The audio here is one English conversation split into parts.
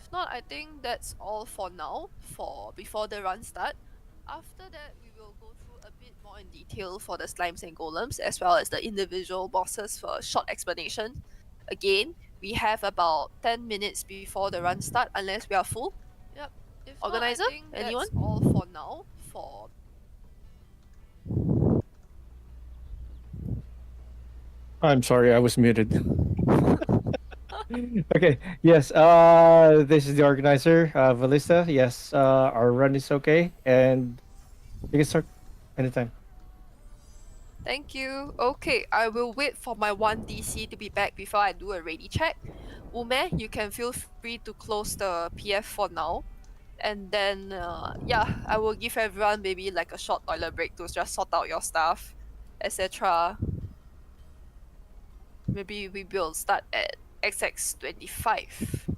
if not, I think that's all for now for before the run start. After that, we will go through a bit more in detail for the slimes and golems as well as the individual bosses for a short explanation. Again, we have about 10 minutes before the run start unless we are full. Yep. If not, I Organizer? think Anyone? that's all for now for I'm sorry, I was muted. Okay. Yes. This is the organizer, Valista. Yes. Our run is okay, and you can start anytime. Thank you. Okay, I will wait for my 1DC to be back before I do a ready check. Ume, you can feel free to close the PF for now. And then, yeah, I will give everyone maybe like a short toilet break to just sort out your stuff, etc. Maybe we will start at XX25.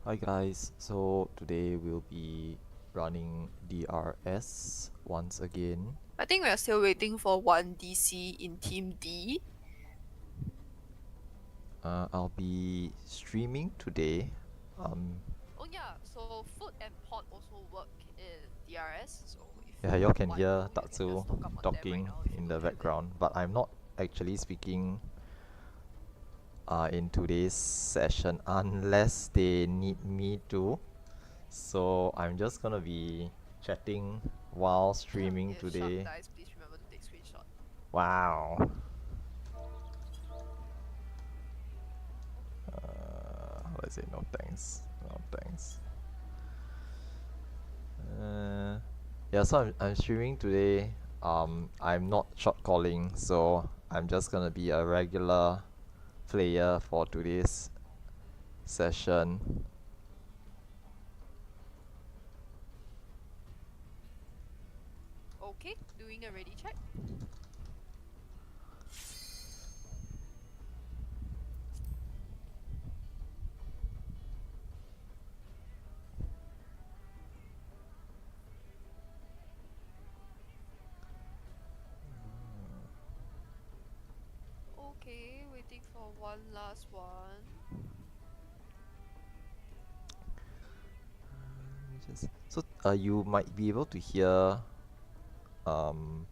Hi guys, so today we'll be running DRS once again. I think we are still waiting for 1DC in Team D. I'll be streaming today. Oh yeah, so food and pot also work in DRS. So if Yeah, you y'all can want hear to, you can Tatsu just look up on them right talking now if you in don't the have it. background, but I'm not actually speaking in today's session unless they need me to. So I'm just gonna be chatting while streaming If Shark today. dies, please remember to take screenshot. Wow. Let's say no thanks. No thanks. Yeah, so I'm streaming today. I'm not short calling, so I'm just gonna be a regular player for today's session. Okay, doing a ready check. Okay, waiting for one last one. You might be able to hear um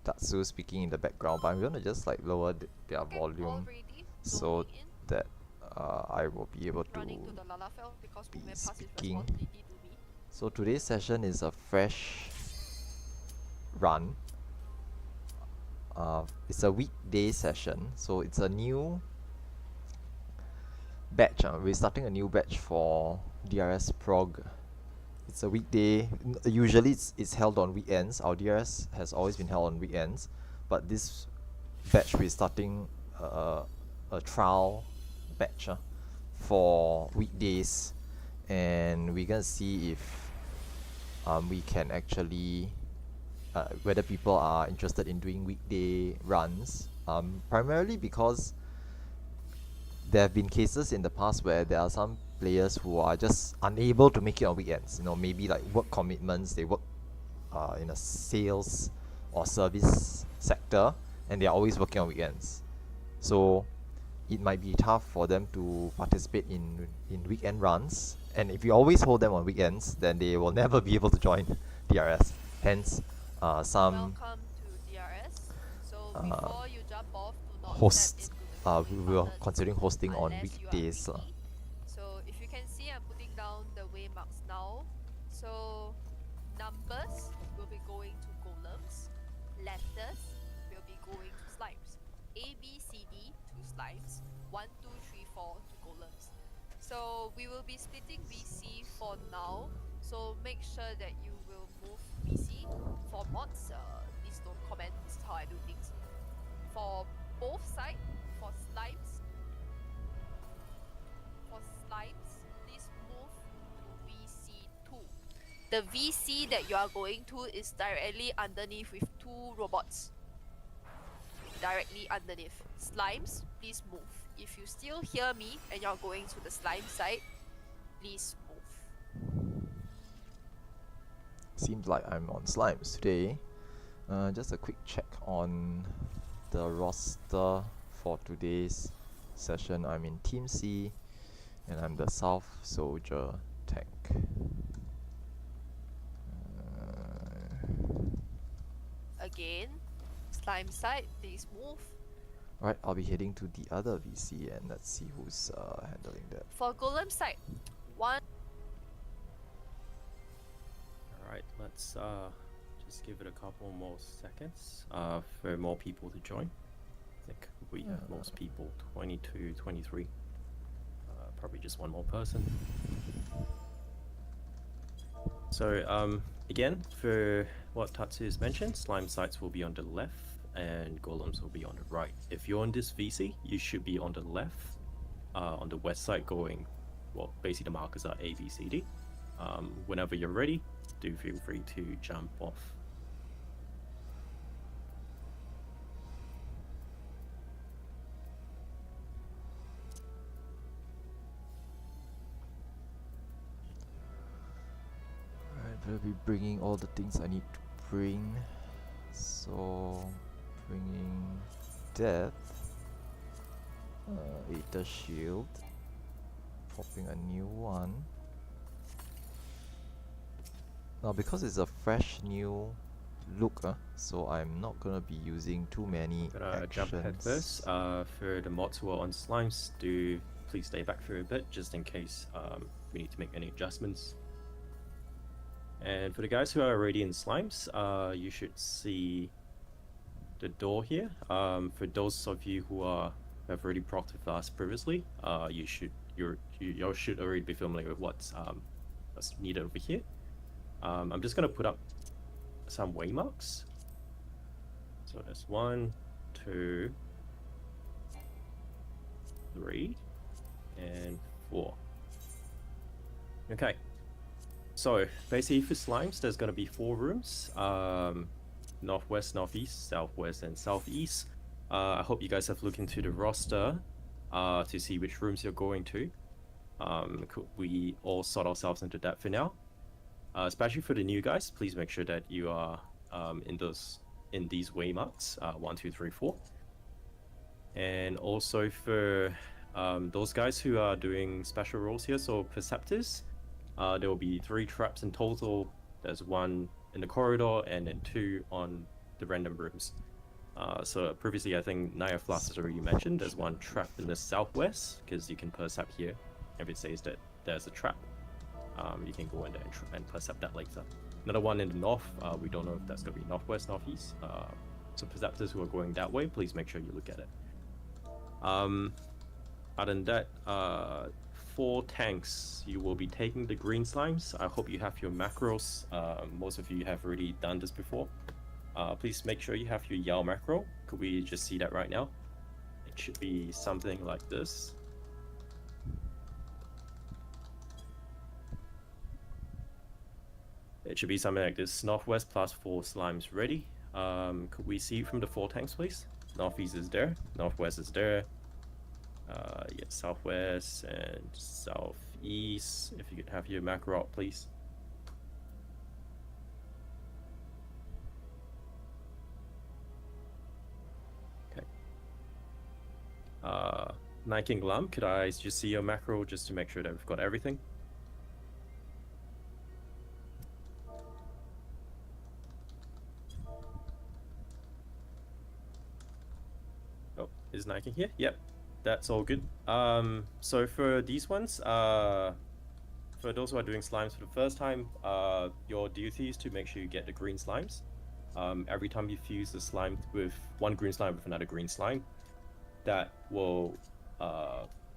Tatsu speaking in the background, but I'm gonna just like lower their Okay, volume already so zoning in, that I will be able running to to the Lalafell because be Ume passed his speaking. responsibility to me. So today's session is a fresh run. It's a weekday session, so it's a new batch. We're starting a new batch for DRS Prog. It's a weekday. Usually it's held on weekends. Our DRS has always been held on weekends, but this batch we're starting a trial batch for weekdays, and we're gonna see if we can actually whether people are interested in doing weekday runs. Primarily because there have been cases in the past where there are some players who are just unable to make it on weekends. You know, maybe like work commitments, they work in a sales or service sector, and they are always working on weekends. So it might be tough for them to participate in weekend runs. And if you always hold them on weekends, then they will never be able to join DRS. Hence, some Welcome to DRS. So uh, before you jump off, do not step hosts into the we queuing were buttons considering hosting on unless you are weekdays. greedy. So if you can see, I'm putting down the waymarks now. So numbers will be going to golems, letters will be going to slimes. A, B, C, D to slimes, 1, 2, 3, 4 to golems. So we will be splitting VC for now. So make sure that you will move VC for mods. Please don't comment. This is how I do things. For both sides, for slimes, please move to VC2. The VC that you are going to is directly underneath with 2 robots. Directly underneath. Slimes, please move. If you still hear me and you're going to the slime side, please move. Seems like I'm on slimes today. Just a quick check on the roster for today's session. I'm in Team C and I'm the South Soldier tank. Again, slime side, please move. Alright, I'll be heading to the other VC and let's see who's handling that. For golem side, 1. Alright, let's just give it a couple more seconds for more people to join. I think we have most people, 22, 23. Probably just one more person. So again, for what Tatsu has mentioned, slime sites will be on the left and golems will be on the right. If you're on this VC, you should be on the left, on the west side going, well, basically the markers are A, B, C, D. Whenever you're ready, do feel free to jump off. Alright, better be bringing all the things I need to bring. So, bringing death, Aether Shield, popping a new one. Now because it's a fresh new look, so I'm not gonna be using too many Gonna jump ahead first. For the mods who are on slimes, do please stay back for a bit, just in case we need to make any adjustments. And for the guys who are already in slimes, you should see the door here. For those of you who have already procced with us previously, you should already be familiar with what's needed over here. I'm just gonna put up some waymarks. So there's 1, 2, 3, and 4. Okay. So basically for slimes, there's gonna be 4 rooms. Northwest, northeast, southwest, and southeast. I hope you guys have looked into the roster to see which rooms you're going to. Could we all sort ourselves into that for now? Especially for the new guys, please make sure that you are in these waymarks, 1, 2, 3, 4. And also for those guys who are doing special roles here, so Perceptors, there will be 3 traps in total. There's 1 in the corridor and then 2 on the random rooms. So previously I think Naya Flask has already mentioned there's 1 trap in the southwest, because you can percept here if it says that there's a trap. You can go in there and percept that later. Another one in the north, we don't know if that's going to be northwest, northeast. So perceptors who are going that way, please make sure you look at it. Other than that, 4 tanks, you will be taking the green slimes. I hope you have your macros. Most of you have already done this before. Please make sure you have your Yao macro. Could we just see that right now? It should be something like this. It should be something like this. Northwest plus 4 slimes ready. Could we see from the 4 tanks, please? Northeast is there. Northwest is there. Yeah, southwest and southeast. If you could have your macro out, please. Okay. Night King Glum, could I just see your macro just to make sure that we've got everything? Oh, is Nike here? Yep, that's all good. So for these ones, for those who are doing slimes for the first time, your duty is to make sure you get the green slimes. Every time you fuse the slime with 1 green slime with another green slime, that will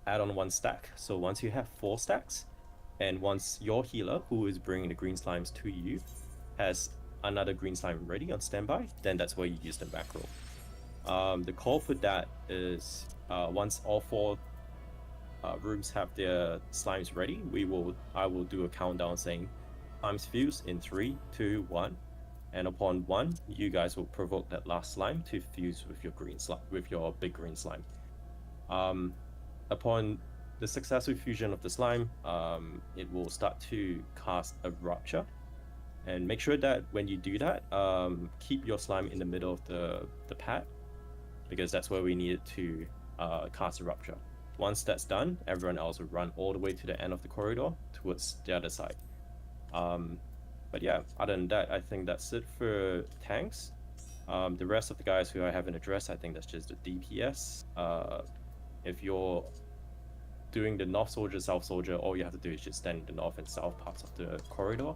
add on 1 stack. So once you have 4 stacks, and once your healer, who is bringing the green slimes to you, has another green slime ready on standby, then that's where you use the macro. The call for that is once all 4 rooms have their slimes ready, I will do a countdown saying slimes fuse in 3, 2, 1. And upon 1, you guys will provoke that last slime to fuse with your green slime, with your big green slime. Upon the successful fusion of the slime, it will start to cast a rupture. And make sure that when you do that, keep your slime in the middle of the pad, because that's where we need it to cast a rupture. Once that's done, everyone else will run all the way to the end of the corridor towards the other side. But yeah, other than that, I think that's it for tanks. The rest of the guys who I haven't addressed, I think that's just the DPS. If you're doing the north soldier, south soldier, all you have to do is just stand in the north and south parts of the corridor.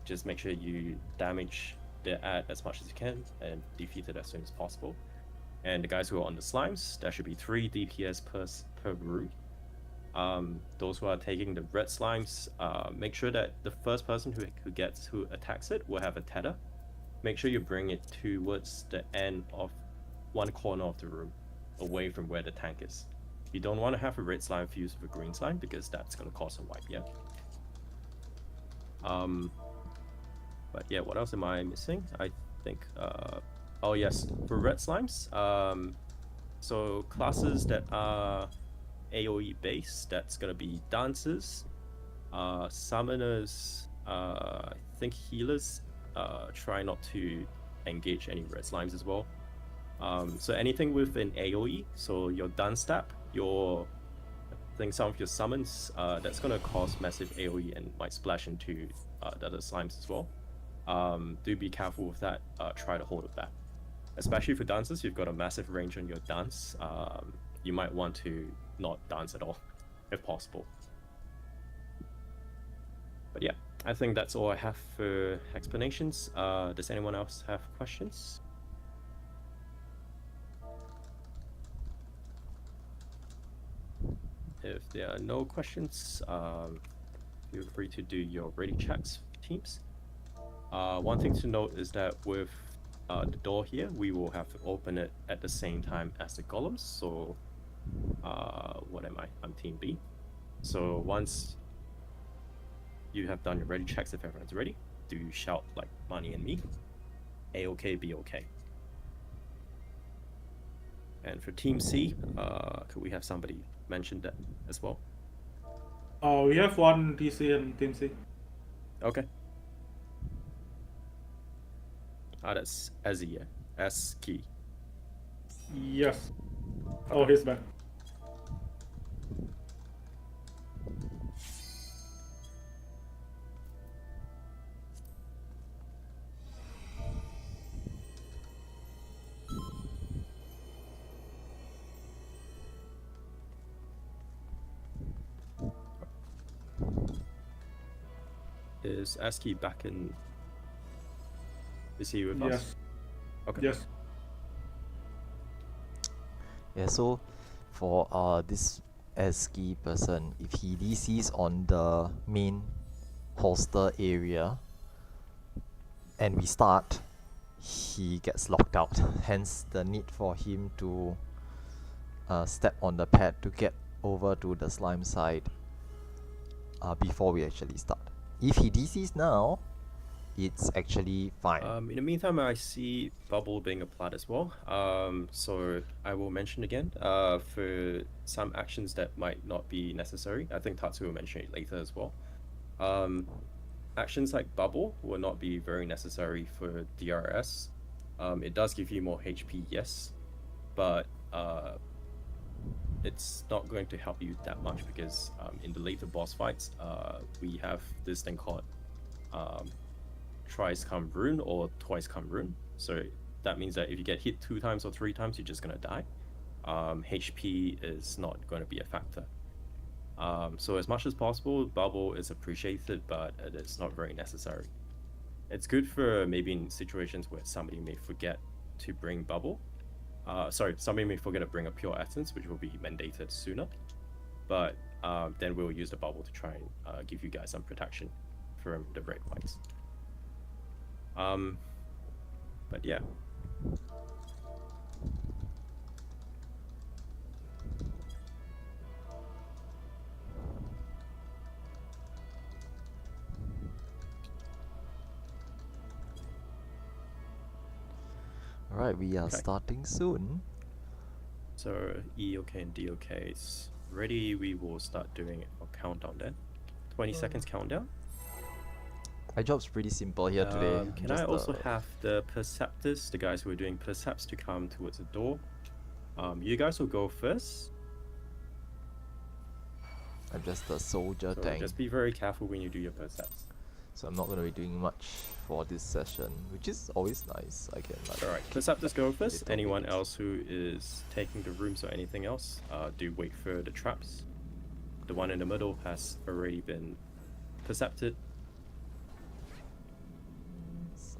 Just make sure you damage the ad as much as you can and defeat it as soon as possible. And the guys who are on the slimes, there should be 3 DPS per room. Those who are taking the red slimes, make sure that the first person who attacks it will have a tether. Make sure you bring it towards the end of one corner of the room, away from where the tank is. You don't want to have a red slime fused with a green slime because that's going to cause a wipe, yeah. But yeah, what else am I missing? I think, oh yes, for red slimes, so classes that are AoE based, that's gonna be dancers, summoners, I think healers, try not to engage any red slimes as well. So anything with an AoE, so your dance step, I think some of your summons, that's gonna cause massive AoE and might splash into the other slimes as well. Do be careful with that, try to hold it back. Especially for dancers, you've got a massive range on your dance. You might want to not dance at all, if possible. But yeah, I think that's all I have for explanations. Does anyone else have questions? If there are no questions, feel free to do your ready checks, teams. One thing to note is that with the door here, we will have to open it at the same time as the golems. So, what am I? I'm team B. So once you have done your ready checks, if everyone's ready, do shout like Money and me. A-okay, be okay. And for team C, could we have somebody mention that as well? We have one TC and team C. Okay. That's Ezzy, yeah. S-key. Yes. Oh, he's back. Is Aski back in? Is he with Yes. us? Okay. Yes. Yeah, so for this ASCII person, if he DCs on the main holster area and we start, he gets locked out. Hence the need for him to step on the pad to get over to the slime side before we actually start. If he DCs now, it's actually fine. In the meantime, I see bubble being applied as well. So I will mention again, for some actions that might not be necessary. I think Tatsu will mention it later as well. Actions like bubble will not be very necessary for DRS. It does give you more HP, yes, but it's not going to help you that much because in the later boss fights, we have this thing called thrice come rune or twice come rune. So that means that if you get hit 2 times or 3 times, you're just gonna die. HP is not going to be a factor. So as much as possible, bubble is appreciated, but it is not very necessary. It's good for maybe in situations where somebody may forget to bring bubble. Somebody may forget to bring a pure essence, which will be mandated sooner. But then we'll use the bubble to try and give you guys some protection from the red whites. But yeah. Alright, we are Okay. starting soon. So EOK and DOKs ready. We will start doing a countdown then. 20 seconds countdown. My job's pretty simple here today. I'm Can just I also have the Perceptors, the guys who are doing Percepts, to come towards the door? You guys will go first. I'm just a soldier So tank. just be very careful when you do your Percepts. So I'm not gonna be doing much for this session, which is always nice. I can like Alright, keep Perceptors go first. little Anyone bits. else who is taking the rooms or anything else, do wait for the traps. The one in the middle has already been percepted. So,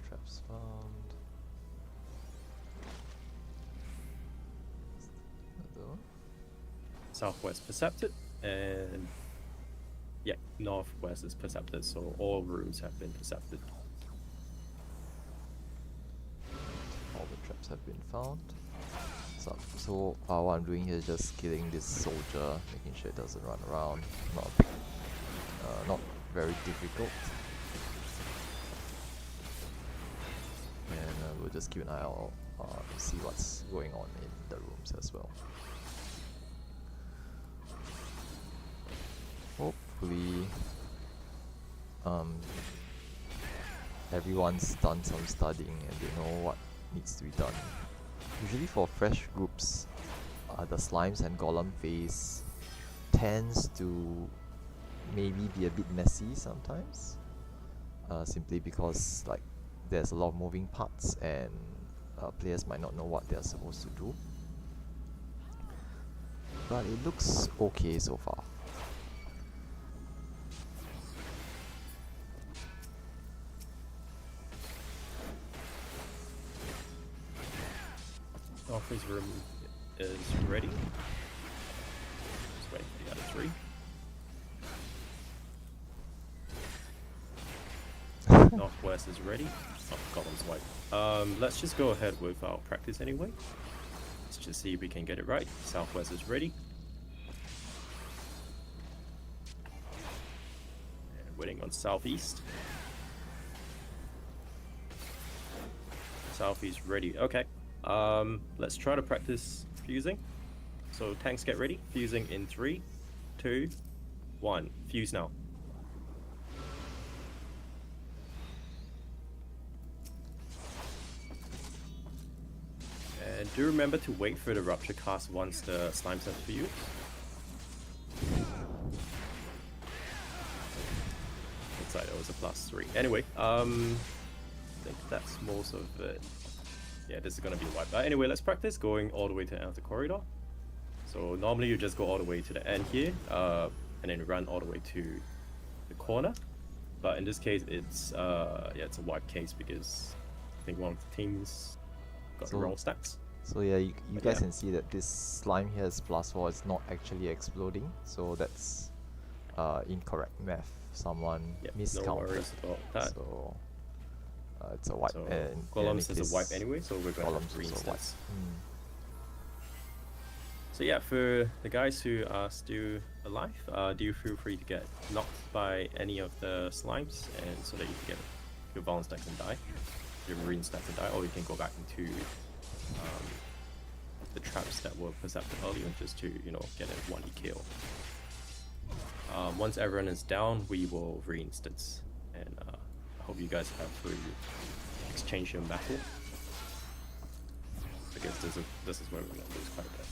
traps found. Another. Southwest percepted, and yeah, northwest is percepted, so all rooms have been percepted. All the traps have been found. So what I'm doing here is just killing this soldier, making sure it doesn't run around. Not a big, not very difficult. And we'll just keep an eye out to see what's going on in the rooms as well. Hopefully, everyone's done some studying and they know what needs to be done. Usually for fresh groups, the slimes and golem phase tends to maybe be a bit messy sometimes, simply because like there's a lot of moving parts and players might not know what they're supposed to do. But it looks okay so far. Office room is ready. Just waiting for the other three. Northwest is ready. Oh, column's white. Let's just go ahead with our practice anyway. Let's just see if we can get it right. Southwest is ready. And waiting on southeast. Southeast ready. Okay. Let's try to practice fusing. So tanks get ready. Fusing in 3, 2, 1. Fuse now. And do remember to wait for the rupture cast once the slimes have fused. Looks like it was a +3. Anyway, I think that's most of it. Yeah, this is gonna be a wipe. Anyway, let's practice going all the way to the end of the corridor. So normally you just go all the way to the end here, and then run all the way to the corner. But in this case, it's it's a wipe case because I think one of the teams got the So- wrong stats. So yeah, you But guys yeah. can see that this slime here is +4, it's not actually exploding, so that's incorrect math. Someone Yeah, no miscounted. worries about that. So it's a wipe. So and in columns any is a wipe case, anyway, so we're gonna columns have green is a wipe. stats. So yeah, for the guys who are still alive, do feel free to get knocked by any of the slimes, and so that you can get your Valen stacks and die, your marine stacks and die, or you can go back into the traps that were percepted earlier, just to get a 1E kill. Once everyone is down, we will reinstance, and I hope you guys have to exchange your metal, because this is where we're gonna lose quite a bit.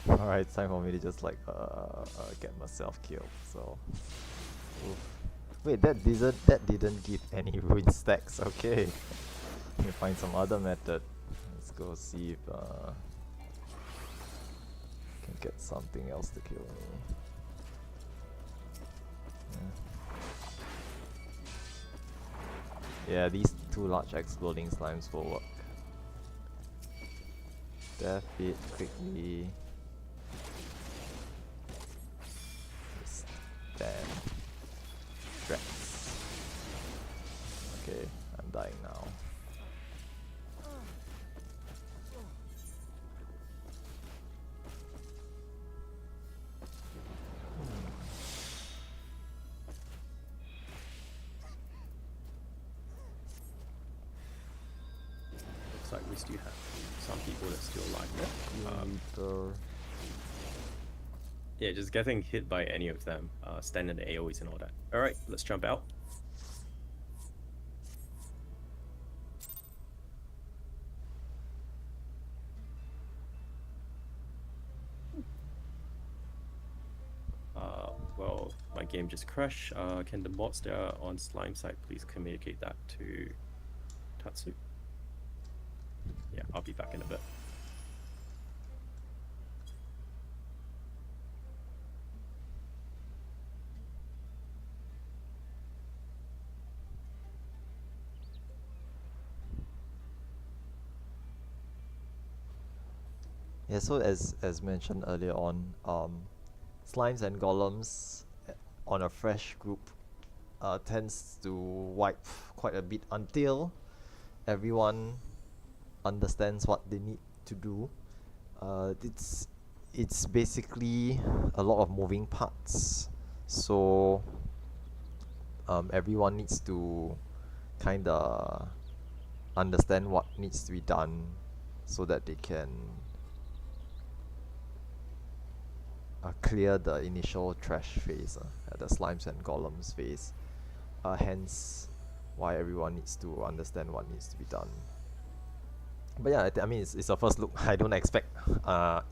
Alright, it's time for me to just like get myself killed. So, oof. Wait, that didn't give any ruin stacks. Okay, let me find some other method. Let's go see if can get something else to kill me. Yeah, these 2 large exploding slimes will work. Death it quickly. Just damn. Drex. Okay, I'm dying now. Looks like we still have some people that's still alive there. Yeah, just getting hit by any of them, standard AoEs and all that. Alright, let's jump out. Well, my game just crashed. Can the mods that are on Slime side please communicate that to Tatsu? Yeah, I'll be back in a bit. Yeah, so as mentioned earlier on, slimes and golems on a fresh group tends to wipe quite a bit until everyone understands what they need to do. It's basically a lot of moving parts, so everyone needs to kinda understand what needs to be done so that they can clear the initial trash phase, the slimes and golems phase. Hence why everyone needs to understand what needs to be done. But yeah, I mean it's a first look. I don't expect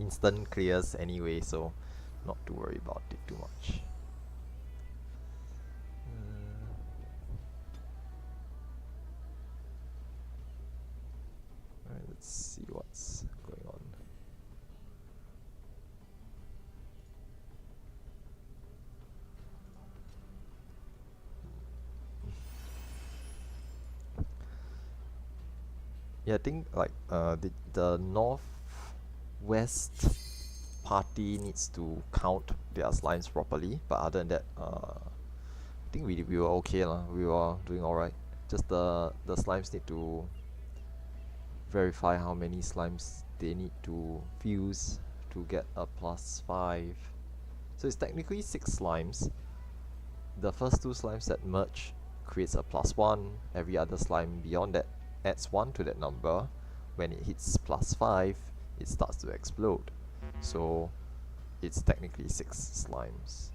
instant clears anyway, so not to worry about it too much. Alright, let's see what's going on. Yeah, I think like the northwest party needs to count their slimes properly, but other than that, I think we were okay lah. We were doing alright. Just the slimes need to verify how many slimes they need to fuse to get a +5. So it's technically 6 slimes. The first 2 slimes that merge creates a +1. Every other slime beyond that adds 1 to that number. When it hits +5, it starts to explode. So it's technically 6 slimes.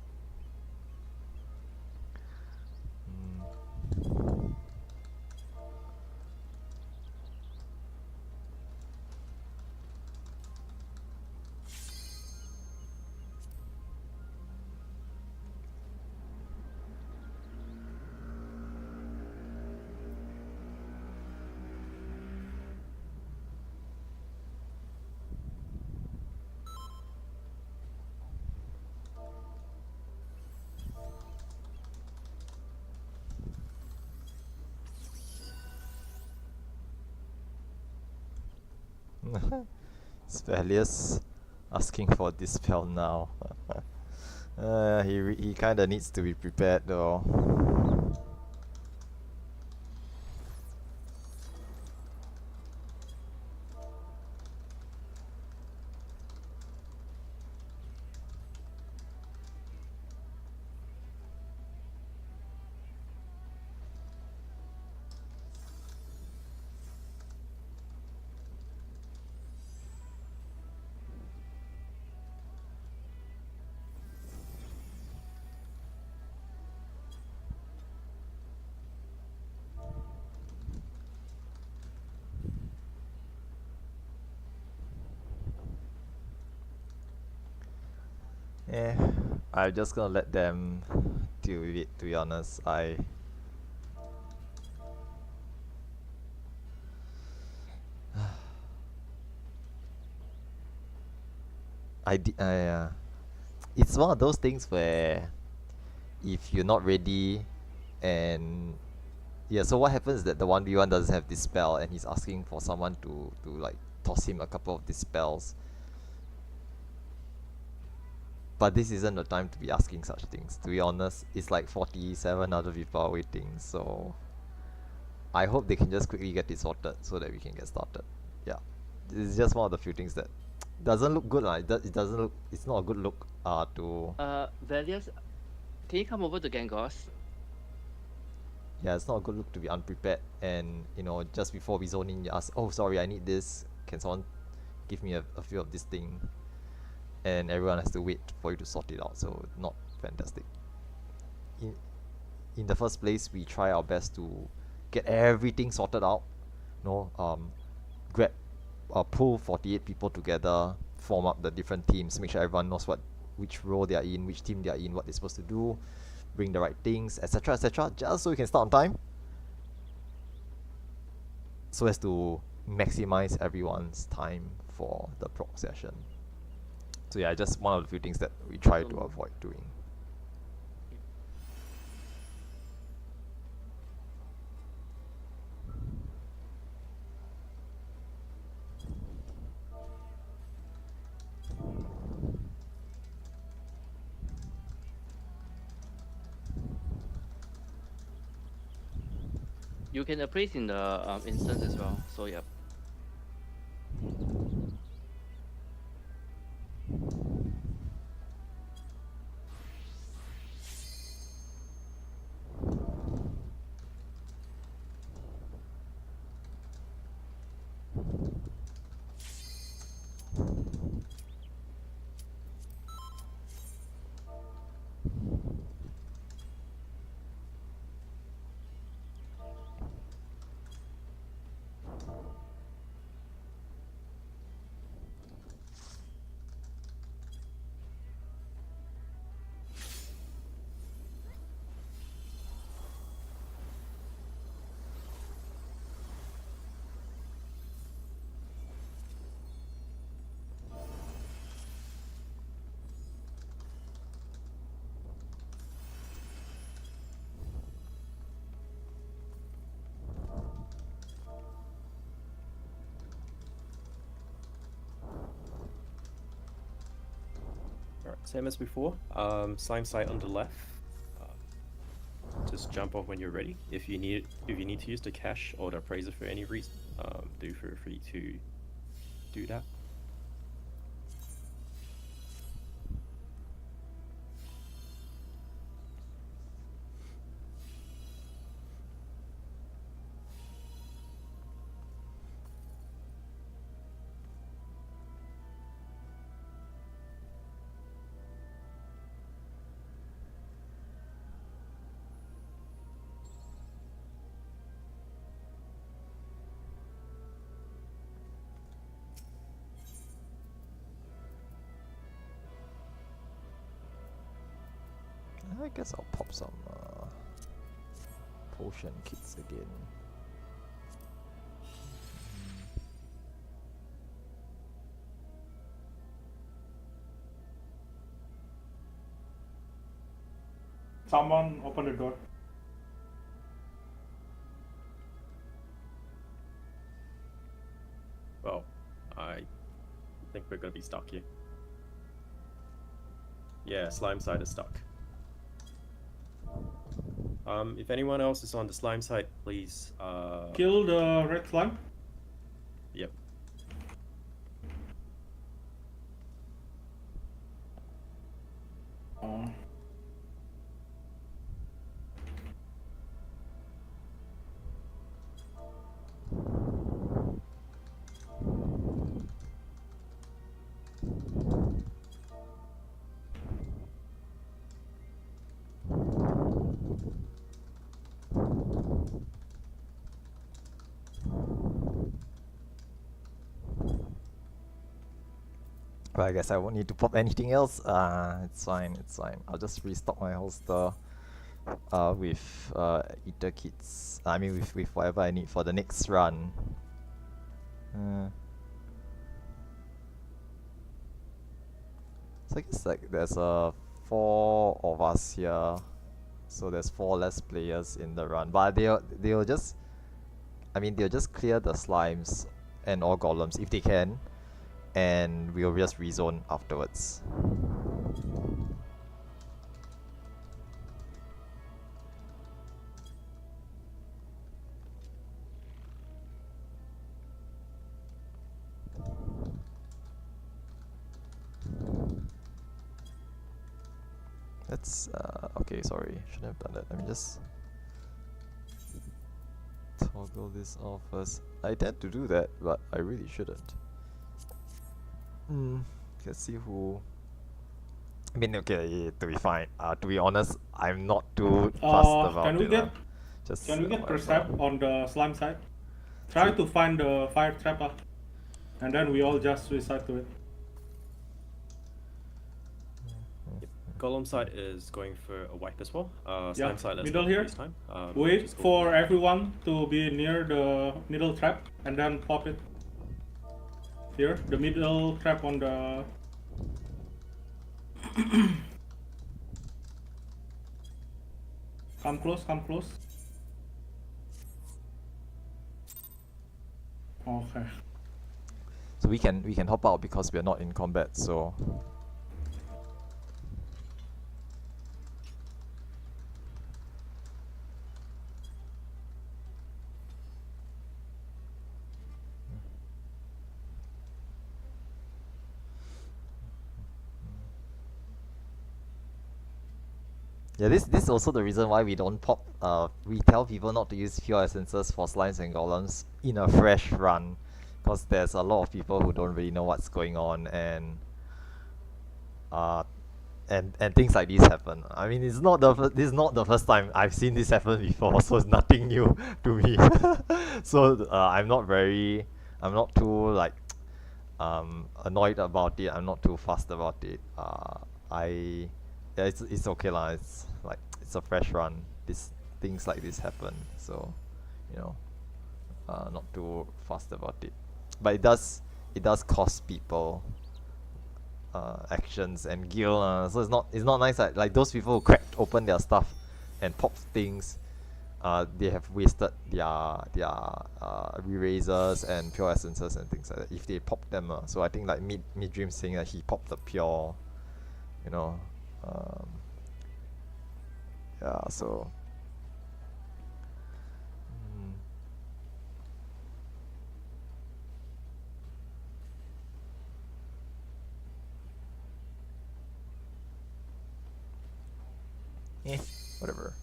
Spellius asking for dispel now. He kinda needs to be prepared though. I'm just gonna let them deal with it, to be honest. It's one of those things where if you're not ready and Yeah, so what happens is that the 1v1 doesn't have dispel and he's asking for someone to like toss him a couple of dispels. But this isn't the time to be asking such things. To be honest, it's like 47 other people are waiting, so I hope they can just quickly get it sorted so that we can get started. Yeah, it's just one of the few things that doesn't look good. It doesn't look. It's not a good look. To Valius, can you come over to Gangos? Yeah, it's not a good look to be unprepared and just before we zone in, you ask, oh sorry, I need this. Can someone give me a few of this thing? And everyone has to wait for you to sort it out. So not fantastic. In the first place, we try our best to get everything sorted out. Grab pull 48 people together, form up the different teams, make sure everyone knows which role they are in, which team they are in, what they're supposed to do, bring the right things, etc., etc., just so we can start on time, so as to maximize everyone's time for the proc session. So yeah, just one of the few things that we try to avoid doing. You can place in the instance as well. So yep. Alright, same as before. Slime site on the left. Just jump off when you're ready. If you need to use the cache or the appraiser for any reason, do feel free to do that. I guess I'll pop some potion kits again. Someone open the door. Well, I think we're gonna be stuck here. Yeah, slime side is stuck. If anyone else is on the slime side, please Kill the red slime. Yep. But I guess I won't need to pop anything else. It's fine, it's fine. I'll just restock my holster with eater kits. I mean with whatever I need for the next run. So I guess like there's 4 of us here. so there's 4 less players in the run. But they'll just, I mean, they'll just clear the slimes and all golems if they can, and we'll just rezone afterwards. Let's okay, sorry, shouldn't have done that. Let me just toggle this off first. I tend to do that, but I really shouldn't. Let's see who. I mean, okay, to be fine. To be honest, I'm not too fussed about Can we it. get Just can we get whatever. percept on the slime side? Try to find the fire trap, and then we all just suicide to it. Golem side is going for a wipe as well. Yeah, Slime side, let's middle not here. waste time. Wait just go for everyone to be near the middle trap, and then pop it. Here, the middle trap on the. Come close, come close. Okay. So we can hop out because we are not in combat. So yeah, this is also the reason why we don't pop. We tell people not to use pure essences for slimes and golems in a fresh run, because there's a lot of people who don't really know what's going on, and things like this happen. I mean, this is not the first time I've seen this happen before, so it's nothing new to me. So I'm not too like annoyed about it. I'm not too fussed about it. Yeah, it's okay lah. It's like it's a fresh run. Things like this happen, so you know, not too fussed about it. But it does cost people actions and gil. So it's not nice. Like those people who cracked open their stuff and popped things, they have wasted their erasers and pure essences and things like that if they pop them. So I think like mid dream saying that he popped the pure, you know. Yeah, so whatever.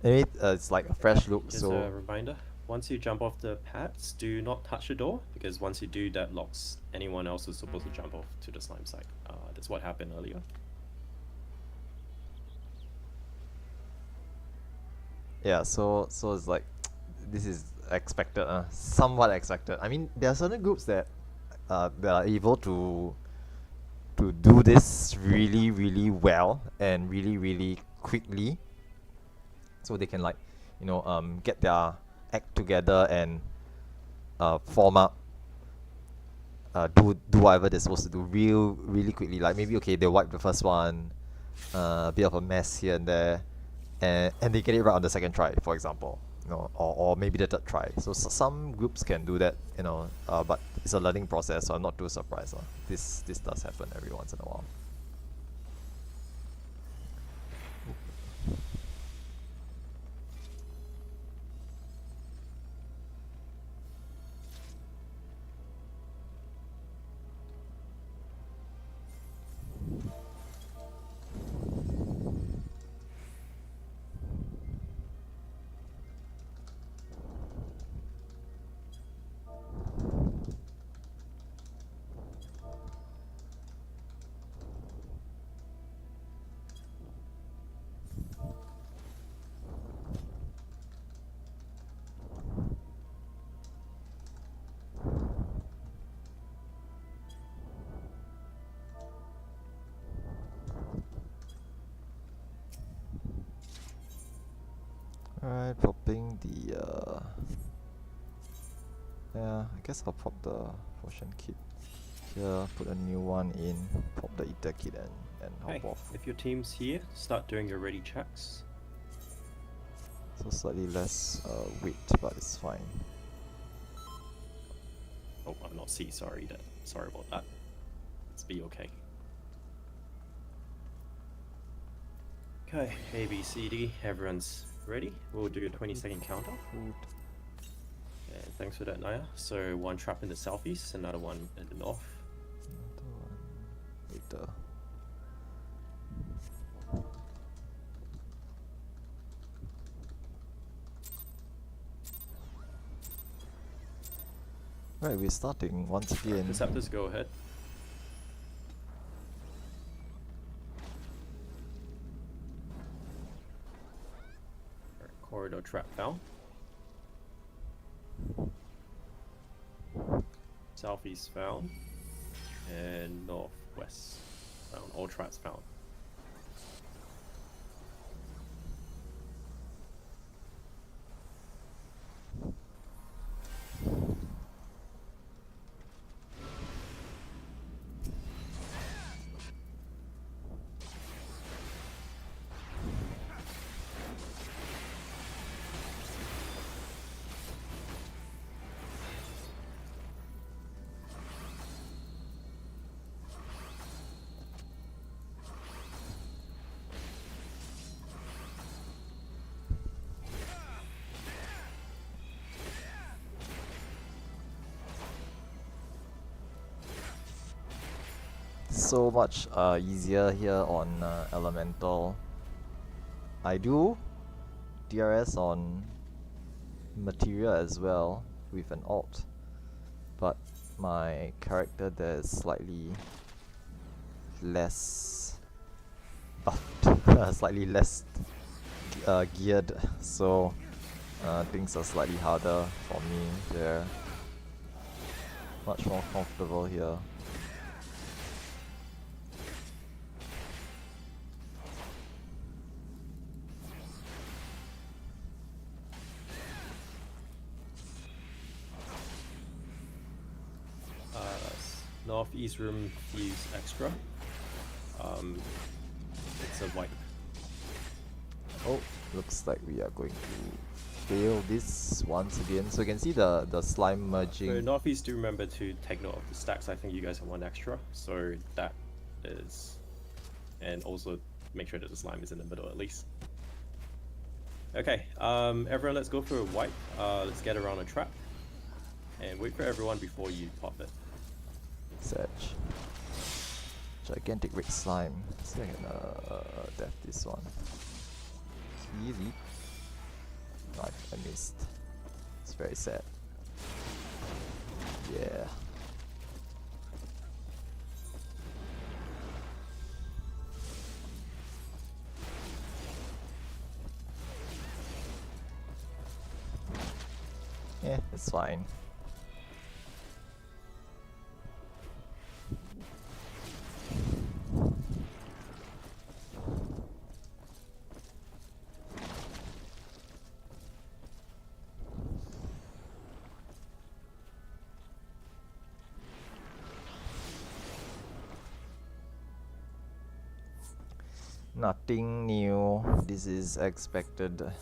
Anyway, it's like a fresh look. Just So a reminder, once you jump off the pads, do not touch the door, because once you do, that locks anyone else who's supposed to jump off to the slime side. That's what happened earlier. yeah, so it's like this is expected, somewhat expected. I mean, there are certain groups that are able to do this really, really well and really, really quickly, so they can, like, you know, get their act together and form up, do whatever they're supposed to do really quickly. Like maybe okay, they wipe the first one, a bit of a mess here and there, and they get it right on the second try, for example, you know, or maybe the third try. So some groups can do that, you know, but it's a learning process, so I'm not too surprised. This does happen every once in a while. Alright, popping the yeah, I guess I'll pop the potion kit here, put a new one in, pop the eater kit, and and Okay, hop off. if your team's here, start doing your ready checks. So slightly less weight, but it's fine. Oh, I'm not C, sorry, sorry about that. Let's be okay. Okay, A, B, C, D, everyone's ready. We'll do a 20-second counter. Food. And thanks for that, Naya. So one trap in the southeast, another one in the north. Another one later. Right, we're starting once again. Interceptors, go ahead. Alright, corridor trap found. Southeast found. And northwest found. All traps found. So much easier here on Elemental. I do DRS on Materia as well with an alt, but my character there is slightly less buffed, slightly less geared, so things are slightly harder for me there. Much more comfortable here. Northeast room fuse extra. It's a wipe. Oh, looks like we are going to fail this once again. So you can see the slime merging. So Northeast, do remember to take note of the stacks. I think you guys have one extra, so that is, and also make sure that the slime is in the middle at least. Okay, everyone, let's go for a wipe. Let's get around a trap, and wait for everyone before you pop it. Sedge. Gigantic red slime. So I can def this one. Easy. I missed. It's very sad. Yeah. Yeah, it's fine. Nothing new. This is expected.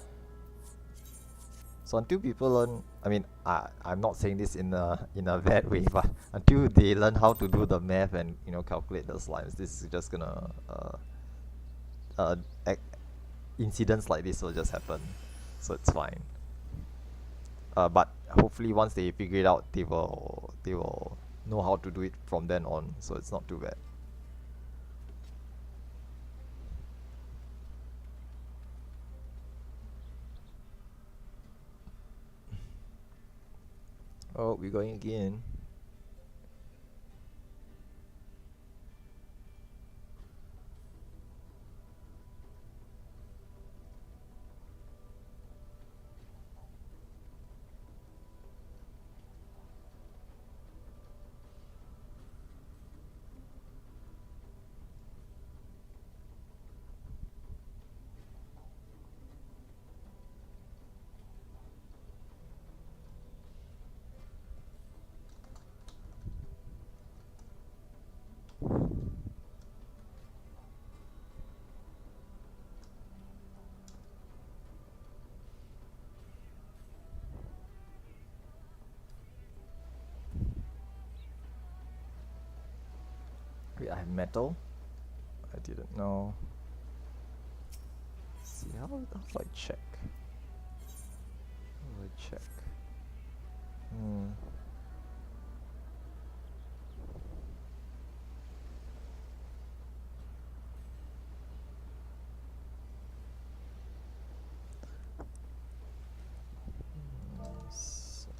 So until people learn, I mean, I'm not saying this in a bad way, but until they learn how to do the math and calculate the slimes, this is just gonna incidents like this will just happen. So it's fine. But hopefully once they figure it out, they will know how to do it from then on. So it's not too bad. Oh, we're going again. Wait, I have metal? I didn't know. See, how do I check? How do I check? Set.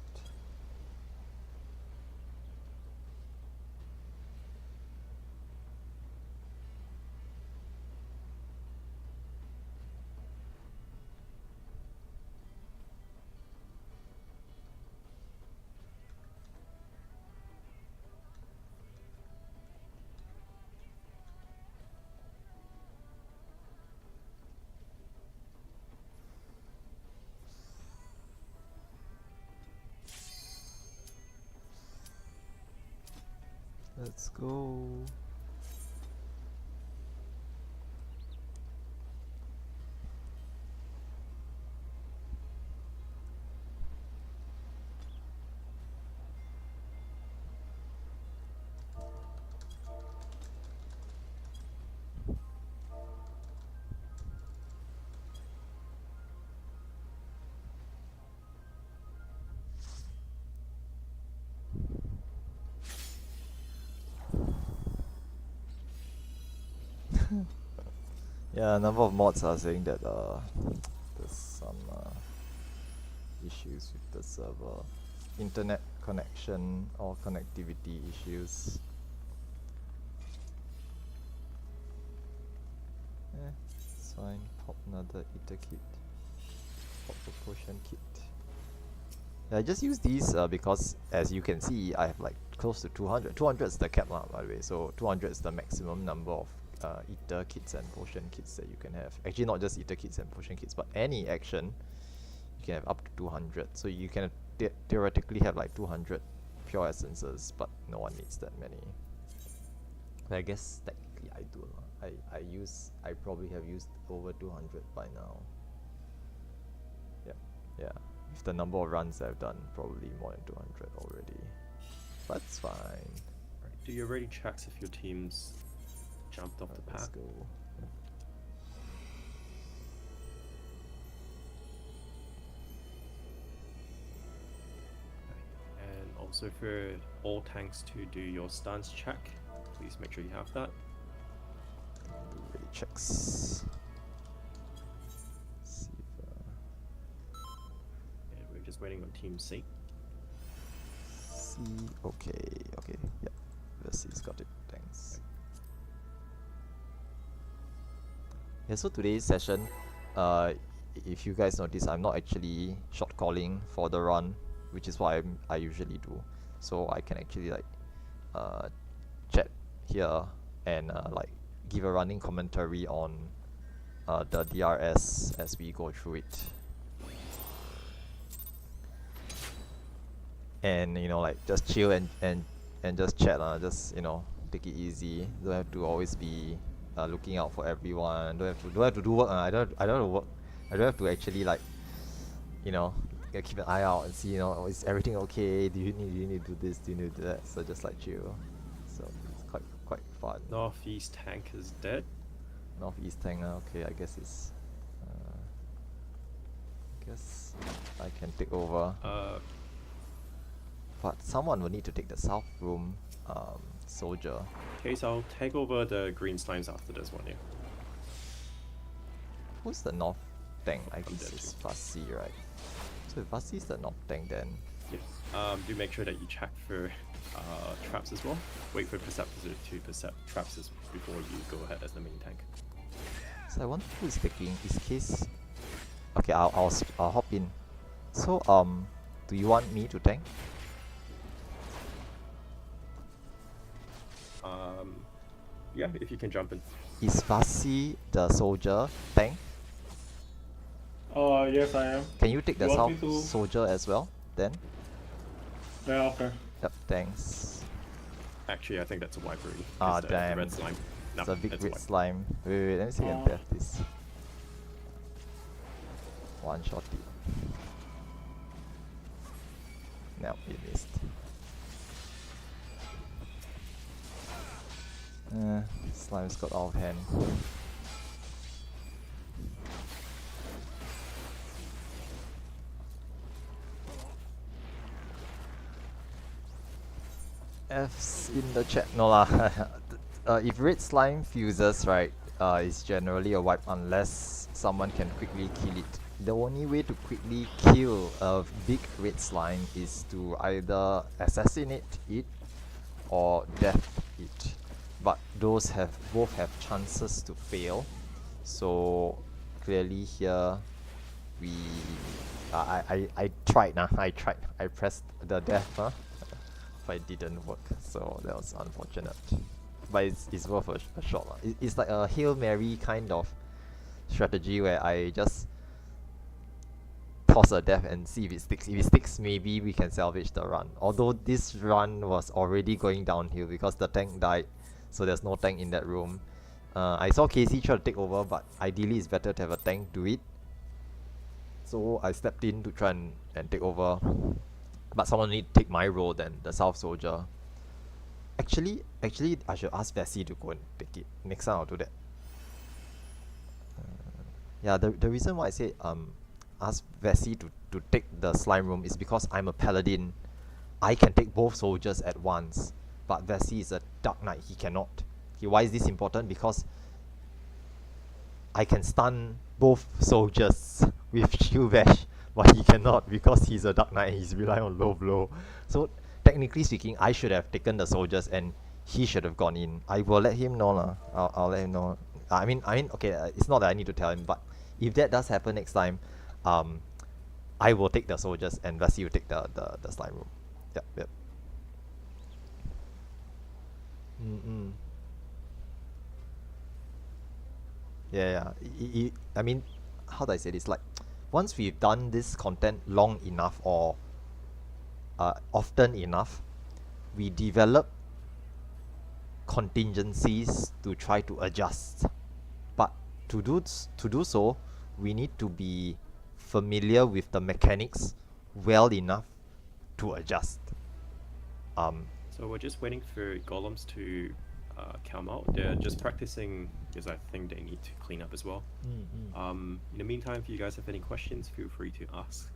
Let's go. Yeah, a number of mods are saying that there's some issues with the server, internet connection or connectivity issues. It's fine. Pop another eater kit. Pop a potion kit. Yeah, I just use these because, as you can see, I have like close to 200. 200 is the cap, by the way. So 200 is the maximum number of eater kits and potion kits that you can have. Actually, not just eater kits and potion kits, but any action you can have up to 200. So you can theoretically have like 200 pure essences, but no one needs that many. I guess technically I do. I probably have used over 200 by now. Yeah. With the number of runs I've done, probably more than 200 already. But it's fine. Right, do your ready checks if your team's jumped off the Let's path. go. And also for all tanks to do your stance check, please make sure you have that. Ready checks. See if, And we're just waiting on team C. see. Okay. Yeah. Versi's got it. Thanks. Yeah, so today's session, if you guys notice, I'm not actually short calling for the run, which is what I usually do. So I can actually like chat here and like give a running commentary on the DRS as we go through it. And like just chill and just chat, just take it easy. Don't have to always be looking out for everyone. Don't have to do work. I don't have to work. I don't have to actually like keep an eye out and see is everything okay? Do you need to do this? Do you need to do that? So just like chill. So it's quite fun. Northeast tank is dead. Northeast tank. Okay, I guess it's. I guess I can take over. But someone will need to take the south room soldier. Okay, so I'll take over the green slimes after this one, yeah. Who's the north tank? I I'm guess dead it's too. Fussy, right? So if Fussy's the north tank, then Yes. Do make sure that you check for traps as well. Wait for Perceptors to percept traps before you go ahead as the main tank. so I wonder who is taking. Is Case? Okay, I'll hop in. So do you want me to tank? Yeah, if you can jump in. Is Fussy the soldier tank? Yes, I am. Can you take the You want me south to- soldier as well? Then. Yeah, okay. Yep. Thanks. Actually, I think that's a wipe already. Ah, It's the damn. red slime. No, It's a big it's red wipe. slime. Wait, let me see if I can death this. One shot it. No, it missed. Slime's got out of hand. F's in the chat. No lah. If red slime fuses, right, it's generally a wipe unless someone can quickly kill it. The only way to quickly kill a big red slime is to either assassinate it or death it. But those both have chances to fail. So clearly here I tried nah. I pressed the death but it didn't work, so that was unfortunate. But it's worth a shot lah. It's like a Hail Mary kind of strategy where I just toss a death and see if it sticks. If it sticks, maybe we can salvage the run. Although this run was already going downhill because the tank died, so there's no tank in that room. I saw Casey try to take over, but ideally it's better to have a tank do it. So I stepped in to try and take over. But someone need to take my role then, the South Soldier. Actually, I should ask Bessie to go and take it. Next time I'll do that. Yeah, the reason why I say ask Vessi to take the slime room is because I'm a paladin. I can take both soldiers at once, but Vessi is a dark knight. He cannot. Okay, why is this important? Because I can stun both soldiers with shield bash, but he cannot because he's a dark knight and he's relying on low blow. So technically speaking, I should have taken the soldiers and he should have gone in. I will let him know lah. I'll let him know. I mean, okay, it's not that I need to tell him, but if that does happen next time, I will take the soldiers and Vessi will take the slime room. Yep. Yeah. I mean, how do I say this? Like, once we've done this content long enough or often enough, we develop contingencies to try to adjust. But to do so, we need to be familiar with the mechanics well enough to adjust. So we're just waiting for golems to come out. They're just practicing because I think they need to clean up as well. In the meantime, if you guys have any questions, feel free to ask.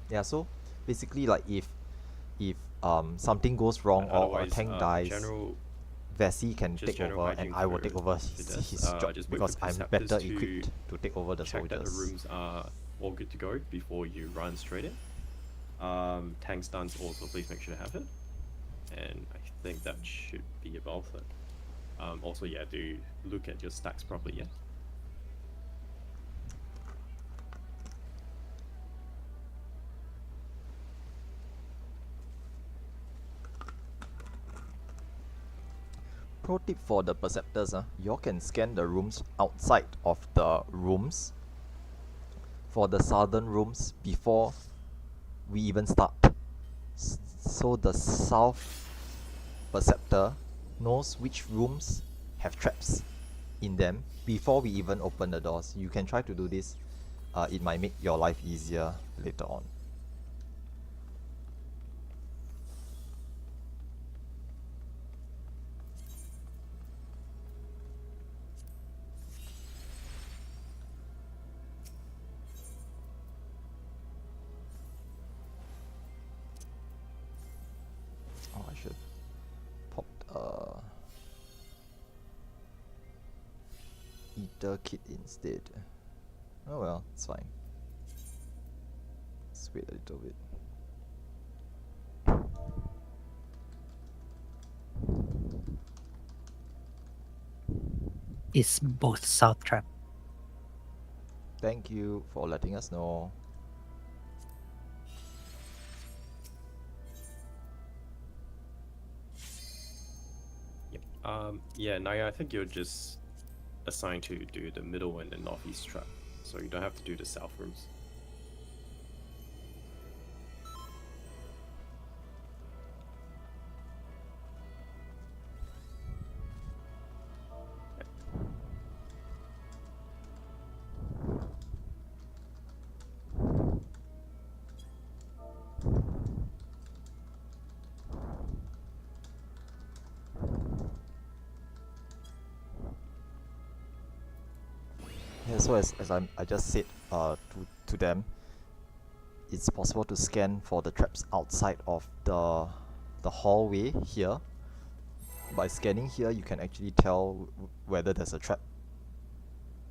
Yeah, so basically, like if something goes wrong or a tank dies, Vessi can take over and I will take over his job because I'm better equipped to take over the check soldiers. that the rooms are all good to go before you run straight in. Tank stuns also, please make sure to have it. And I think that should be about it. Also, yeah, do look at your stacks properly, yeah? Pro tip for the perceptors, you can scan the rooms outside of the rooms for the southern rooms before we even start. So the south perceptor knows which rooms have traps in them before we even open the doors. You can try to do this. It might make your life easier later on. Oh, I should pop Ether kit instead. Oh well, it's fine. Let's wait a little bit. It's both south trap. Thank you for letting us know. Yep. Yeah, Naya, I think you're just assigned to do the middle and the northeast trap, so you don't have to do the south rooms. Yeah, so as I just said to them, it's possible to scan for the traps outside of the hallway here. By scanning here, you can actually tell whether there's a trap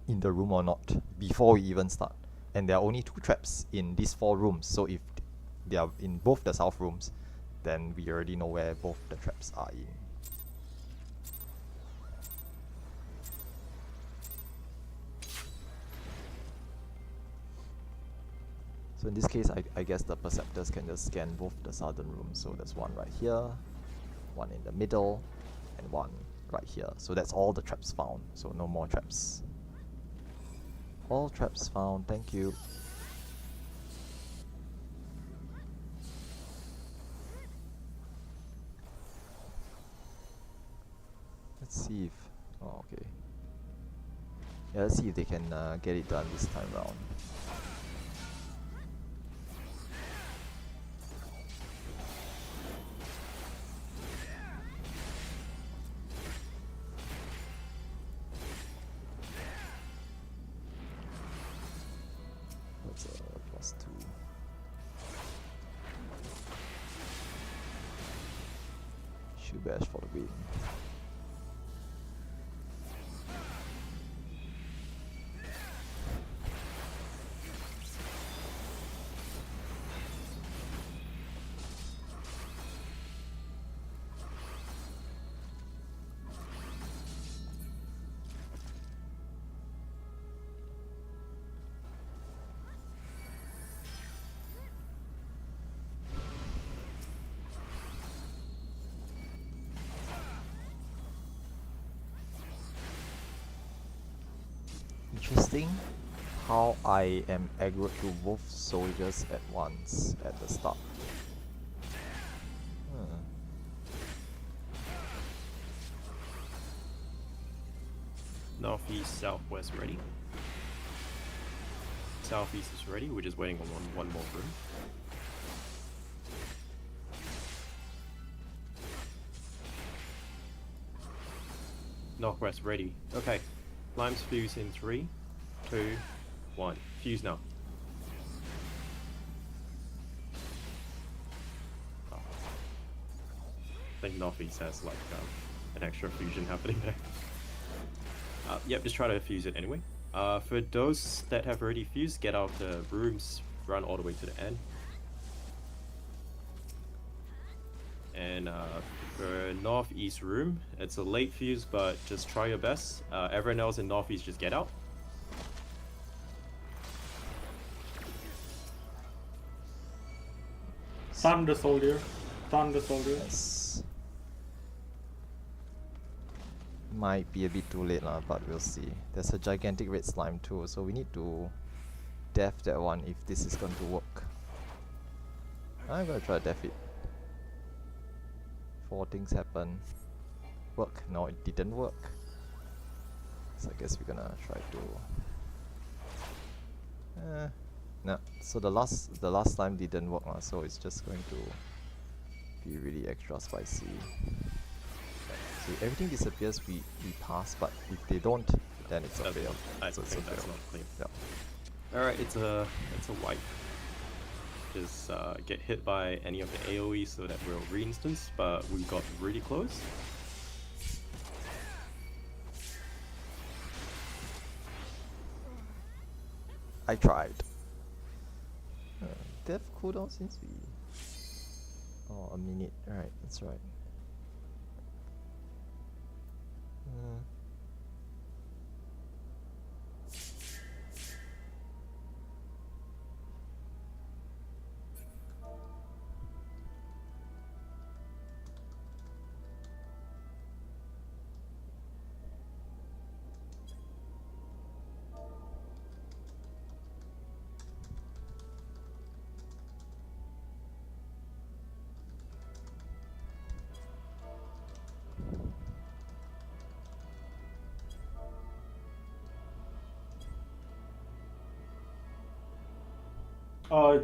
in the room or not before we even start. And there are only 2 traps in these 4 rooms, so if they are in both the south rooms, then we already know where both the traps are in. So in this case, I guess the perceptors can just scan both the southern rooms. So there's one right here, one in the middle, and one right here. So that's all the traps found. So no more traps. All traps found, thank you. Let's see if... oh, okay. Yeah, let's see if they can get it done this time round. That's a +2. Shoe bash for the win. Interesting how I am aggroed to both soldiers at once at the start. Hmm. Northeast, southwest ready. Southeast is ready. We're just waiting on one more room. Northwest ready. Okay. Limes fuse in 3, 2, 1. Fuse now. Oh. I think Northeast has like an extra fusion happening there. Yep, just try to fuse it anyway. For those that have already fused, get out of the rooms, run all the way to the end. And for northeast room, it's a late fuse, but just try your best. Everyone else in northeast, just get out. Stun the soldier. Stun the soldier. Yes. Might be a bit too late lah, but we'll see. There's a gigantic red slime too, so we need to def that one if this is going to work. I'm gonna try to def it. 4 things happen. Work? No, it didn't work. So I guess we're gonna try to... no. So the last time didn't work lah, so it's just going to be really extra spicy. So if everything disappears, we pass, but if they don't, then it's a fail. I So it's think a that's fail. not clean. Yeah. Alright, it's a wipe. Just get hit by any of the AoE so that we'll re-instance, but we got really close. I tried. Death cooldown since we... oh, a minute. Right, that's right.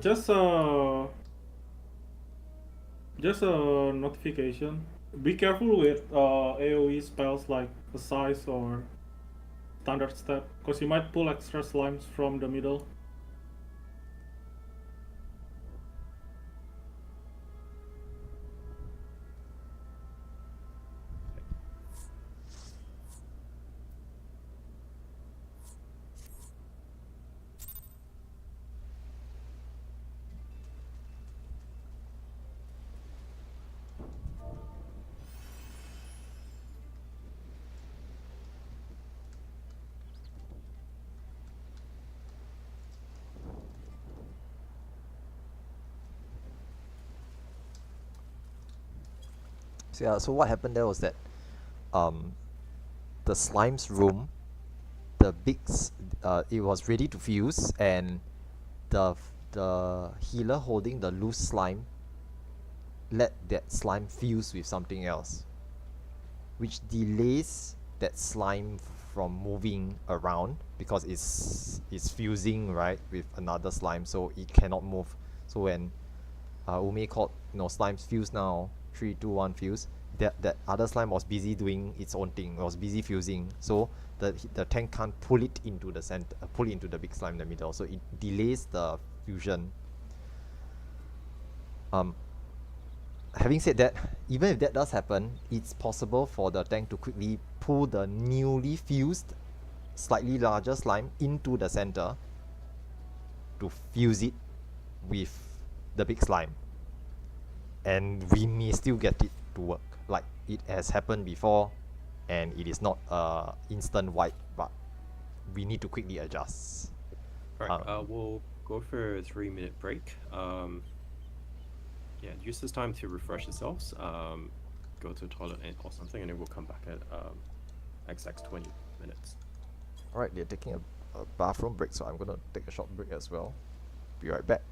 Just a notification. Be careful with AoE spells like Size or standard step, because you might pull extra slimes from the middle. So yeah, so what happened there was that um, the slimes room, it was ready to fuse, and the healer holding the loose slime let that slime fuse with something else, which delays that slime from moving around because it's fusing right with another slime, so it cannot move. So when Ume called, slimes fuse now, 3, 2, 1 fuse, that other slime was busy doing its own thing, it was busy fusing, so the tank can't pull it into the center, pull it into the big slime in the middle, so it delays the fusion. Having said that, even if that does happen, it's possible for the tank to quickly pull the newly fused, slightly larger slime into the center to fuse it with the big slime. And we may still get it to work. Like it has happened before, and it is not instant wipe, but we need to quickly adjust. Right, we'll go for a 3-minute break. Yeah, use this time to refresh yourselves. Go to the toilet or something, and then we'll come back at XX 20 minutes. Alright, they're taking a bathroom break, so I'm gonna take a short break as well. Be right back.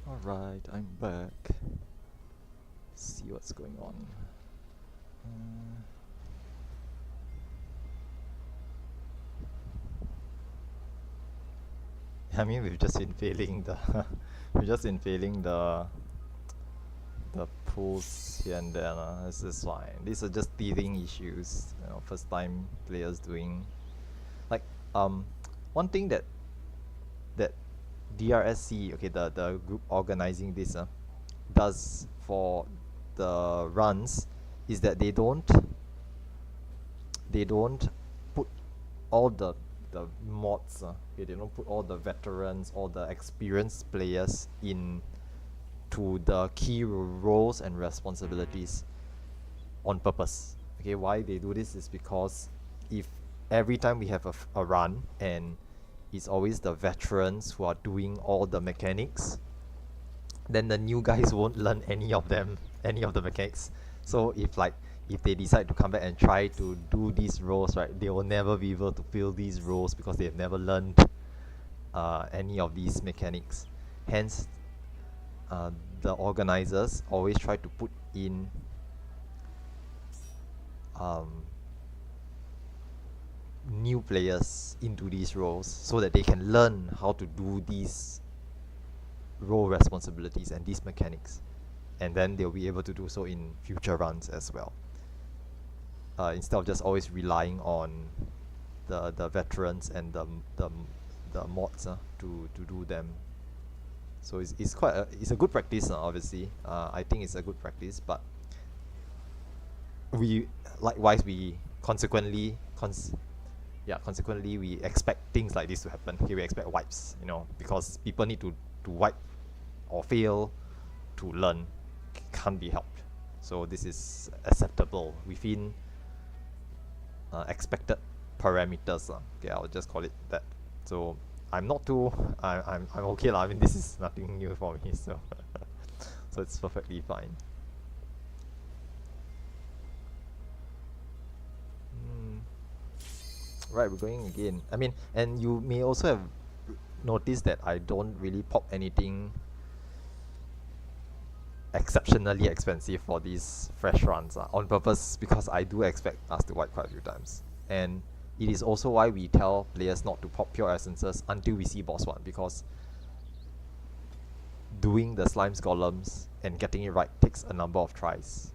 Alright, I'm back. See what's going on. I mean, we've just been failing the we've just been failing the pulls here and there. This is fine. These are just teething issues. You know, first time players doing like one thing that DRSC, okay, the group organizing this does for the runs is that they don't put all the mods, okay, they don't put all the veterans, all the experienced players in to the key roles and responsibilities on purpose. Okay, why they do this is because if every time we have a run and it's always the veterans who are doing all the mechanics, then the new guys won't learn any of the mechanics. So if they decide to come back and try to do these roles, right, they will never be able to fill these roles because they've never learned any of these mechanics. Hence, the organizers always try to put in new players into these roles so that they can learn how to do these role responsibilities and these mechanics, and then they'll be able to do so in future runs as well, instead of just always relying on the veterans and the mods to do them. So it's quite it's a good practice, obviously. I think it's a good practice, but we consequently we expect things like this to happen. Okay, we expect wipes, you know, because people need to wipe or fail to learn. Can't be helped. So this is acceptable within expected parameters. Okay, I'll just call it that. So I'm not too I'm okay lah. I mean, this is nothing new for me, so so it's perfectly fine. Right, we're going again. I mean, and you may also have noticed that I don't really pop anything exceptionally expensive for these fresh runs on purpose, because I do expect us to wipe quite a few times. And it is also why we tell players not to pop pure essences until we see boss 1, because doing the slimes golems and getting it right takes a number of tries.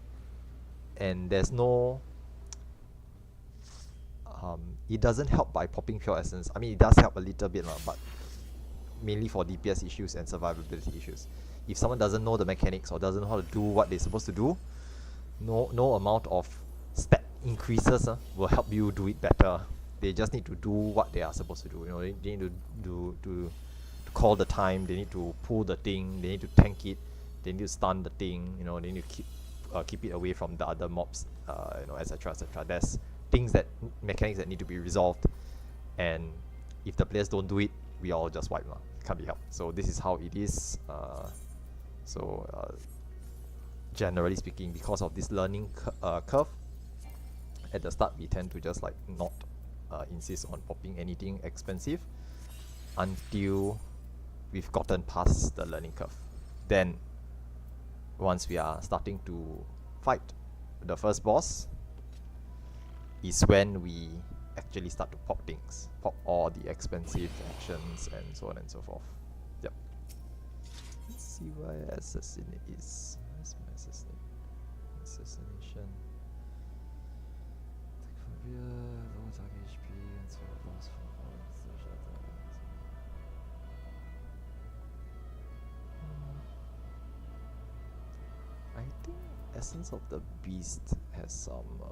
And there's no it doesn't help by popping pure essence. I mean, it does help a little bit, but mainly for DPS issues and survivability issues. If someone doesn't know the mechanics or doesn't know how to do what they're supposed to do, no amount of stat increases will help you do it better. They just need to do what they are supposed to do. You know, they need to call the time. They need to pull the thing. They need to tank it. They need to stun the thing. You know, they need to keep it away from the other mobs. You know, etc. etc. There's mechanics that need to be resolved, and if the players don't do it, we all just wipe. Can't be helped. So this is how it is. Generally speaking, because of this learning curve, at the start we tend to just like not insist on popping anything expensive until we've gotten past the learning curve. Then once we are starting to fight the first boss is when we actually start to pop things, pop all the expensive actions and so on and so forth. Yep. Let's see why assassinate is. Where's my assassination? Low target HP and so forth. I think Essence of the Beast has some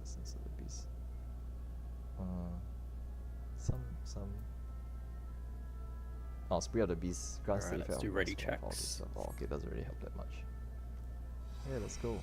Essence of the Beast. Some Spirit of the Beast grants Alright, safe let's do health ready plus 4 of all this checks. stuff. Oh, okay, doesn't really help that much. Yeah, let's go.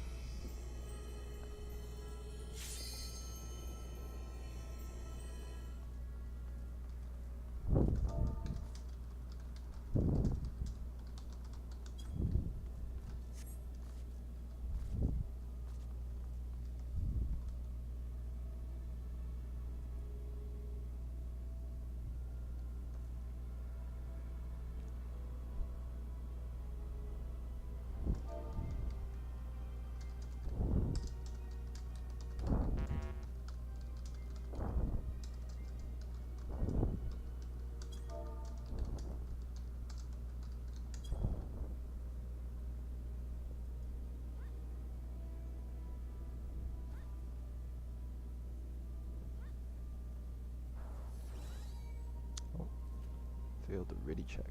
Failed to really check.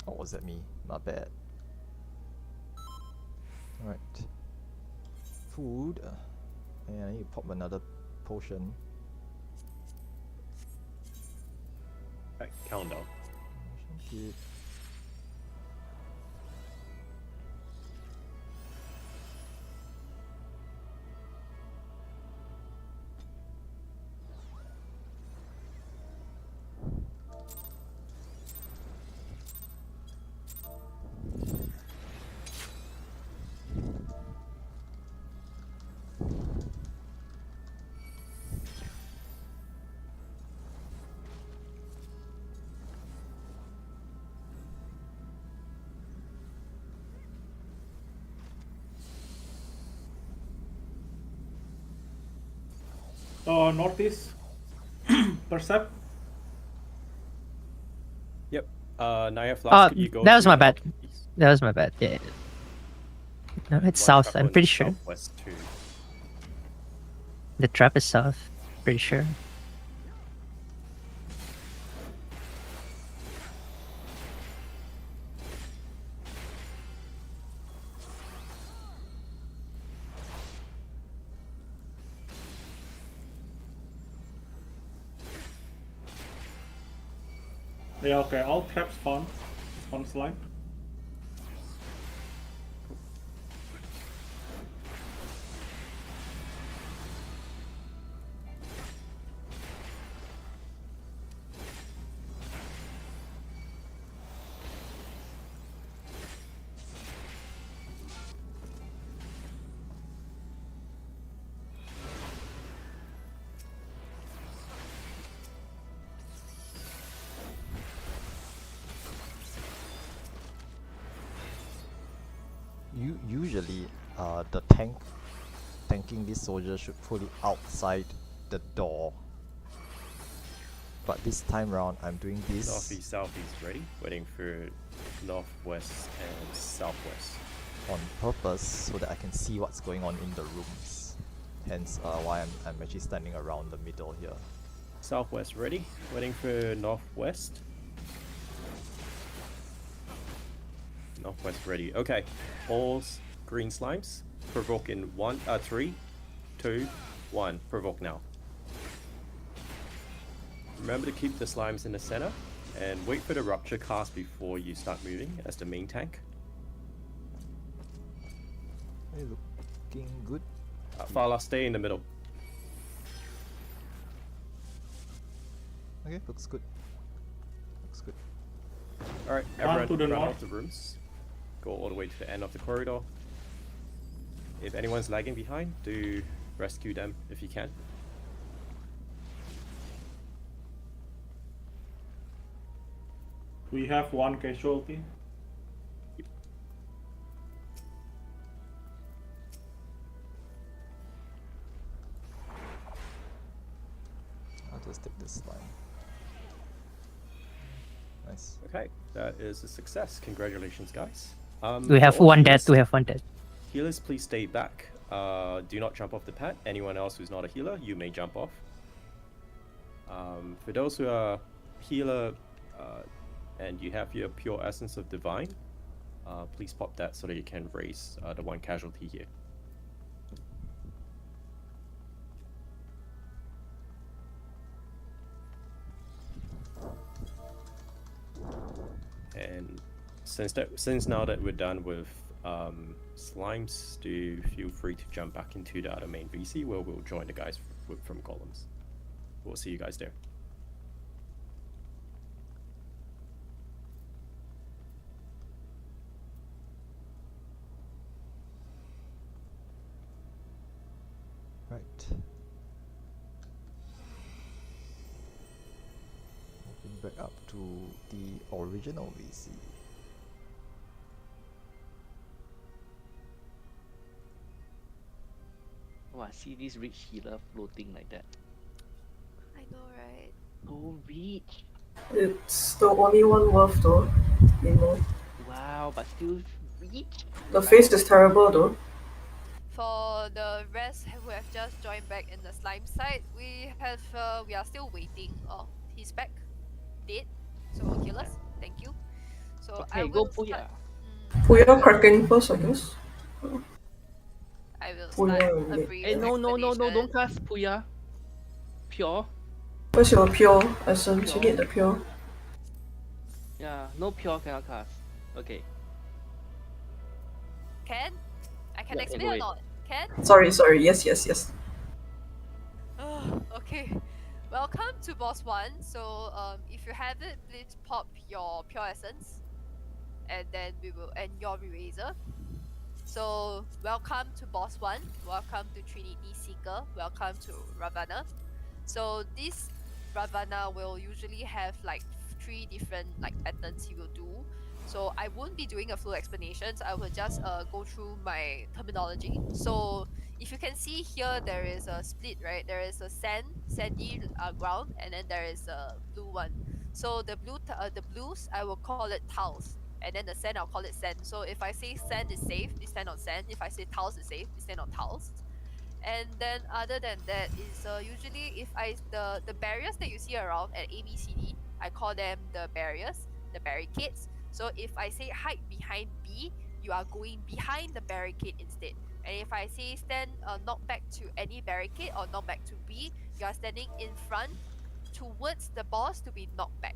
Oh, was that me? My bad. Alright. Food. And I need to pop another potion. Okay, countdown. Okay. Northeast. Percept. Yep. Naya Flask, could you go that was to my bad. northeast? That was my bad. Yeah. No, it's One south. trap I'm on pretty sure. Southwest too. The trap is south. Pretty sure. Yeah, okay, all traps spawn on slime. Usually, the tanking this soldier should put it outside the door. But this time round, I'm doing this Northeast, southeast, ready? Waiting for northwest and southwest. on purpose so that I can see what's going on in the rooms. Hence, why I'm actually standing around the middle here. Southwest, ready? Waiting for northwest. Northwest, ready. Okay. All green slimes. Provoke in 3, 2, 1. Provoke now. Remember to keep the slimes in the center and wait for the rupture cast before you start moving as the main tank. Hey, looking good. Fala, stay in the middle. Okay, looks good. Looks good. Alright, Run everyone to the run north. out the rooms. Go all the way to the end of the corridor. If anyone's lagging behind, do rescue them if you can. We have one casualty. I'll just take this line. Nice. Okay, that is a success. Congratulations, guys. We have for all one dead. healers- We have one dead. Healers, please stay back. Do not jump off the pad. Anyone else who's not a healer, you may jump off. For those who are healer and you have your pure essence of divine, please pop that so that you can raise the one casualty here. And since now that we're done with slimes, do feel free to jump back into the other main VC where we'll join the guys from golems. We'll see you guys there. Right. Moving back up to the original VC. Wow, see this rich healer floating like that. I know, right? Oh, rich. It's the only one worth though, you know. Wow, but still rich. The face is terrible though. For the rest who have just joined back in the slime side. We are still waiting. Oh, he's back. Dead. So kill us. Thank you. So I Okay, go will Puya. start. Puya cracking first, I guess. I will Puya start and a Lit. brief Hey, no, explanation. don't cast Puya. Pure. Where's your pure essence? You Pure. get the pure. Yeah, no pure cannot cast. Okay. Can? I can Yeah, explain go or ahead. not? Can? Sorry. Yes. Okay. Welcome to boss 1. So if you have it, please pop your pure essence. And then we will end your eraser. So welcome to boss 1. Welcome to Trinity Seeker. Welcome to Ravana. So this Ravana will usually have like 3 different like patterns he will do. So I won't be doing a full explanations. I will just go through my terminology. So if you can see here, there is a split, right? There is a sandy ground, and then there is a blue one. So the blues, I will call it tiles, and then the sand, I'll call it sand. So if I say sand is safe, please stand on sand. If I say tiles is safe, please stand on tiles. And then other than that is usually if the barriers that you see around at ABCD, I call them the barriers, the barricades. So if I say hide behind B, you are going behind the barricade instead. And if I say stand knock back to any barricade or knock back to B, you are standing in front towards the boss to be knocked back.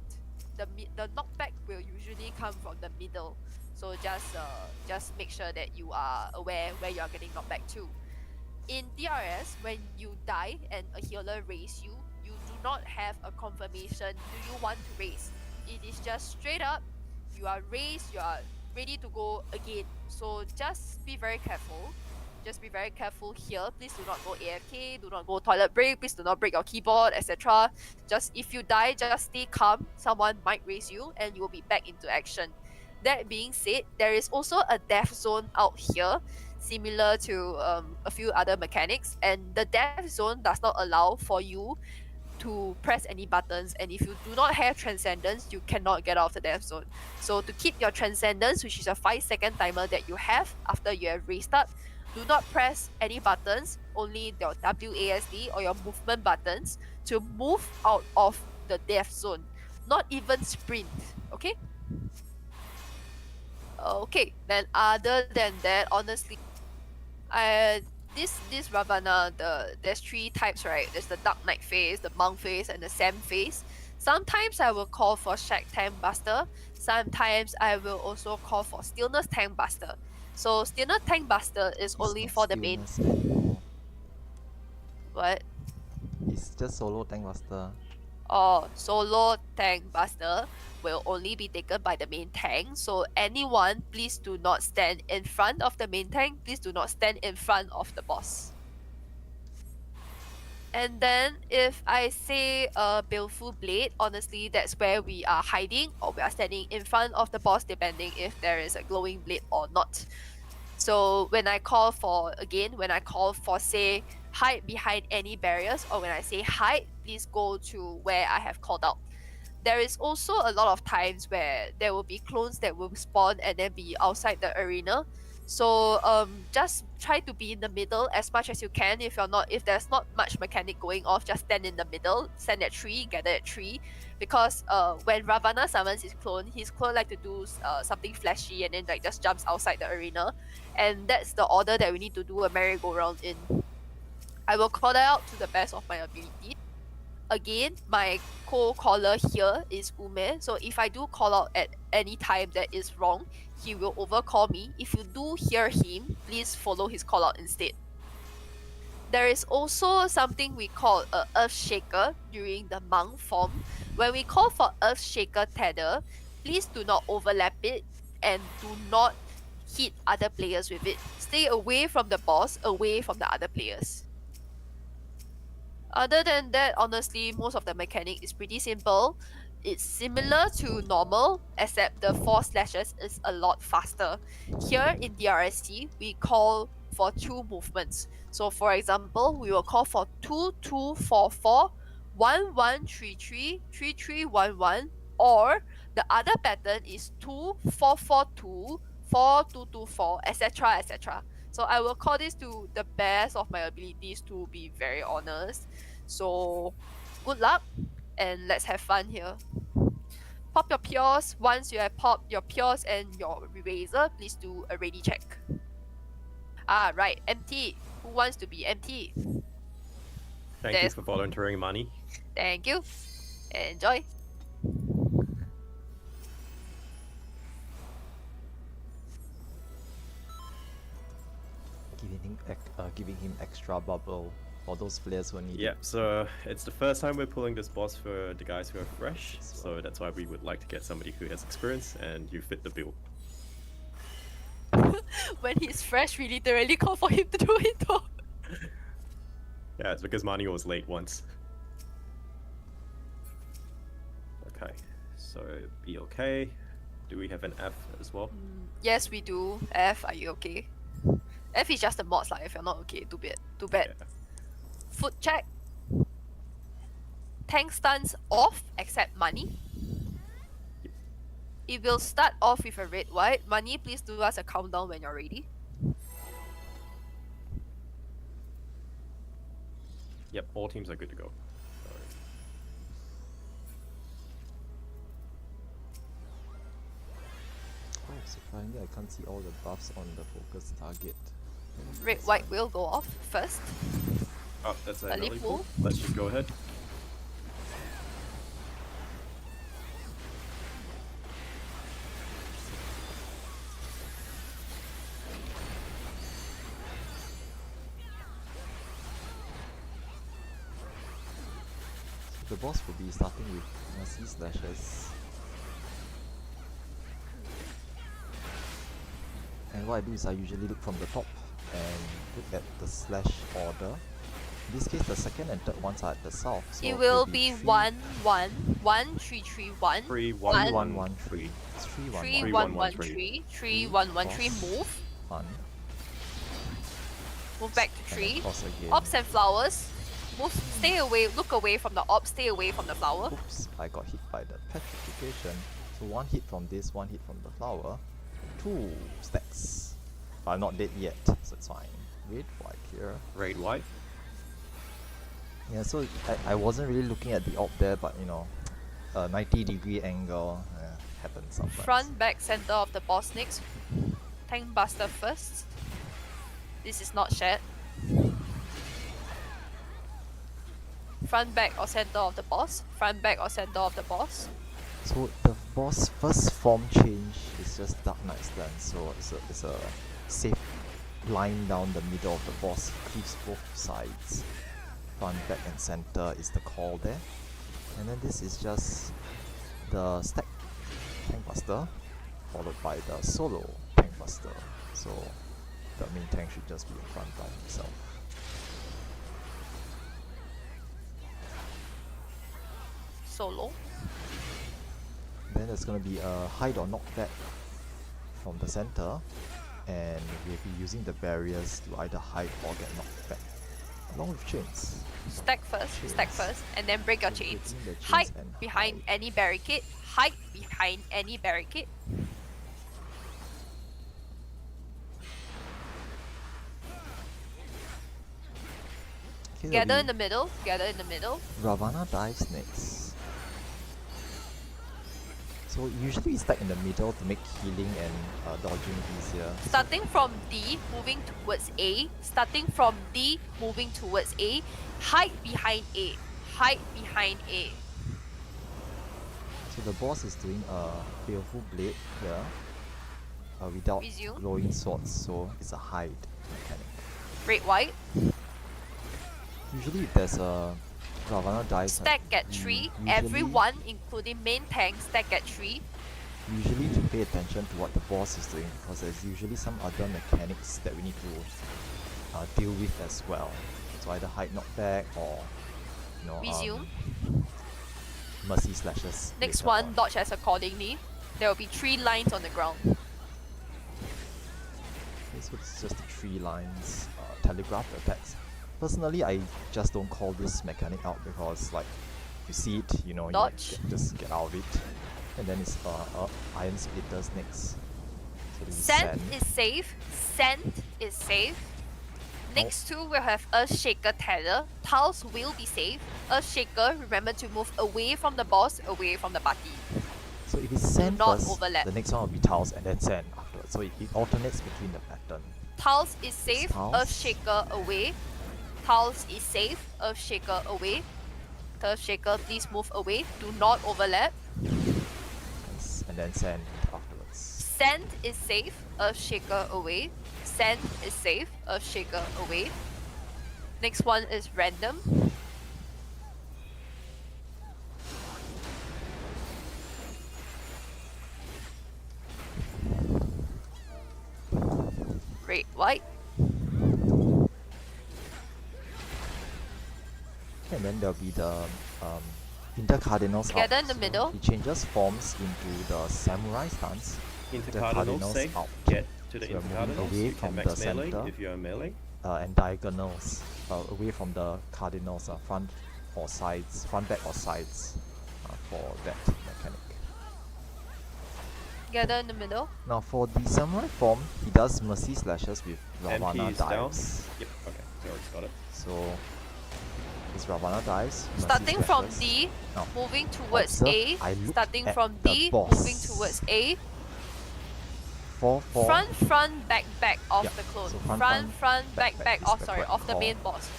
The knockback will usually come from the middle. So just make sure that you are aware where you are getting knocked back to. In DRS, when you die and a healer raise you, you do not have a confirmation, do you want to raise? It is just straight up, you are raised, you are ready to go again. So just be very careful. Just be very careful here. Please do not go AFK, do not go toilet break, please do not break your keyboard, etc. Just if you die, just stay calm. Someone might raise you and you will be back into action. That being said, there is also a death zone out here, similar to a few other mechanics, and the death zone does not allow for you to press any buttons, and if you do not have transcendence, you cannot get out of the death zone. So to keep your transcendence, which is a 5-second timer that you have after you have raised up, do not press any buttons, only your WASD or your movement buttons to move out of the death zone, not even sprint. Okay, then other than that, honestly, this Ravana, there's 3 types, right? There's the Dark Knight phase, the Monk phase, and the Sam phase. Sometimes I will call for Shack Tank Buster. Sometimes I will also call for Stillness Tank Buster. So Stillness Tank Buster is It's only not for the main. stillness anymore. What? It's just solo tank master. Or solo tank buster will only be taken by the main tank. So anyone, please do not stand in front of the main tank. Please do not stand in front of the boss. And then if I say Baleful Blade, honestly, that's where we are hiding or we are standing in front of the boss, depending if there is a glowing blade or not. So when I call for say hide behind any barriers, or when I say hide, please go to where I have called out. There is also a lot of times where there will be clones that will spawn and then be outside the arena. So just try to be in the middle as much as you can. If there's not much mechanic going off, just stand in the middle, stand at 3, gather at 3. Because when Ravana summons his clone like to do something flashy and then like just jumps outside the arena. And that's the order that we need to do a merry-go-round in. I will call that out to the best of my ability. Again, my co-caller here is Ume, so if I do call out at any time that is wrong, he will overcall me. If you do hear him, please follow his call out instead. There is also something we call a Earth Shaker during the monk form. When we call for Earth Shaker tether, please do not overlap it and do not hit other players with it. Stay away from the boss, away from the other players. Other than that, honestly, most of the mechanic is pretty simple. It's similar to normal, except the 4 slashes is a lot faster. Here in DRSC, we call for 2 movements. So for example, we will call for 2-2-4-4, 1-1-3-3, 3-3-1-1, or the other pattern is 2-4-4-2, 4-2-2-4, etc. etc. So I will call this to the best of my abilities, to be very honest. So good luck and let's have fun here. Pop your pures. Once you have popped your pures and your eraser, please do a ready check. Ah, right, empty. Who wants to be empty? Thank you There's- for volunteering money. Thank you. Enjoy. Giving him extra bubble for those players who need Yep, so it's the first time we're pulling this boss for the guys who are fresh, so that's why we would like to get somebody who has experience, and you fit the bill. When he's fresh, we literally call for him to do it though. Yeah, it's because Mani was late once. Okay, so be okay. Do we have an F as well? Yes, we do. F, are you okay? F is just the mods, like if you're not okay, too bad. Too bad. Yeah. Foot check. Tank stuns off, except money. It will start off with a red white. Money, please do us a countdown when you're ready. Yep, all teams are good to go. Oh, surprisingly, I can't see all the buffs on the focus target. Red white will go off first. Oh, that's Early another pull. pull. Let's just go ahead. The boss will be starting with Mercy Slashes. And what I do is I usually look from the top and look at the slash order. In this case, the second and third ones are at the south. So It will it'll be 3, 1 1 1 3 3 1 3 One. 1 1 3. It's 3 1 3 1. 1 1 1, 3 3 1 1 3 Cross. move. 1. Move back to And 3. then cross again. Ops and flowers. Move, stay away, look away from the ops, stay away from the flower. Oops, I got hit by the petrification. So 1 hit from this, 1 hit from the flower. 2 stacks. But I'm not dead yet, so it's fine. Red, white here. Raid white. Yeah, so I wasn't really looking at the op there, but you know, a 90-degree angle happens sometimes. Front, back, center of the boss next. Tank buster first. This is not shared. Front, back, or center of the boss. Front, back, or center of the boss. So the boss first form change is just Dark Knight's Lance, so it's a safe line down the middle of the boss, cleaves both sides. Front, back and center is the call there. And then this is just the stack tank buster, followed by the solo tank buster. So the main tank should just be in front by himself. Solo. Then there's gonna be a hide or knockback from the center, and we'll be using the barriers to either hide or get knocked back, along with chains. Stack first, and then break your So chains. breaking the chains Hide and behind hide. any barricade. Hide behind any barricade. Okay, Gather there'll in the middle. Gather in the middle. be Ravana dives next. So usually we stack in the middle to make healing and dodging easier. Starting from D, moving towards A. Starting from D, moving towards A. Hide behind A. Hide behind A. So the boss is doing a Baleful Blade here, without Resume. glowing swords, so it's a hide mechanic. Red white. Usually if there's a Ravana dives, Stack at 3. usually- Everyone, including main tank, stack at 3. Usually to pay attention to what the boss is doing, because there's usually some other mechanics that we need to deal with as well. So either hide knockback or Resume. mercy slashes. Next later one, on. dodge as accordingly. There will be 3 lines on the ground. Okay, so it's just the 3 lines, telegraph attacks. Personally, I just don't call this mechanic out because, like, you see it, you know, Dodge. just get out of it. And then it's Iron Splitters next. So So this is Sand sand. is safe. Sand is safe. Next two we'll have Earth Shaker Tether. Tiles will be safe. Earth Shaker, remember to move away from the boss, away from the party. So if it's sand not first, overlap. the next one will be tiles and then sand afterwards. So it alternates between the pattern. Tiles is safe. Tiles. Earth Shaker away. Tiles is safe. Earth Shaker away. Earth Shaker, please move away. Do not overlap. And then sand afterwards. Sand is safe. Earth Shaker away. Sand is safe. Earth Shaker away. Next one is random. Red, white. And then there'll be the intercardinals. Together out. in the So middle. He changes forms into the samurai stance. Into The cardinals, cardinals say, out. get to the So you're moving intercardinals. away You from can max the melee center. if you're melee. And diagonals away from the cardinals, front or sides, front, back or sides for that mechanic. Together in the middle. Now for the samurai form, he does mercy slashes with Ravana MP is down. dives. Yep, okay, we already got it. So his Ravana dives. mercy Starting from slashes. D, Now, moving towards observe, A. I look Starting at from the D, boss. moving towards A. For Front, back of Yeah, the clone. so front, back back. is Oh, the sorry, correct of the call. main boss.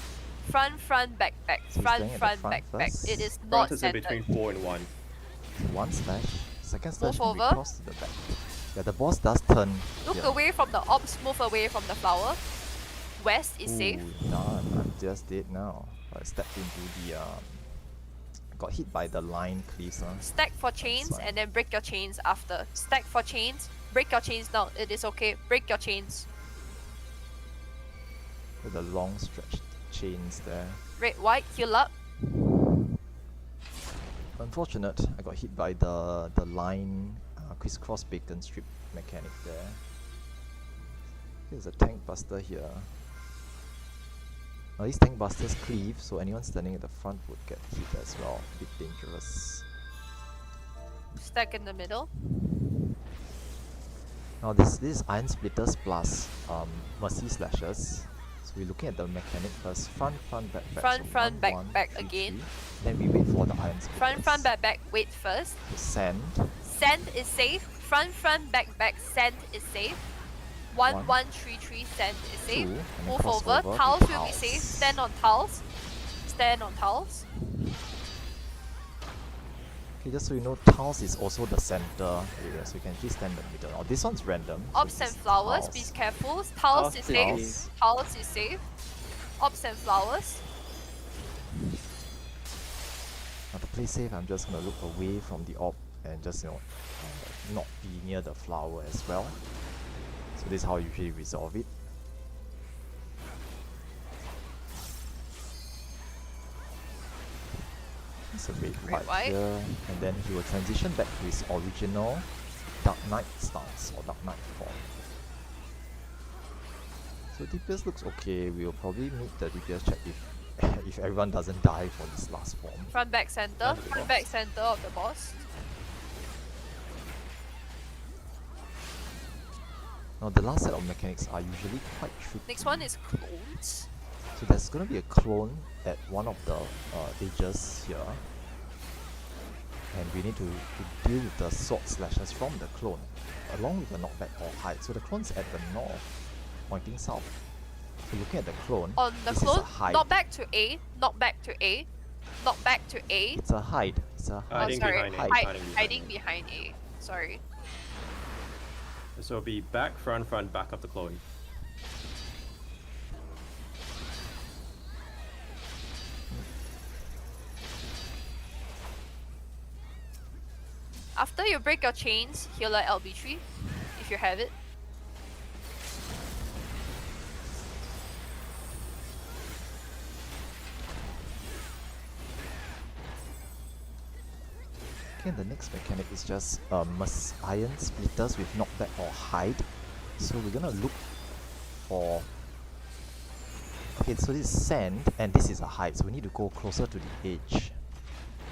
Front, back. So he's Front, going at the front back. first. It is Front not is in centered. between 4 and 1. one slash, second slash Move can over. recross to the back. Yeah, the boss does turn. Look here. away from the ops, move away from the flower. West is safe. Ooh, done. I'm just dead now. I stepped into the got hit by the line cleaves. Stack for chains fine. and then break your chains after. Stack for chains, break your chains now. It is okay. Break your chains. With the long stretched chains there. Red, white, heal up. Unfortunate, I got hit by the line crisscross bacon strip mechanic there. There's a tank buster here. Now these tank busters cleave, so anyone standing at the front would get hit as well. A bit dangerous. Stack in the middle. Now this is Iron Splitters plus Mercy Slashes. So we're looking at the mechanic first. Front, back. Front, So one, back, one, back three, again. three. Then we wait for the Iron Splitters. Front, back. Wait first. Sand. Sand is safe. Front, back. Sand is safe. 1, 1, 3, 3. Sand is safe. 2, and then Move cross over. over to Tiles will be tiles. safe. Stand on tiles. Stand on tiles. Okay, just so you know, tiles is also the center area, so you can actually stand in the middle. Now this one's random. so Ops this and is flowers, tiles. be careful. Tiles Tiles is is safe. safe. Tiles is safe. Ops and flowers. Now to play safe, I'm just gonna look away from the orb and just not be near the flower as well. So this is how I usually resolve it. It's a red Red white white. here, and then he will transition back to his original Dark Knight stance or Dark Knight form. So DPS looks okay. We'll probably meet the DPS check if everyone doesn't die for this last form. Front, back, center. Of the Front, boss. back, center of the boss. Now the last set of mechanics are usually quite tricky. Next one is clones. So there's gonna be a clone at one of the edges here, and we need to deal with the sword slashes from the clone, along with the knockback or hide. So the clone's at the north, pointing south. So looking at the clone, On the this clone, is a hide. not back to A, not back to A, not back to A. It's a hide. It's a hide. Hiding sorry, behind A, hide, hiding hiding behind behind A. Sorry. So it'll be back, front, back of the clone. After you break your chains, healer LB3, if you have it. Okay, the next mechanic is just iron splitters with knockback or hide. So we're gonna look for. Okay, so this is sand and this is a hide, so we need to go closer to the edge.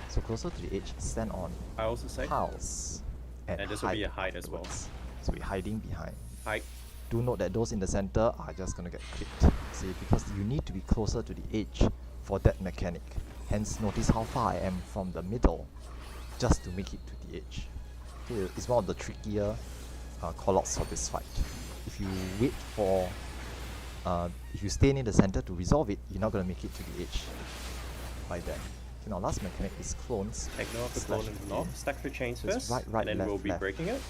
So closer to the edge, stand on I also say. tiles And this will be hide a hide as well. afterwards. So we're hiding behind. Hide. Do note that those in the center are just gonna get clipped. See, because you need to be closer to the edge for that mechanic. Hence, notice how far I am from the middle, just to make it to the edge. Okay, it's one of the trickier callouts for this fight. If you wait for, if you stay near the center to resolve it, you're not gonna make it to the edge by then. Okay, now last mechanic is clones. Take note of the slash clone and knob. Stack the chains So it's first, right, right, and then left, we'll be left. breaking it.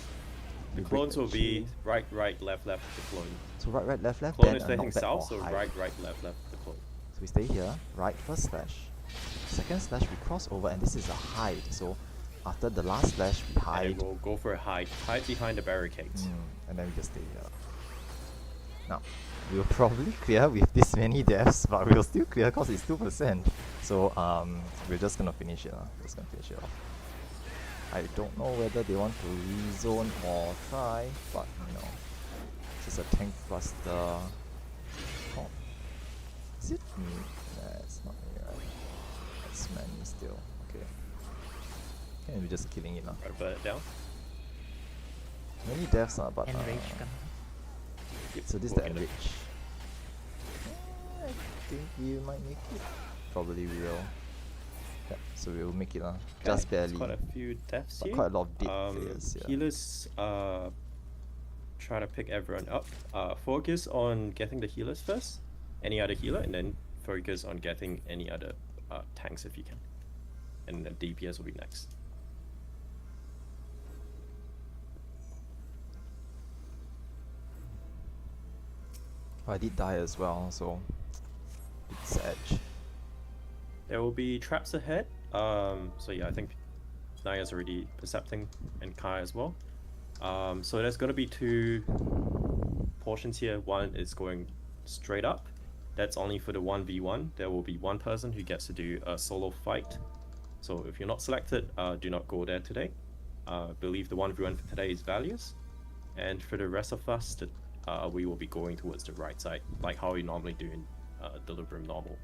The We break clones the will be chain. right, right, left, left with the clone. So right, right, left, left, Clone then is a facing knockback south, or so hide. right, right, left, left with the clone. So we stay here, right first slash, second slash we cross over, and this is a hide. So after the last slash we And hide, then we'll go for a hide. Hide behind the barricades. and then we just stay here. Now, we'll probably clear with this many deaths, but we'll still clear because it's 2%. So we're just gonna finish it. Just gonna finish it off. I don't know whether they want to rezone or try, but you know, just a tank thruster. Oh, is it me? Nah, it's not me, right? It's Manny still. Okay. And we're just killing it now. Right, burn it down. Many deaths, but Enrage coming. Yep, so this is we'll the get it. enrich. I think we might make it. Probably we will. Yeah, so we'll make it, just Okay, there's barely. quite a few deaths But here. quite a lot of dead players, yeah. Healers try to pick everyone up. Focus on getting the healers first, any other healer, and then focus on getting any other tanks if you can. And then DPS will be next. I did die as well, so it's edge. There will be traps ahead. So yeah, I think Naya's already percepting, and Kai as well. So there's gonna be two portions here. One is going straight up. That's only for the 1v1. There will be one person who gets to do a solo fight. So if you're not selected, do not go there today. Believe the 1v1 for today is values. And for the rest of us, we will be going towards the right side, like how we normally do in Deliverum normal.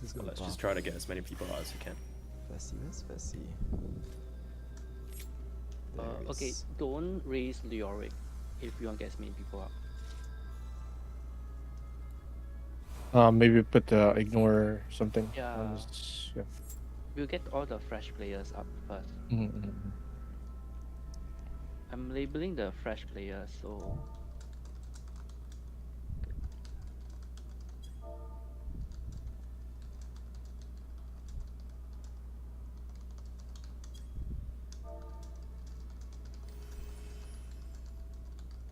Let's So go let's back. just try to get as many people out as we can. Let's see, let's see. Okay, don't raise Leoric if you want to get as many people up. Maybe put ignore something. Yeah. Yeah. We'll get all the fresh players up first. Mhm. I'm labeling the fresh players, so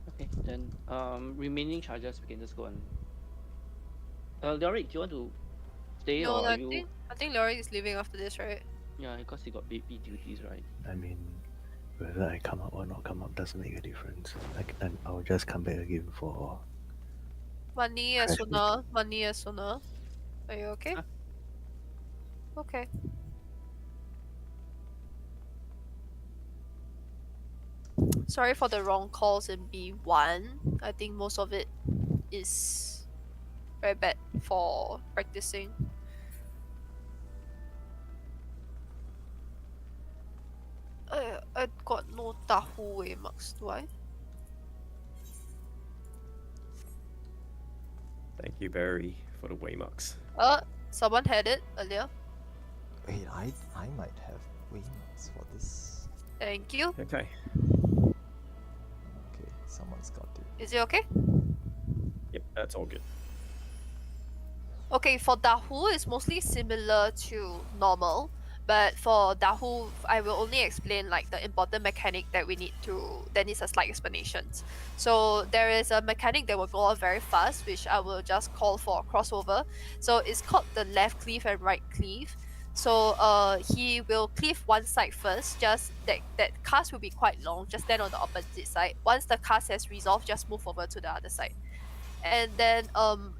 okay. Then remaining charges we can just go on. Leoric, do you want to stay No, or I you? think Laurie is leaving after this, right? Yeah, because you got baby duties, right? I mean, whether I come up or not come up doesn't make a difference. I'll just come back again for. Money as sooner. Money as sooner. Are you okay? Huh? Okay. Sorry for the wrong calls in B1. I think most of it is very bad for practicing. I got no Tahu way marks, do I? Thank you, Barry, for the waymarks. Someone had it earlier. Wait, I might have waymarks for this. Thank you. Okay. Okay, someone's got it. Is it okay? Yep, that's all good. Okay, for Dahu, it's mostly similar to normal, but for Dahu, I will only explain like the important mechanic that needs a slight explanation. So there is a mechanic that will go off very fast, which I will just call for crossover. So it's called the left cleave and right cleave. So he will cleave one side first, just that cast will be quite long, just stand on the opposite side. Once the cast has resolved, just move over to the other side. And then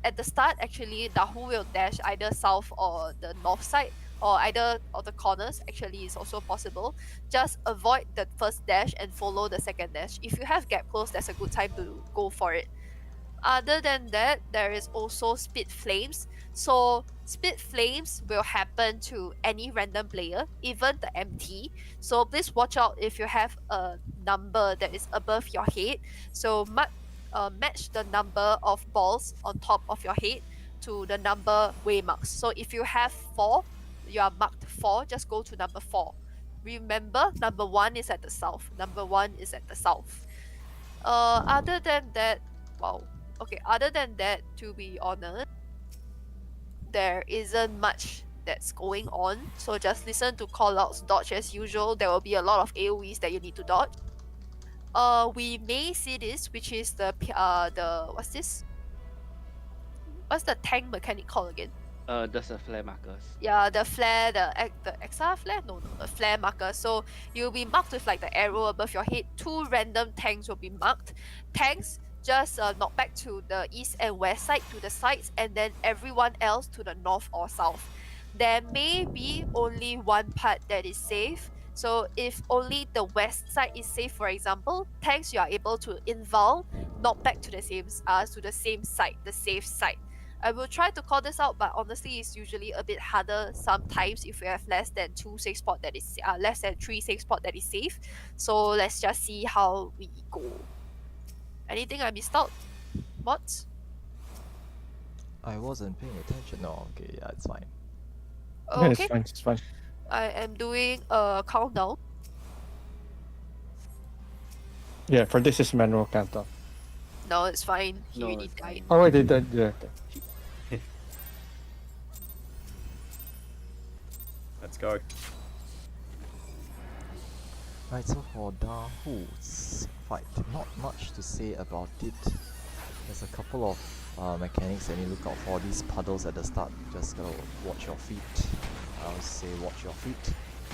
at the start, actually, Dahu will dash either south or the north side, or either of the corners. Actually, is also possible. Just avoid the first dash and follow the second dash. If you have gap close, that's a good time to go for it. Other than that, there is also spit flames. So spit flames will happen to any random player, even the MT. So please watch out if you have a number that is above your head. So match the number of balls on top of your head to the number way marks. So if you have 4, you are marked 4, just go to number 4. Remember, number 1 is at the south. Number 1 is at the south. Other than that, wow. Okay, other than that, to be honest, there isn't much that's going on. So just listen to callouts, dodge as usual. There will be a lot of AoEs that you need to dodge. We may see this, which is the what's this? What's the tank mechanic called again? There's a flare markers. Yeah, the flare, the XR flare? No, the flare marker. So you'll be marked with like the arrow above your head. 2 random tanks will be marked. Tanks, just knock back to the east and west side to the sides, and then everyone else to the north or south. There may be only one part that is safe. So if only the west side is safe, for example, tanks you are able to invul, knock back to the same side, the safe side. I will try to call this out, but honestly, it's usually a bit harder sometimes if we have less than 2 safe spot that is less than 3 safe spot that is safe. So let's just see how we go. Anything I missed out, mods? I wasn't paying attention. No, okay, yeah, it's fine. Yeah, it's Okay, fine. It's fine. I am doing a countdown. Yeah, for this is manual countdown. No, it's fine. He No, already it's died. Oh wait, they did. Yeah. Let's go. Right, so for Dahu's fight, not much to say about it. There's a couple of mechanics that you look out for. These puddles at the start, just gotta watch your feet. I would say watch your feet.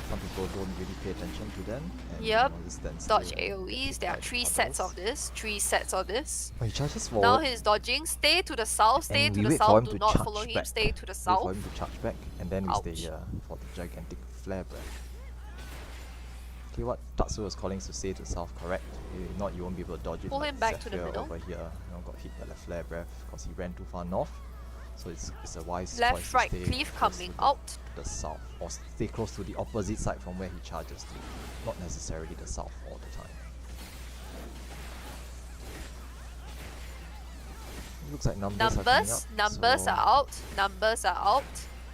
Some people don't really pay attention to them. And Yep. just stand still Dodge and get AoEs. hit There by are the 3 sets of puddles. this. 3 sets of this. Oh, he charges Now forward, he's dodging. Stay to the south. Stay and to we the wait for south. him Do to not charge follow him. back. Stay to the Wait south. for him to charge back, and then we stay Ouch. here for the gigantic flare breath. Okay, what Tatsu was calling is to stay to the south, correct? If not, you won't be able to dodge it. Pull like him back to the Zephyr middle. over here, got hit by the flare breath because he ran too far north. So it's a wise Left, choice right, to stay cleave close coming to the, out. the south, or stay close to the opposite side from where he charges to, not necessarily the south all the time. Looks like numbers are coming up. Numbers so are out. Numbers are out.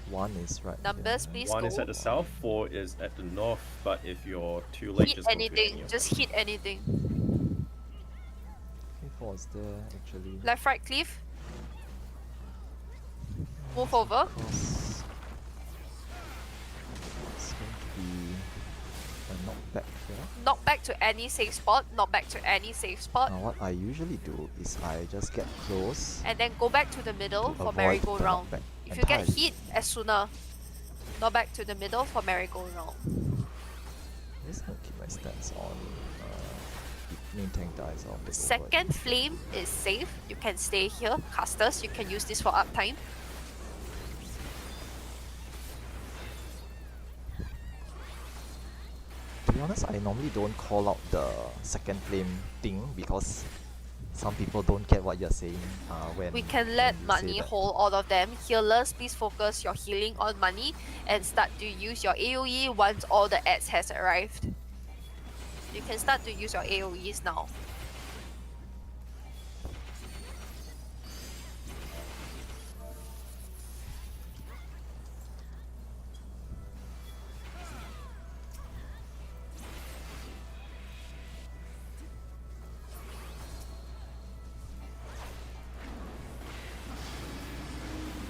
1 is right Numbers, there. please 1 is go. at the south, 4 is at the north, but if you're too late, Hit just go to anything. any of Just them. hit anything. Okay, 4 is there actually. Left, right, cleave. Move over. Cross. It's going to be a knockback here. Knock back to any safe spot. Knock back to any safe spot. Now what I usually do is I just get close And then go back to the middle to for avoid merry-go-round. the knockback If you get entirely. hit as sooner, knock back to the middle for merry-go-round. I'm just gonna keep my stance on main tank dies. I'll take over. Second flame is safe. You can stay here. Casters, you can use this for uptime. To be honest, I normally don't call out the second flame thing because some people don't get what you're saying when We can let when you say money that. hold all of them. Healers, please focus your healing on money and start to use your AoE once all the ads has arrived. You can start to use your AoEs now.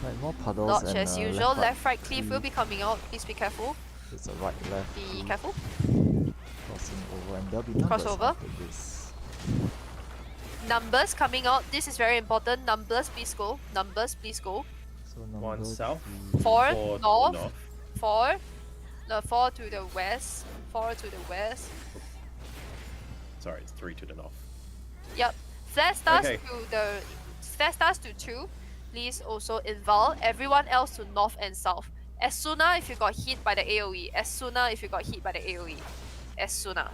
Right, more puddles Dodge and as usual. left, Left, right, cleave will cleave. be coming out. Please be careful. It's a right, left, Be cleave, careful. crossing over, and there'll be numbers Crossover. after this. Numbers coming out. This is very important. Numbers, please go. Numbers, please go. So 1 number south, 3. 4 4 to the north. north. 4. No, 4 to the west. 4 to the west. Sorry, it's 3 to the north. Yep. Flare stars Okay. to the Stars to 2. Please also involve everyone else to north and south. As sooner if you got hit by the AoE. As sooner if you got hit by the AoE. As sooner.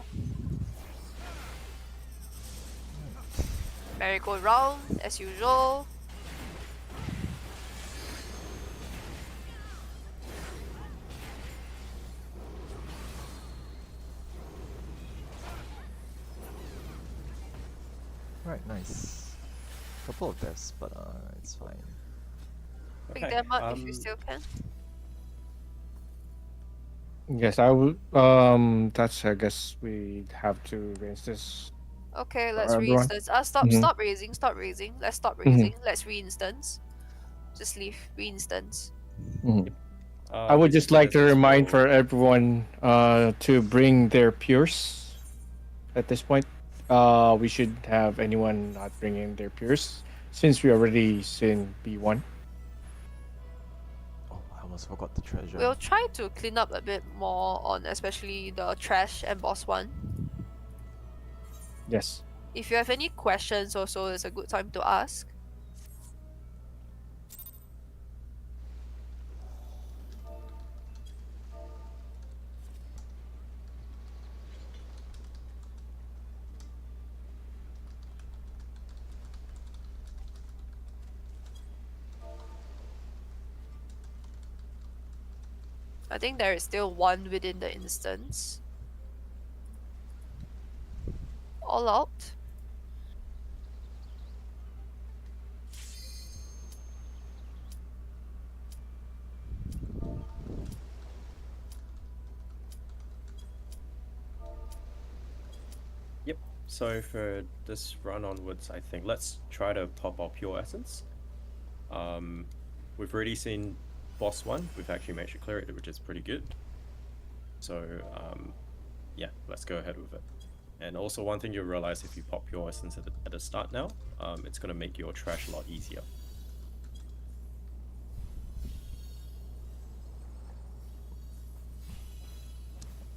Merry-go-round as usual. Right, nice. Couple of deaths, but it's fine. Pick Okay, them up if you still can. Yes, I will. That's, I guess we have to raise this. Okay, let's everyone. re-instance. Mhm. Stop raising, stop raising. Let's stop Mhm. raising. Let's re-instance. Just leave re-instance. I would just like to remind for everyone to bring their peers at this point. We should have anyone not bringing their peers since we already seen B1. Oh, I almost forgot the treasure. We'll try to clean up a bit more on especially the trash and boss one. Yes. If you have any questions also, it's a good time to ask. I think there is still one within the instance. All out. Yep. So for this run onwards, I think let's try to pop our pure essence. We've already seen boss 1. We've actually managed to clear it, which is pretty good. So yeah, let's go ahead with it. And also one thing you'll realize if you pop pure essence at the start now, it's gonna make your trash a lot easier.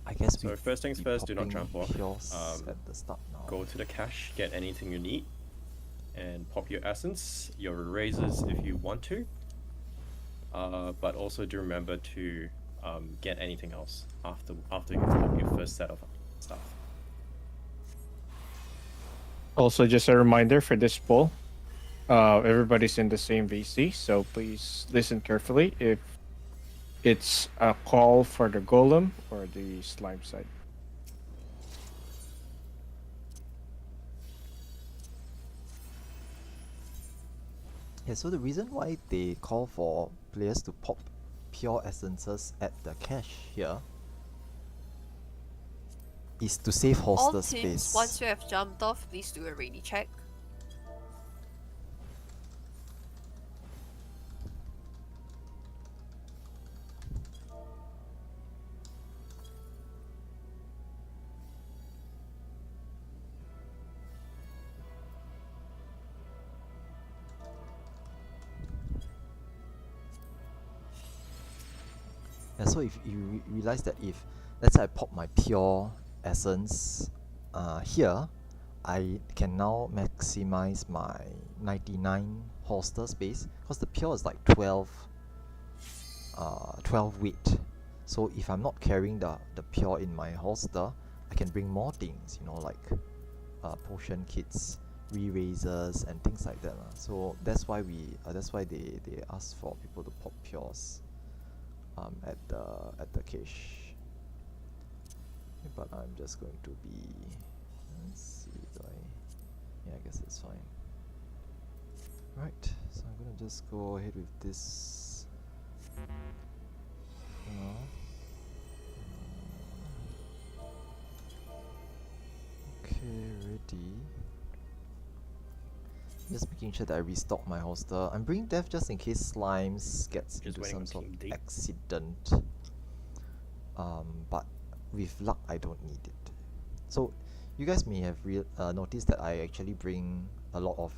I guess So we first things be first, do not popping jump off. Pures at the start now. Go to the cache, get anything you need, and pop your essence, your erasers if you want to. But also do remember to get anything else after you pop your first set of stuff. Also, just a reminder for this poll. Everybody's in the same VC, so please listen carefully if it's a call for the golem or the slime side. Yeah, so the reason why they call for players to pop pure essences at the cache here is to save All holster teams, space. once you have jumped off, please do a ready check. Yeah, so if you realize that if, let's say I pop my pure essence here, I can now maximize my 99 holster space because the pure is like 12 weight. So if I'm not carrying the pure in my holster, I can bring more things, you know, like potion kits, re-razors and things like that. So that's why they ask for people to pop pures at the cache. But I'm just going to be, let's see, yeah, I guess it's fine. Right, so I'm gonna just go ahead with this. Okay, ready. Just making sure that I restock my holster. I'm bringing death just in case slimes gets Just into waiting some on sort Team of D. accident. But with luck, I don't need it. So you guys may have noticed that I actually bring a lot of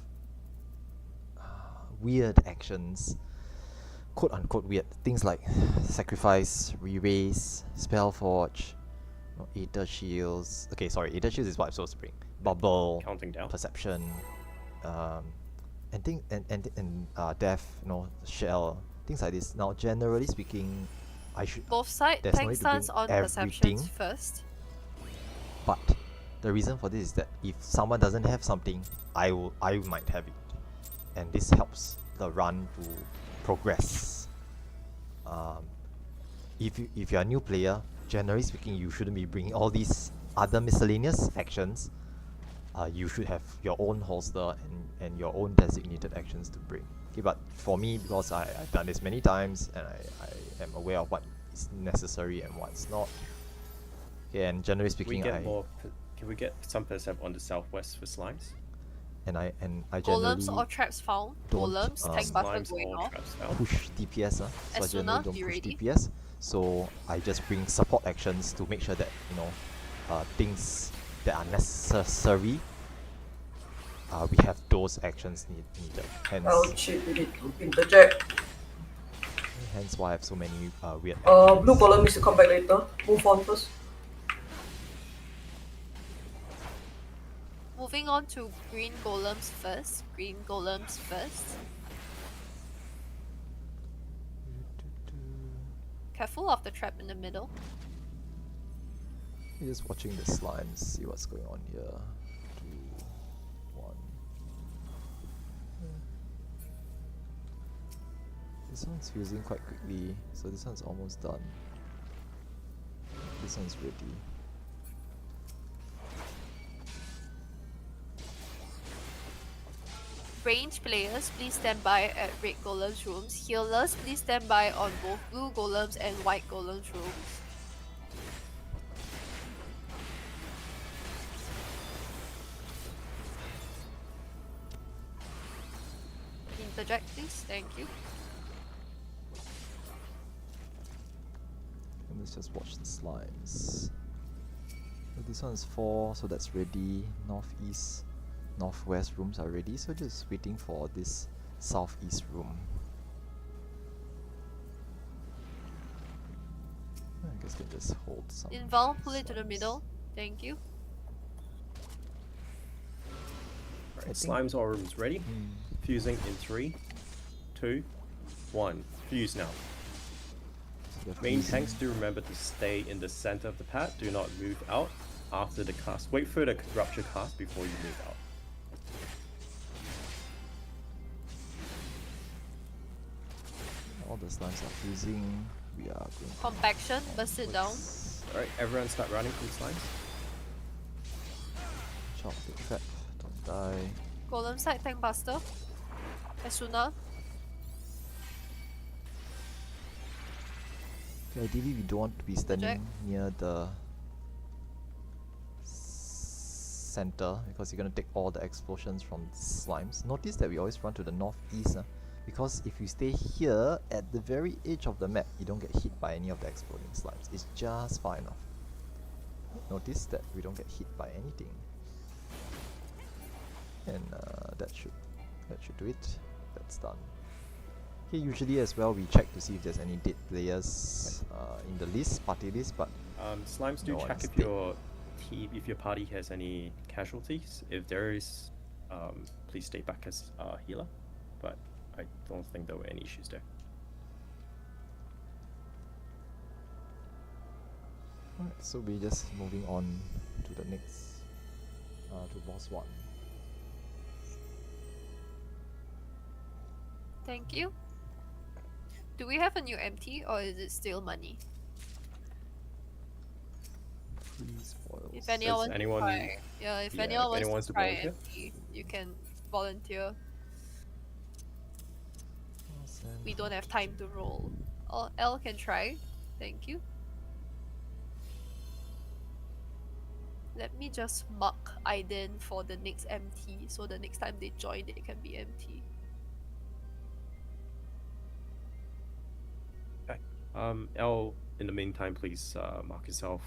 weird actions, quote unquote weird things like sacrifice, re-raise, spellforge, Aether shields. Okay, sorry, Aether shields is what I'm supposed to bring. Bubble, Counting down. perception, death, shell, things like this. Now, generally speaking, I should Both side there's no tank need to bring stance on everything, perceptions first. but the reason for this is that if someone doesn't have something, I might have it, and this helps the run to progress. If you're a new player, generally speaking, you shouldn't be bringing all these other miscellaneous actions. You should have your own holster and your own designated actions to bring. Okay, but for me, because I've done this many times and I am aware of what is necessary and what's not. Okay, and generally Can we speaking, get can we get some percent on the southwest for slimes? I generally Golems or traps found. don't, Golems, tank buster Slimes going or off. traps found? push DPS, so I As generally soon don't be push ready. DPS. So I just bring support actions to make sure that things that are necessary. We have those actions needed. Hence, Oh shit, we need to interject. hence why I have so many weird. Blue golem needs to come back later. Move on first. Moving on to green golems first. Green golems first. Careful of the trap in the middle. Just watching the slimes, see what's going on here. 2, 1. This one's fusing quite quickly, so this one's almost done. This one's ready. Range players, please stand by at red golems rooms. Healers, please stand by on both blue golems and white golems rooms. Interject, please. Thank you. And let's just watch the slimes. So this one's 4, so that's ready. Northeast, northwest rooms are ready, so just waiting for this southeast room. I guess we can just hold some. Invuln, pull it to the slimes. middle. Thank you. Right, slimes or rooms ready. Fusing in 3, 2, 1. Fuse now. So they're Main fusing. tanks, do remember to stay in the center of the pad. Do not move out after the cast. Wait for the rupture cast before you move out. All the slimes are fusing. We are going to Compaction, burst it down. Alright, everyone start running from slimes. chop the trap. Don't die. Golem side, tank buster. Asuna. Okay, ideally we don't want to be standing near the center because you're gonna take all the explosions from the slimes. Notice that we always run to the northeast, because if you stay here at the very edge of the map, you don't get hit by any of the exploding slimes. It's just far enough. Notice that we don't get hit by anything, and that should do it. That's done. Okay, usually as well we check to see if there's any dead players in the list, party list, but Slimes, do no check one's if dead. if your party has any casualties. If there is, please stay back as healer. But I don't think there were any issues there. Alright, so we're just moving on to the next, to boss 1. Thank you. Do we have a new MT or is it still money? Free spoils. If anyone wants anyone- to try, yeah, if yeah, anyone if wants anyone to wants to try volunteer? MT, you can volunteer. We don't have time to roll. Oh, L can try. Thank you. Let me just mark Aiden for the next MT, so the next time they join, they can be MT. L, in the meantime, please mark yourself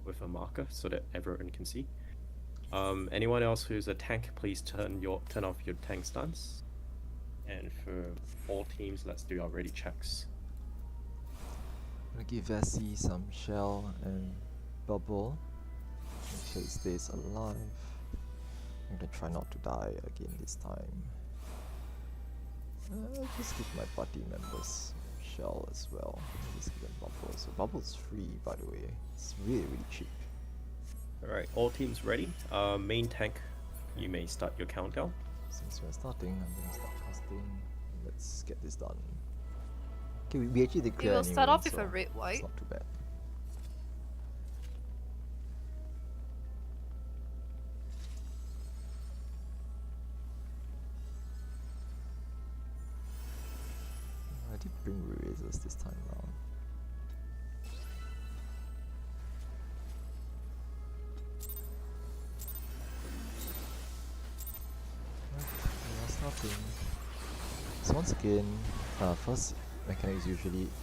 with a marker so that everyone can see. Anyone else who's a tank, please turn off your tank stance. And for all teams, let's do our ready checks. I'm gonna give Vessi some shell and bubble. Make sure it stays alive. I'm gonna try not to die again this time. Just give my party members shell as well. Just give them bubble. So bubble's free, by the way. It's really, really cheap. Alright, all teams ready. Main tank, you may start your countdown. Since we're starting, I'm gonna start casting. Let's get this done. Okay, we actually did We clear will anyway, start off with so a red it's white. not too bad. I did bring erasers this time round. We are starting. So once again, first mechanic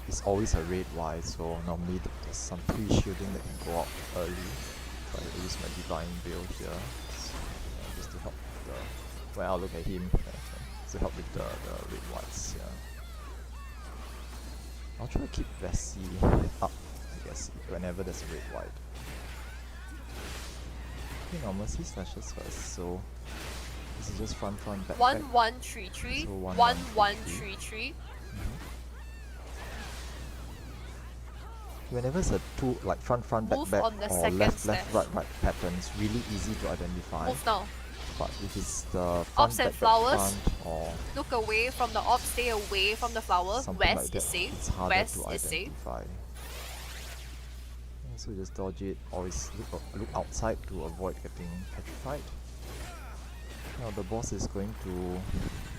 is always a red Y, so normally there's some pre-shielding that can go out early. So I use my divine veil here, just to help the. Well, I'll look at him to help with the red whites. Yeah. I'll try to keep Vessi up, I guess, whenever there's a red white. Okay, now Mercy slashes first, so this is just front, back, 1133. So 1133. Whenever it's a two, like front, back, Move back, on the or second left, slash. right pattern, it's really easy to identify. Move now. But if it's the front, Ops and back, flowers. front, or Look away from the ops, stay away from the flower. something West like that, is safe. it's harder West to is safe. identify. So just dodge it, always look outside to avoid getting petrified. Now the boss is going to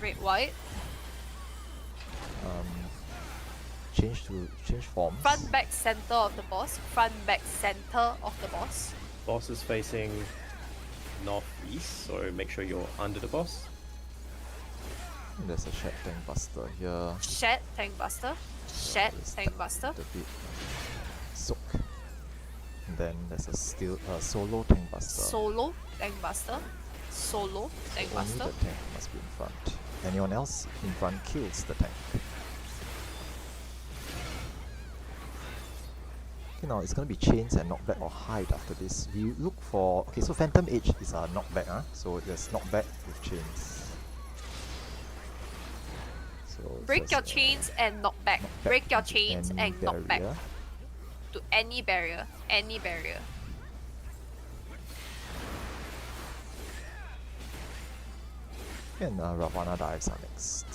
Red white. change forms. Front back center of the boss. Front back center of the boss. Boss is facing northeast, so make sure you're under the boss. And there's a shed tank buster here. Shed tank buster. Shed Just tank buster. a bit soak. And then there's a solo tank buster. Solo tank buster. Solo tank Only buster. the tank must be in front. Anyone else in front kills the tank. Okay, now it's gonna be chains and knockback or hide after this. We look for so Phantom Edge is a knockback, so there's knockback with chains. So Break just, your chains and knock back. Break your to chains any and knock back barrier. to any barrier. Any barrier. And Ravana dives are next.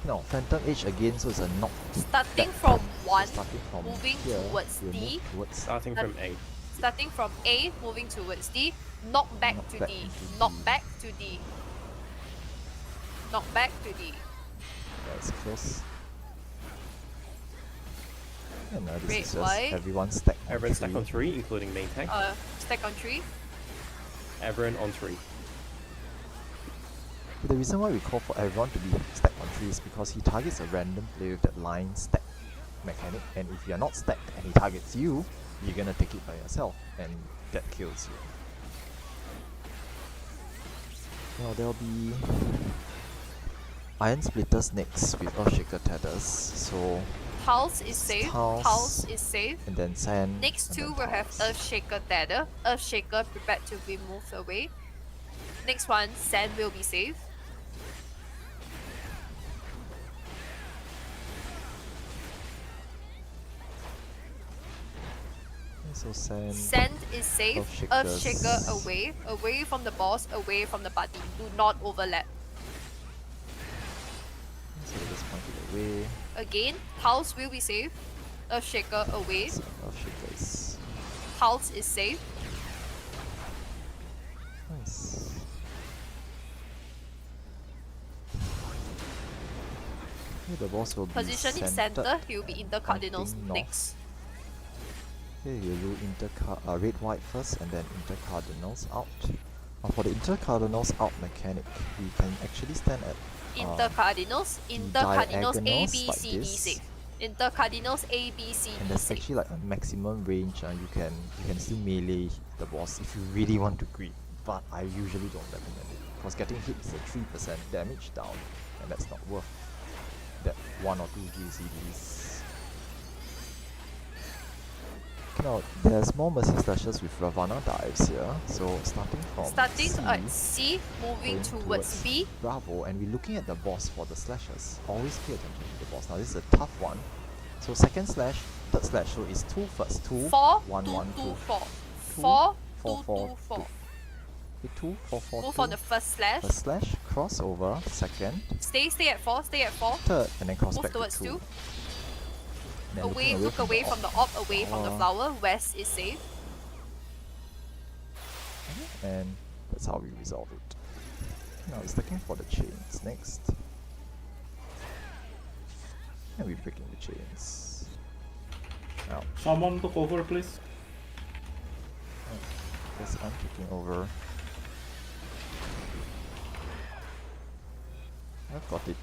Now Phantom Edge again, so it's a knock. Starting back. from So 1, starting from moving here, towards we'll D. move towards Starting That- from A. Starting from A, moving towards D. Knock back Knock to back D. to Knock D. back to D. Knock back to D. That's close. And this Red, is just white. everyone stacked on Everyone stack three. on 3, including main tank. Stack on 3. Everyone on 3. The reason why we call for everyone to be stacked on 3 is because he targets a random player with that line stack mechanic, and if you're not stacked and he targets you, you're gonna take it by yourself, and that kills you. Now there'll be Iron Splitters next with Earthshaker Tethers, so Pulse is safe. Pulse. Pulse is safe. and then Sand. Next and two then will have Pulse. Earthshaker Tether. Earthshaker prepared to be moved away. Next one, Sand will be safe. So Sand. Sand is safe. Earthshakers. Earthshaker away. Away from the boss, away from the party. Do not overlap. So just point it away. Again, Pulse will be safe. Earthshaker away. So Earthshakers. Pulse is safe. Nice. Okay, the boss will be Positioning centered center, he will be in the cardinals pointing north. next. Okay, you do red white first and then intercardinals out. For the intercardinals out mechanic, we can actually stand at Intercardinals, intercardinals A, diagonals B, like C, D this. safe. Intercardinals A, B, C, and D there's safe. actually like a maximum range. You can still melee the boss if you really want to creep, but I usually don't recommend it because getting hit is a 3% damage down, and that's not worth that 1 or 2 GCDs. Now, there's more Mercy Slashes with Ravana dives here. So starting from Starting C, at C, moving going towards B. Bravo, and we're looking at the boss for the slashes. Always pay attention to the boss. Now, this is a tough one. So second slash, third slash. So it's 2 first. 2, 4, 1, 2, 1, 2, 2. 4. 2, 4, 4, 2, 4, 2, 4. 2. Okay, 2, 4, 4, Move 2. on the first slash. First slash, crossover, second, Stay at 4, stay at 4. third, and then cross Move back to towards 2. 2. Then Away, looking look away the from the orb. orb, away from the flower. West is safe. And that's how we resolve it. Now it's looking for the chains next. And we're breaking the chains. Now, Someone took over, please. guess I'm taking over. I've got it.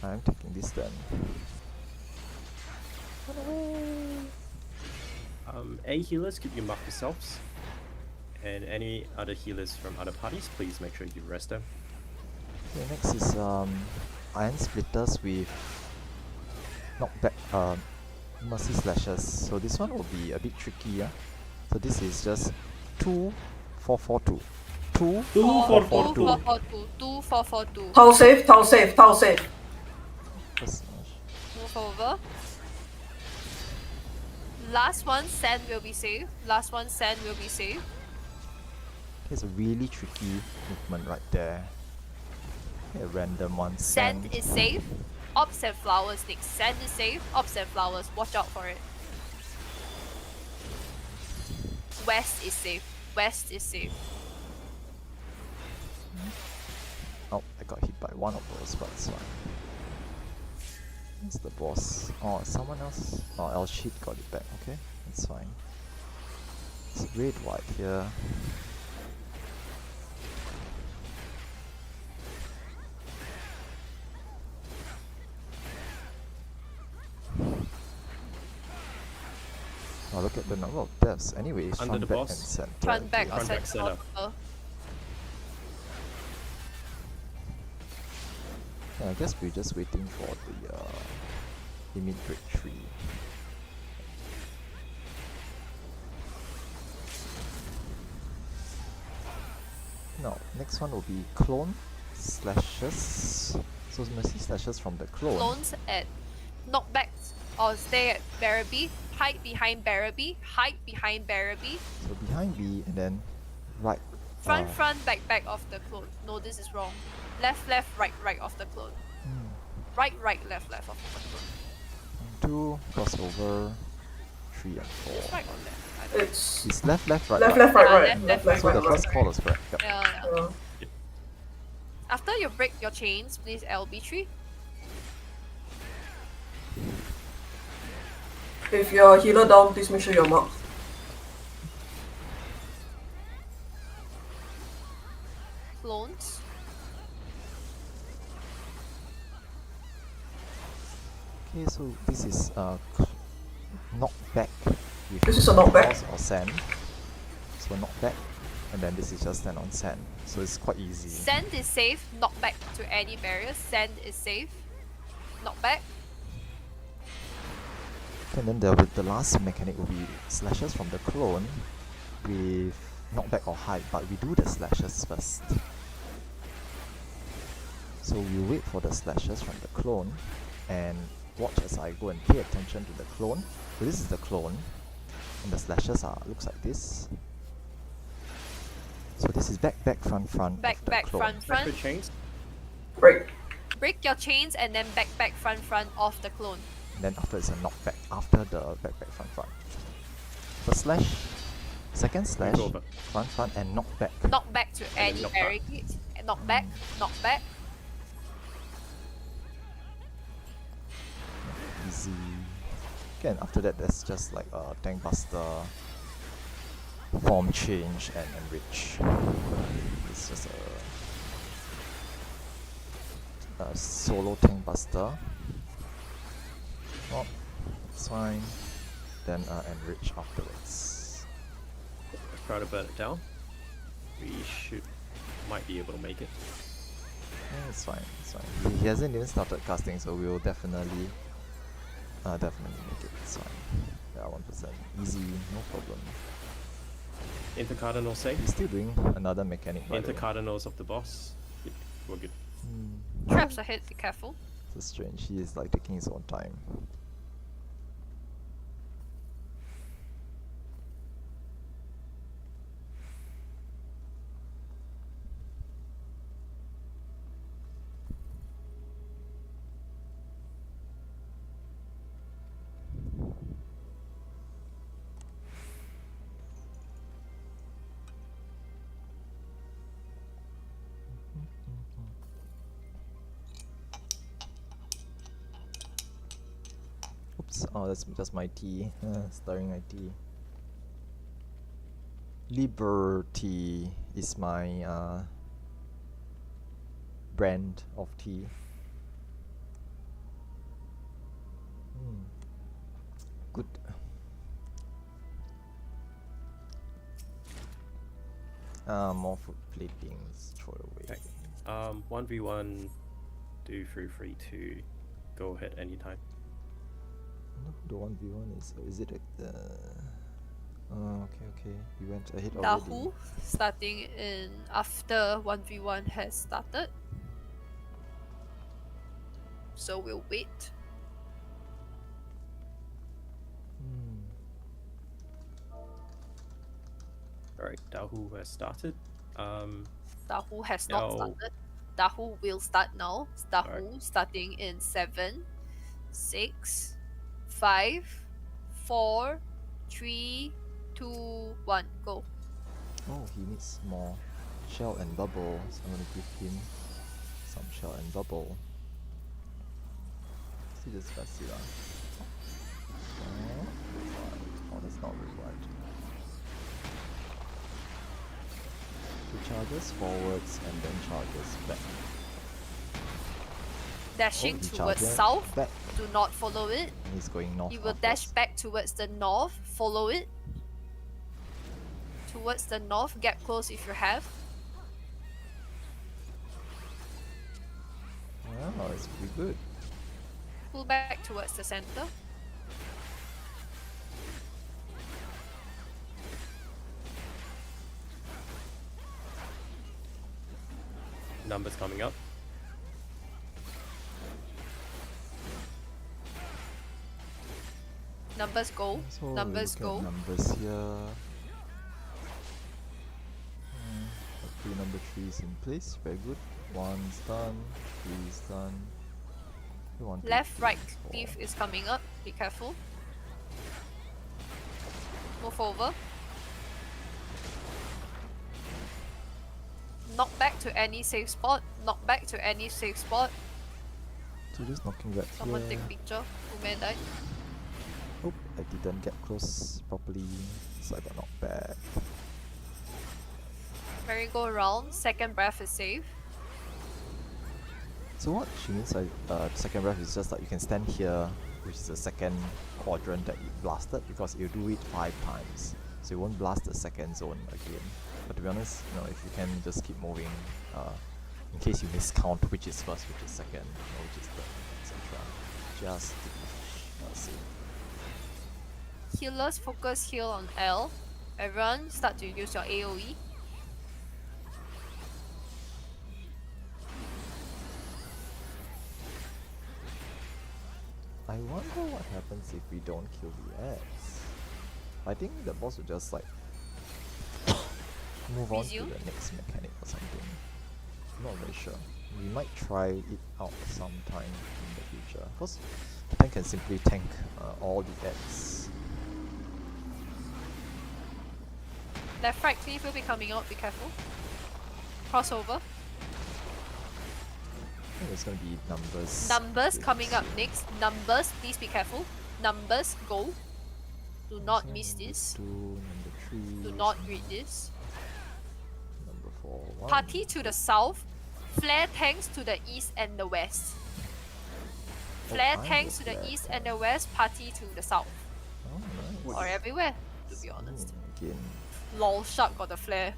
I'm taking this then. A healers, could you mark yourselves? And any other healers from other parties, please make sure you rest them. Okay, next is Iron Splitters with knockback Mercy Slashes. So this one will be a bit tricky, yeah? So this is just 2, 4, 4, 2. 2, 2, 4, 4, 4, 2. 4, 4, 2. 2, 4, 4, 2. Tower safe, tower safe, tower safe. First slash. Move over. Last one, sand will be safe. Last one, sand will be safe. It's a really tricky movement right there. A random one. Sand is safe. Ops and flowers next. Sand is safe. Ops and flowers. Watch out for it. West is safe. West is safe. Oh, I got hit by one of those, but it's fine. Where's the boss? Oh, someone else? Oh, El Sheet got it back. Okay, that's fine. It's red white here. Oh, look at the number of deaths. Anyway, it's Under front, the back, boss. and center. Front, back, okay. or Front, back, center. center. Yeah, I guess we're just waiting for the limit break tree. Now, next one will be clone slashes. So Mercy slashes from the clone. Clones at knockbacks or stay at Barabee. Hide behind Barabee. Hide behind Barabee. So behind B and then right. Front, front, back, back of the clone. No, this is wrong. Left, left, right, right of the clone. Right, right, left, left of the clone. 2, crossover, 3 and 4. It's right or left? I don't It's It's left, left, right, left, right. left, right, Yeah, right. left, Left, left, left, So right, the right. first call is correct. Yep. Yeah. Yeah. After you break your chains, please LB3. If you're healer down, please make sure you're marked. Clones. Okay, so this is knockback with This is a knockback. cross or sand. So knockback, and then this is just stand on sand. So it's quite easy. Sand is safe. Knock back to any barriers. Sand is safe. Knock back. And then the last mechanic will be slashes from the clone with knockback or hide, but we do the slashes first. So we wait for the slashes from the clone and watch as I go and pay attention to the clone. So this is the clone, and the slashes are looks like this. So this is back, back, front, front. Back, of the back, clone. front, Break the front. chains. Break. Break your chains and then back, back, front, front of the clone. And then after it's a knockback after the back, back, front, front. First slash, second slash, Go over. front, front, and knockback. Knock back to then any knock back. barricades. Knock back, knock back. Easy. Okay, and after that there's just like a tank buster, form change, and enrich. It's just a solo tank buster. Oh, it's fine. Then enrich afterwards. Let's try to burn it down. We might be able to make it. Yeah, it's fine, it's fine. He hasn't even started casting, so we will definitely Definitely make it. It's fine. Yeah, 1%. Easy, no problem. Intercardinal safe. He's still doing another mechanic, by the way. Intercardinals of the boss. Yep, we're good. Traps ahead, be careful. So strange. He is like taking his own time. Oops, oh that's just my tea. Stirring my tea. Liberty is my brand of tea. Good. More food platings, throw it away. Okay. 1v1, do feel free to go ahead anytime. The 1v1 is it like the okay, you went ahead already. Dahu starting in after 1v1 has started. So we'll wait. Alright, Dahu has started. Dahu has not No. started. Dahu will start now. Dahu Alright. starting in 7, 6, 5, 4, 3, 2, 1, go. Oh, he needs more shell and bubble, so I'm gonna give him some shell and bubble. See this Vasila. Oh, that's not required. He charges forwards and then charges back. Dashing he towards charges south. back. Do not follow it. And he's going north. He will dash afterwards. back towards the north. Follow it. Towards the north. Get close if you have. Wow, it's pretty good. Pull back towards the center. Numbers coming up. Numbers go. So we Numbers look at go. numbers here. Okay, number 3 is in place. Very good. 1's done. 3 is done. 1, 2, Left, 3, right. 4. Thief is coming up. Be careful. Move over. Knock back to any safe spot. Knock back to any safe spot. So just knocking back Someone here. take picture. Who may die. Oh, I didn't get close properly, so I got knocked back. Merry-go-round. Second breath is safe. So what she means by second breath is just like you can stand here, which is the second quadrant that you blasted, because you do it 5 times. So you won't blast the second zone again. But to be honest, you know, if you can just keep moving, in case you miscount which is first, which is second, or which is third, etc. Just to be safe. Healers focus heal on L. Everyone start to use your AoE. I wonder what happens if we don't kill the X. I think the boss will just like move on to Resume. the next mechanic or something. Not very sure. We might try it out sometime in the future. Because the tank can simply tank all the X. Left, right cleave will be coming out. Be careful. Crossover. I think it's gonna be numbers. Numbers with coming up next. Numbers, please be careful. Numbers, go. Do not number miss this. 2, number 3. Do not read this. Number 4. 1. Party to the south. Flare tanks to the east and the west. Flare I tanks to know the flare east and the west. Party to the south. Oh, nice. Or everywhere, to be honest. Again. Lol, shark got the flare.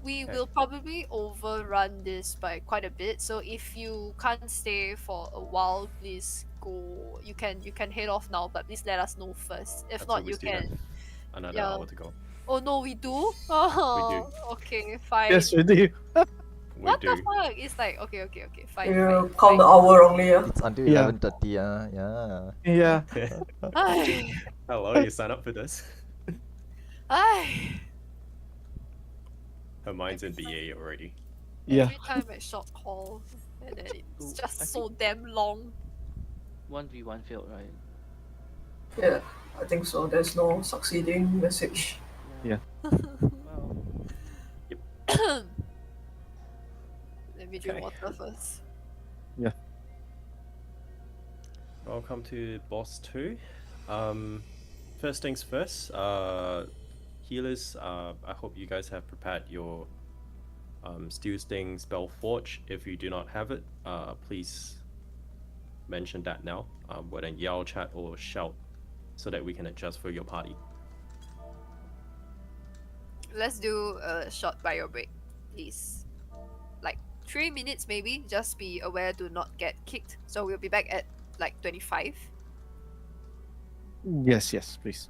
We Okay. will probably overrun this by quite a bit. So if you can't stay for a while, please go. You can head off now, but please let us know first. If not, we you still have can. another Yeah. hour to go. Oh no, we do. We do. Oh, okay, fine. Yes, we do. We What the do. fuck? It's like okay, fine, You fine, count the fine. hour wrongly, yeah? It's until Yeah. 11:30. Yeah. Yeah. Ay, How long you sign up for this? ay. Her mind's in BA already. Yeah. Every time I short call, and then it's So, just I so damn long. 1v1 failed, right? Yeah, I think so. There's no succeeding message. Yeah. Well, Let me drink Okay. water first. Welcome to boss 2. First things first, healers, I hope you guys have prepared your Steel Sting Spell Forge. If you do not have it, please mention that now, whether in yell, chat, or shout, so that we can adjust for your party. Let's do a short bio break, please. Like 3 minutes maybe. Just be aware to not get kicked. So we'll be back at like 25. Yes, please.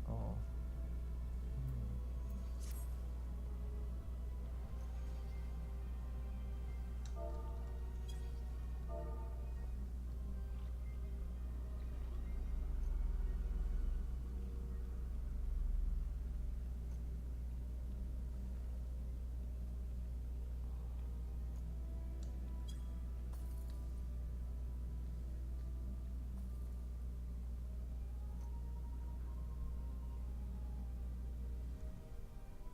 Oh.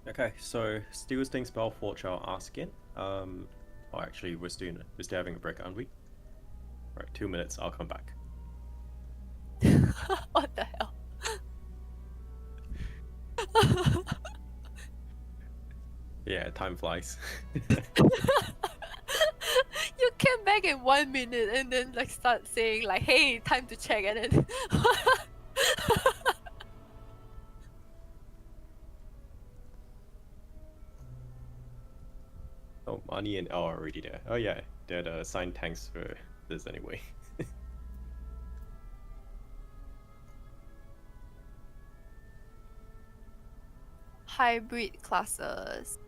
Okay, so Steel Sting Spell Forge, I'll ask again. Oh, actually, we're still having a break, aren't we? Right, 2 minutes. I'll come back. What the hell? Yeah, time flies. You came back in 1 minute and then like start saying like, "Hey, time to check," and then. Oh, Mani and L are already there. Oh yeah, they're the assigned tanks for this anyway. Hybrid classes.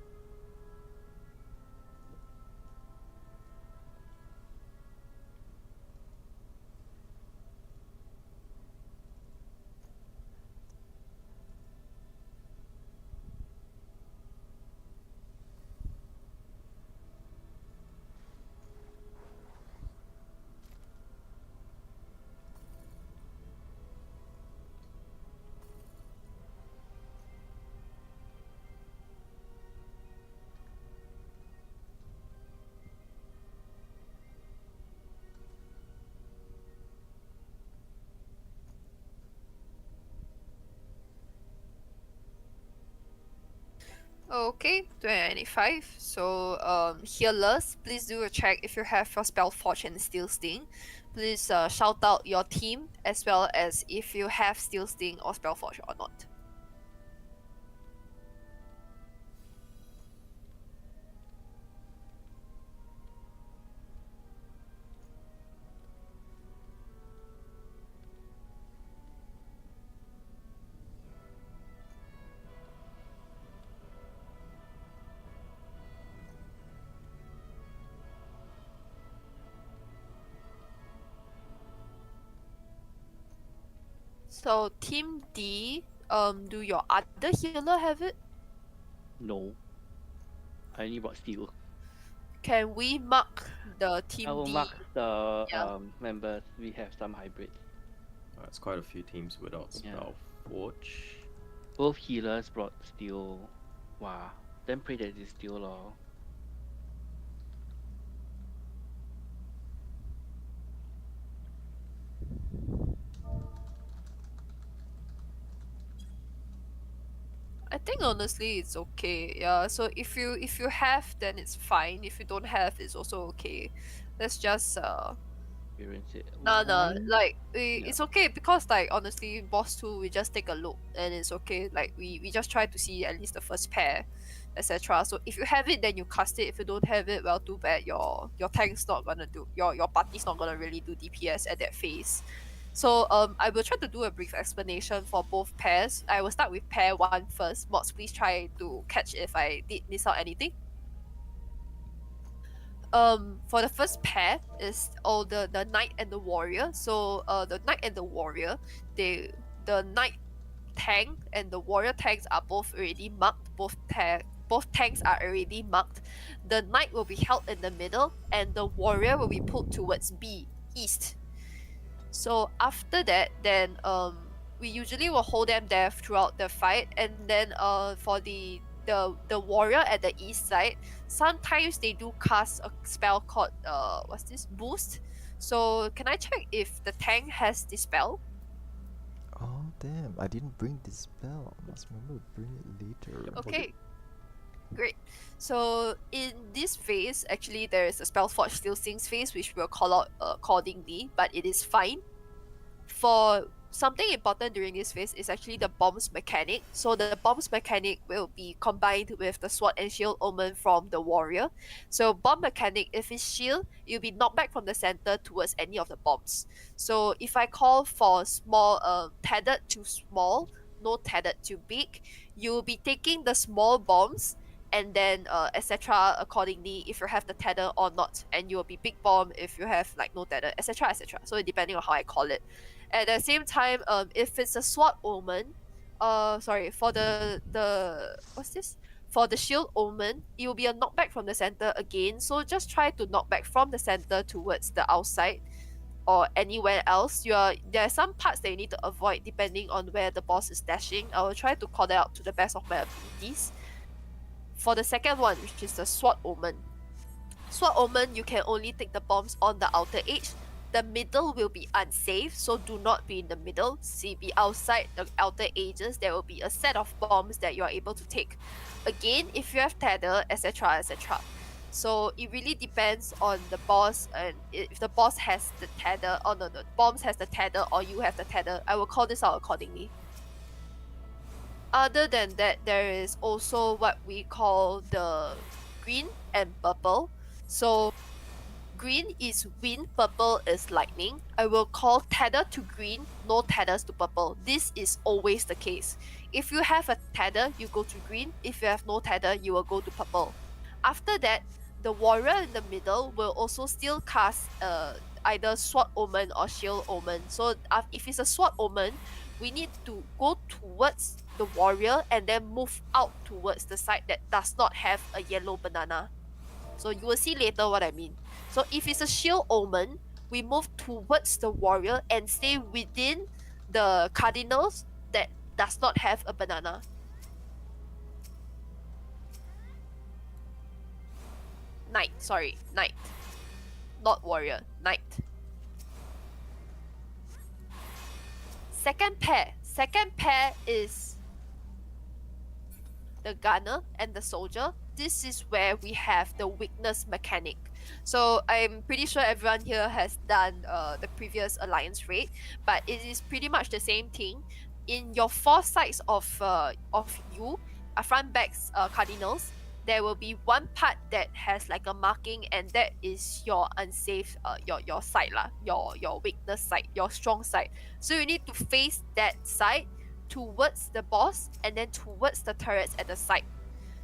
Okay, 25. So, healers, please do a check if you have your spell forge and steel sting. Please shout out your team as well as if you have steel sting or spell forge or not. So Team D, do your other healer have it? No. I only brought steel. Can we mark the I Team will D? mark the Yeah. members. We have some hybrids. It's quite a few teams without Yeah. spell forge. Both healers brought steel. Wow. Then pray that it's steel lor. I think honestly it's okay. Yeah. So if you have, then it's fine. If you don't have, it's also okay. Let's just Experience it. no, One. like Yeah. it's okay because like honestly, boss 2 we just take a look and it's okay. Like we just try to see at least the first pair, etc. So if you have it, then you cast it. If you don't have it, well, too bad. Your tank's not gonna do your party's not gonna really do DPS at that phase. So I will try to do a brief explanation for both pairs. I will start with pair 1 first. Mods, please try to catch if I did miss out anything. For the first pair is the knight and the warrior. So the knight and the warrior, the knight tank and the warrior tanks are both already marked. Both tanks are already marked. The knight will be held in the middle and the warrior will be pulled towards B, east. So after that, then we usually will hold them there throughout the fight, and then for the warrior at the east side, sometimes they do cast a spell called what's this, boost. So can I check if the tank has the spell? Oh damn! I didn't bring this spell. Must remember to bring it later. Yep. Okay, great. So in this phase, actually there is a spell forge steel things phase which we'll call out accordingly, but it is fine. For something important during this phase is actually the bombs mechanic. So the bombs mechanic will be combined with the sword and shield omen from the warrior. So bomb mechanic, if it's shield, you'll be knocked back from the center towards any of the bombs. So if I call for small, tethered to small, no tethered to big, you'll be taking the small bombs and then etc accordingly if you have the tether or not, and you'll be big bomb if you have like no tether, etc etc. So depending on how I call it. At the same time, if it's a sword omen, sorry, for the what's this? For the shield omen, it will be a knockback from the center again. So just try to knock back from the center towards the outside or anywhere else. There are some parts that you need to avoid depending on where the boss is dashing. I will try to call that out to the best of my abilities. For the second one, which is the sword omen. Sword omen, you can only take the bombs on the outer edge. The middle will be unsafe, so do not be in the middle. See, be outside the outer edges. There will be a set of bombs that you are able to take. Again, if you have tether, etc, etc. So it really depends on the boss, and if the boss has the tether, or no, the bombs has the tether, or you have the tether. I will call this out accordingly. Other than that, there is also what we call the green and purple. So green is wind, purple is lightning. I will call tether to green, no tethers to purple. This is always the case. If you have a tether, you go to green. If you have no tether, you will go to purple. After that, the warrior in the middle will also still cast either sword omen or shield omen. So if it's a sword omen, we need to go towards the warrior and then move out towards the side that does not have a yellow banana. So you will see later what I mean. So if it's a shield omen, we move towards the warrior and stay within the cardinals that does not have a banana. Knight, sorry, knight. Not warrior, knight. Second pair is the gunner and the soldier. This is where we have the weakness mechanic. So I'm pretty sure everyone here has done the previous alliance raid, but it is pretty much the same thing. In your four sides of you, front backs cardinals, there will be one part that has like a marking, and that is your unsafe your side lah, your weakness side, your strong side. So you need to face that side towards the boss and then towards the turrets at the side.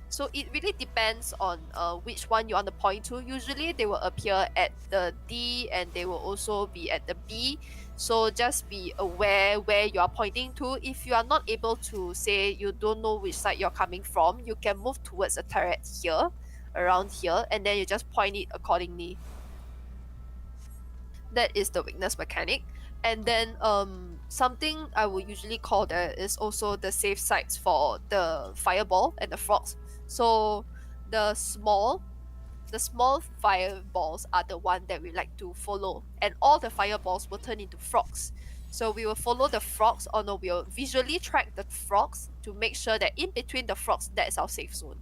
So it really depends on which one you want to point to. Usually they will appear at the D and they will also be at the B. So just be aware where you are pointing to. If you are not able to say you don't know which side you're coming from, you can move towards a turret here, around here, and then you just point it accordingly. That is the weakness mechanic. And then something I will usually call that is also the safe sites for the fireball and the frogs. So the small fireballs are the one that we like to follow, and all the fireballs will turn into frogs. So we will follow the frogs, or no, we'll visually track the frogs to make sure that in between the frogs, that is our safe zone.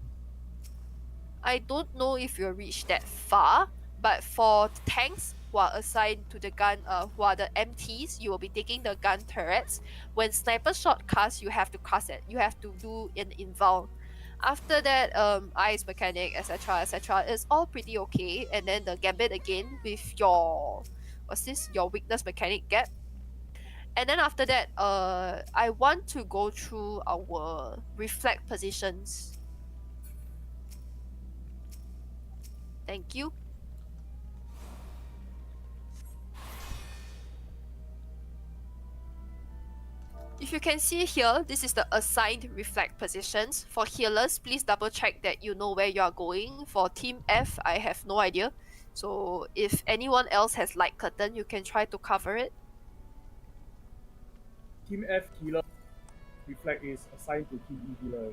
I don't know if you'll reach that far, but for tanks who are assigned to the gun, who are the MTs, you will be taking the gun turrets. When sniper shot cast, you have to cast it. You have to do an inval. After that, ice mechanic, etc., is all pretty okay. And then the gambit again with your your weakness mechanic gap. And then after that, I want to go through our reflect positions. Thank you. If you can see here, this is the assigned reflect positions. For healers, please double check that you know where you are going. For Team F, I have no idea. So if anyone else has light curtain, you can try to cover it. Team F healer reflect is assigned to Team E healer.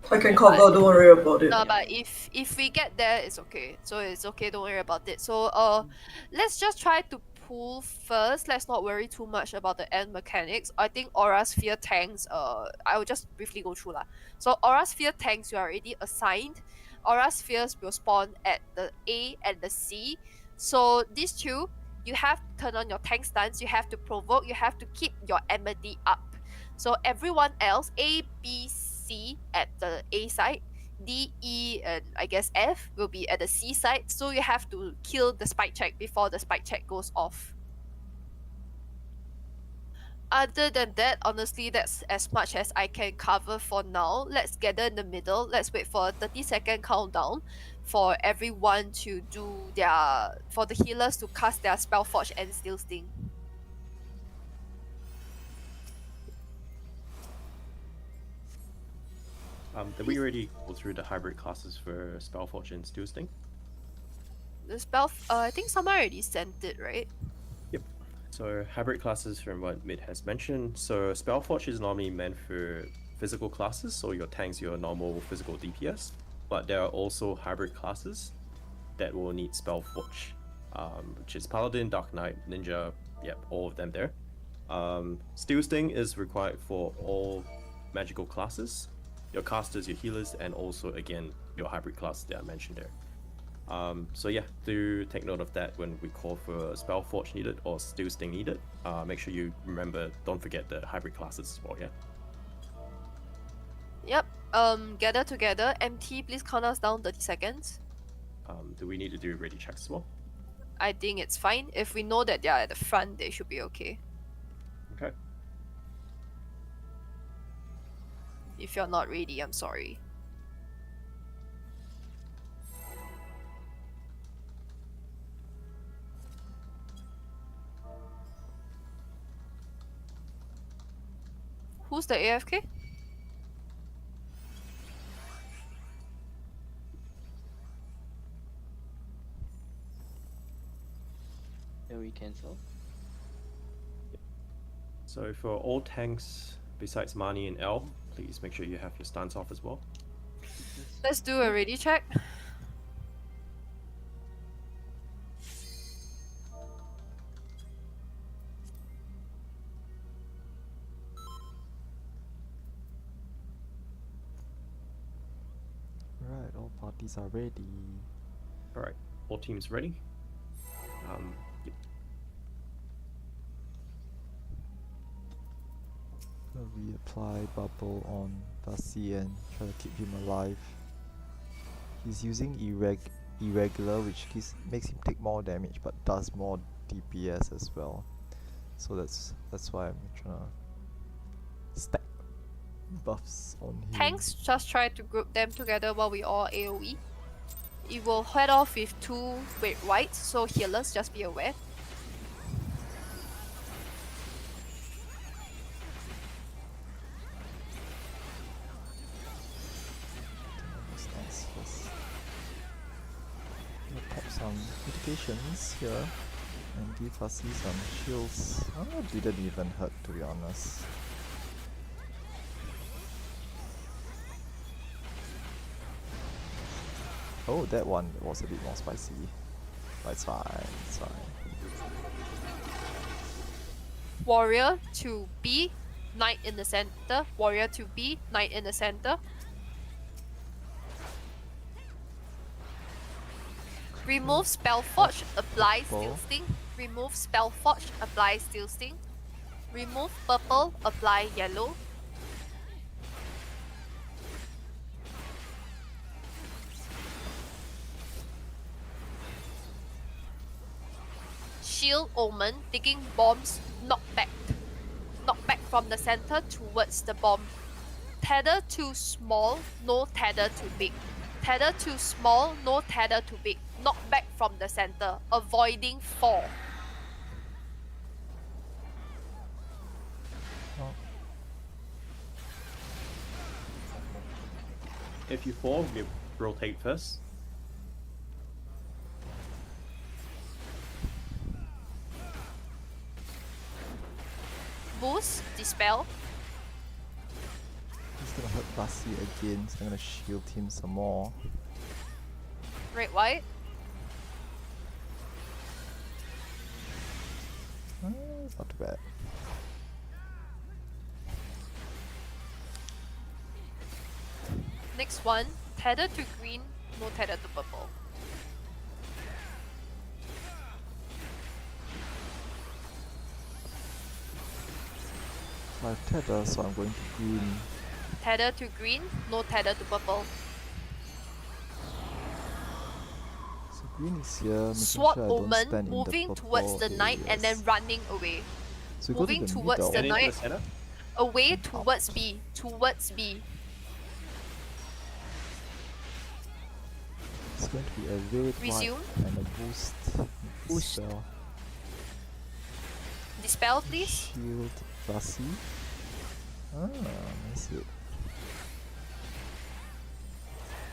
I can cover, don't worry about it. No, but if we get there, it's okay. So it's okay, don't worry about it. So let's just try to pull first. Let's not worry too much about the end mechanics. I think Aura Sphere tanks, I will just briefly go through lah. So Aura Sphere tanks, you are already assigned. Aura Spheres will spawn at the A and the C. So these two, you have to turn on your tank stance, you have to provoke, you have to keep your enmity up. So everyone else, A, B, C at the A side, D, E, and I guess F will be at the C side. So you have to kill the spike check before the spike check goes off. Other than that, honestly, that's as much as I can cover for now. Let's gather in the middle. Let's wait for a 30-second countdown for everyone to do for the healers to cast their Spellforge and Steel Sting. Did we already go through the hybrid classes for Spellforge and Steel Sting? The spell, I think someone already sent it, right? Yep. So hybrid classes from what Mid has mentioned. So Spellforge is normally meant for physical classes, so your tanks, your normal physical DPS. But there are also hybrid classes that will need Spellforge, which is Paladin, Dark Knight, Ninja, yep, all of them there. Steel Sting is required for all magical classes, your casters, your healers, and also again your hybrid class that I mentioned there. So yeah, do take note of that when we call for Spellforge needed or Steel Sting needed. Make sure you remember, don't forget the hybrid classes as well, yeah? Yep. Gather together. MT, please count us down 30 seconds. Do we need to do ready checks as well? I think it's fine. If we know that they are at the front, they should be okay. Okay. If you're not ready, I'm sorry. Who's the AFK? Then we cancel. So for all tanks besides Mani and L, please make sure you have your stance off as well. Let's do a ready check. Right, all parties are ready. Alright, all teams ready? Yep. Gonna reapply bubble on Basi and try to keep him alive. He's using irregular, which makes him take more damage but does more DPS as well. So that's why I'm trying to stack buffs on him. Tanks, just try to group them together while we all AoE. It will head off with 2 red whites, so healers, just be aware. invocations here and give Fussy some shields. Oh, didn't even hurt, to be honest. Oh, that one was a bit more spicy. But it's fine, it's fine. Warrior to B, knight in the center. Warrior to B, knight in the center. Remove Spellforge, apply Steel Sting. Remove Spellforge, apply Steel Sting. Remove purple, apply yellow. Shield Omen, taking bombs, knock back. Knock back from the center towards the bomb. Tether too small, no tether too big. Tether too small, no tether too big. Knock back from the center, avoiding fall. If you fall, you rotate first. Boost, dispel. He's gonna hurt Fussy again, so I'm gonna shield him some more. Red, white. It's not too bad. Next one, tether to green, no tether to purple. I have tether, so I'm going to green. Tether to green, no tether to purple. So green is here, making Sword sure I don't Omen, stand moving in the towards the purple knight and then areas. running away. So we moving go to the towards middle. the Get into the knight. center. Away towards B, towards B. It's going to be a red, Resume. white, and a boost. Boost. Spell. Dispel, please. Shield Fussy. Ah, nice hit.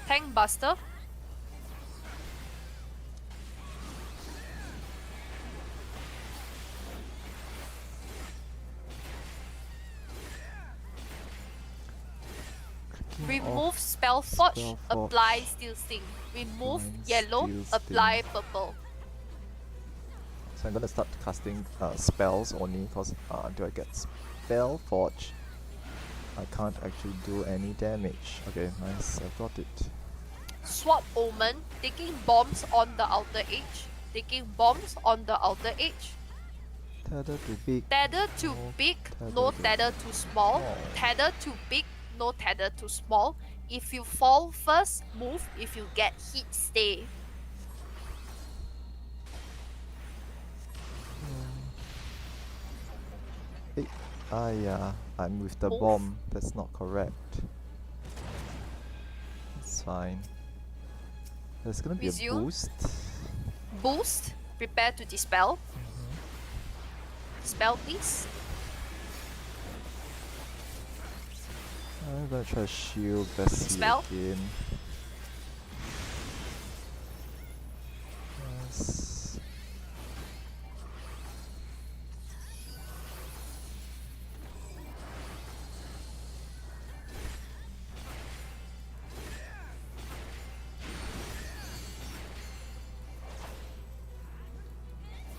Tank Buster. Clicking Remove off Spellforge, Spellforge. apply Steel Sting. Remove Applying yellow, Steel apply Sting. purple. So I'm gonna start casting spells only because until I get Spellforge, I can't actually do any damage. Okay, nice, I've got it. Sword Omen, taking bombs on the outer edge. Taking bombs on the outer edge. Tether to big. Tether too No big, tether no to tether too small. small. Tether too big, no tether too small. If you fall first, move. If you get hit, stay. Yeah, I'm with the Move. bomb. That's not correct. It's fine. There's gonna be Resume. a boost. Boost, prepare to dispel. Dispel, please. I'm gonna try to shield Bessie Spell. again. Yes.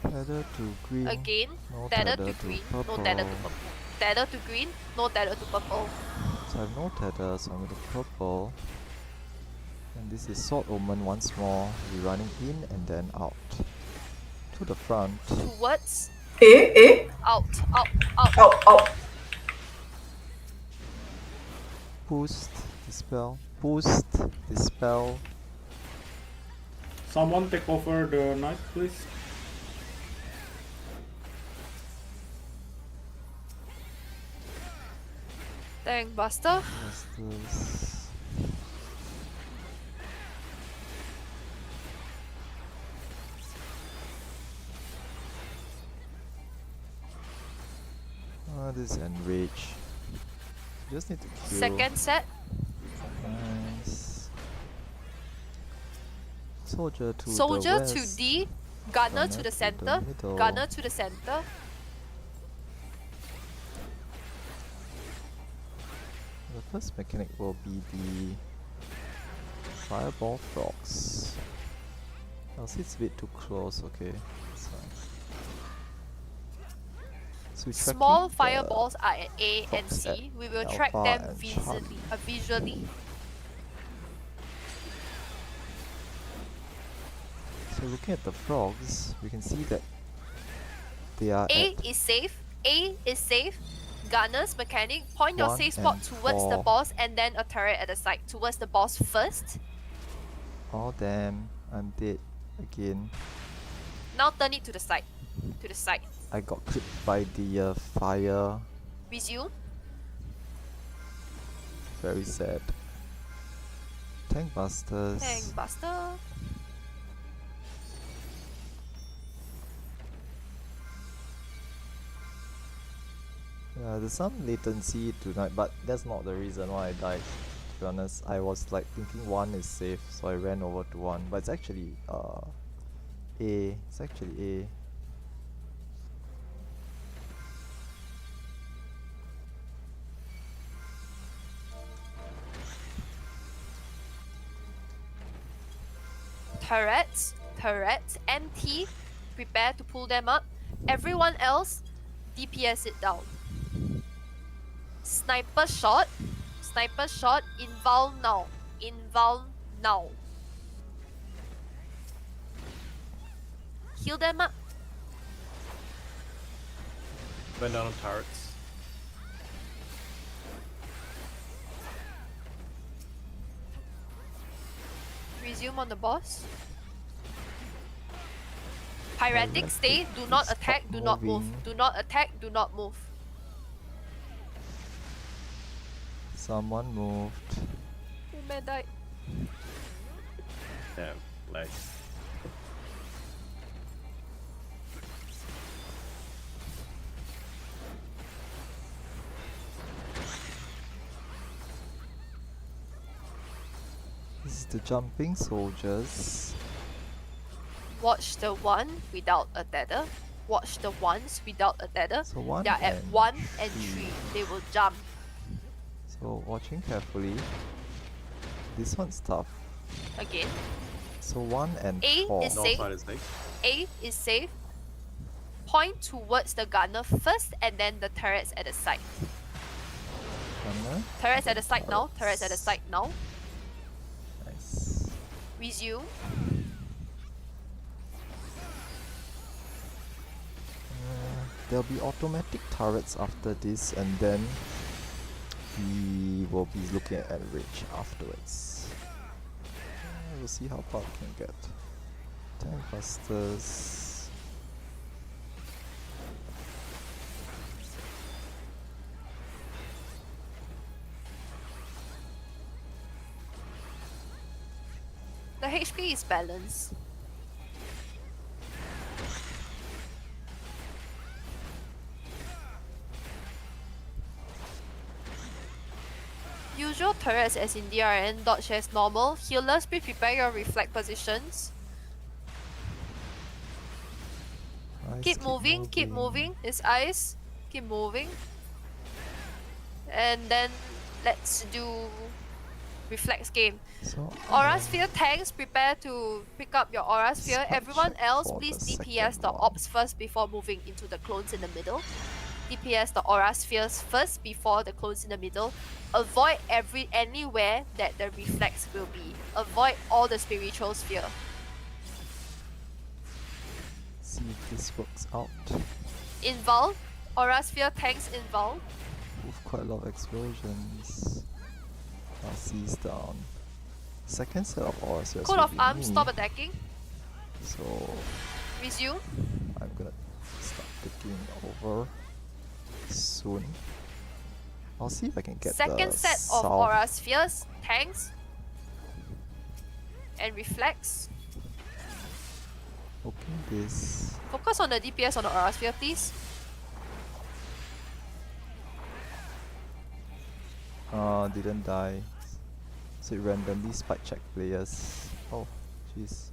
Tether to green. Again, No tether tether to to green, no tether to purple. purple. Tether to green, no tether to purple. So I have no tether, so I'm going to purple. And this is Sword Omen once more. We're running in and then out. To the front. Towards, A, out, out, out. out, out. Boost, dispel. Boost, dispel. Someone take over the knight, please. Tank Buster. What's this? This is enrage. Just need to kill. Second set. Nice. Soldier to Soldier the to west. D, Gunner to the center. middle. Gunner to the center. The first mechanic will be the fireball frogs. I'll see it's a bit too close, okay. That's fine. So we're Small tracking the fireballs are at A and frogs at C. We will track Alpha them and visually. Visually. So looking at the frogs, we can see that they are A at is safe. A is safe. Gunners, mechanic, point your 1 safe spot and towards the 4. boss and then a turret at the side. Towards the boss first. Oh damn, I'm dead again. Now turn it to the side. To the side. I got clipped by the fire. Resume. Very sad. Tank busters. Tank buster. Yeah, there's some latency tonight, but that's not the reason why I died. To be honest, I was like thinking 1 is safe, so I ran over to 1. But it's actually A. It's actually A. Turrets. Turrets. MT. Prepare to pull them up. Everyone else, DPS it down. Sniper shot. Sniper shot. Inval now. Inval now. Heal them up. Burn down on turrets. Resume on the boss. Piratic, stay. Do not Stop attack. Do not move. moving. Do not attack. Do not move. Someone moved. Man died. Damn, lag. This is the jumping soldiers. Watch the one without a tether. Watch the ones without a tether. So 1 They are at and 1 and 3. 3. They will jump. So watching carefully. This one's tough. Again. So 1 and A 4. is North safe. side is safe. A is safe. Point towards the gunner first and then the turrets at the side. Gunner. Turrets at the side now. Turrets at the side now. Nice. Resume. There'll be automatic turrets after this, and then we will be looking at average afterwards. We'll see how far we can get. Tank busters. The HP is balanced. Usual turrets as in DRN, dodge as normal. Healers, please prepare your reflect positions. Nice, Keep moving, keep moving. It's ice. Keep moving. And then let's do reflex game. So Aura Sphere tanks, prepare to pick up your Aura Sphere. Spike Everyone check else, for please the DPS second the one. ops first before moving into the clones in the middle. DPS the Aura Spheres first before the clones in the middle. Avoid anywhere that the reflex will be. Avoid all the spiritual sphere. see if this works out. Involve. Aura Sphere tanks involve. With quite a lot of explosions. RC's down. Second set of aura spheres Coat will of be arms, me. stop attacking. So Resume. I'm gonna start taking over soon. I'll see if I can get Second the set south. of Aura Spheres, tanks. And reflex. Open this. Focus on the DPS on the Aura Sphere, please. Didn't die. So it randomly spike check players. Oh, jeez.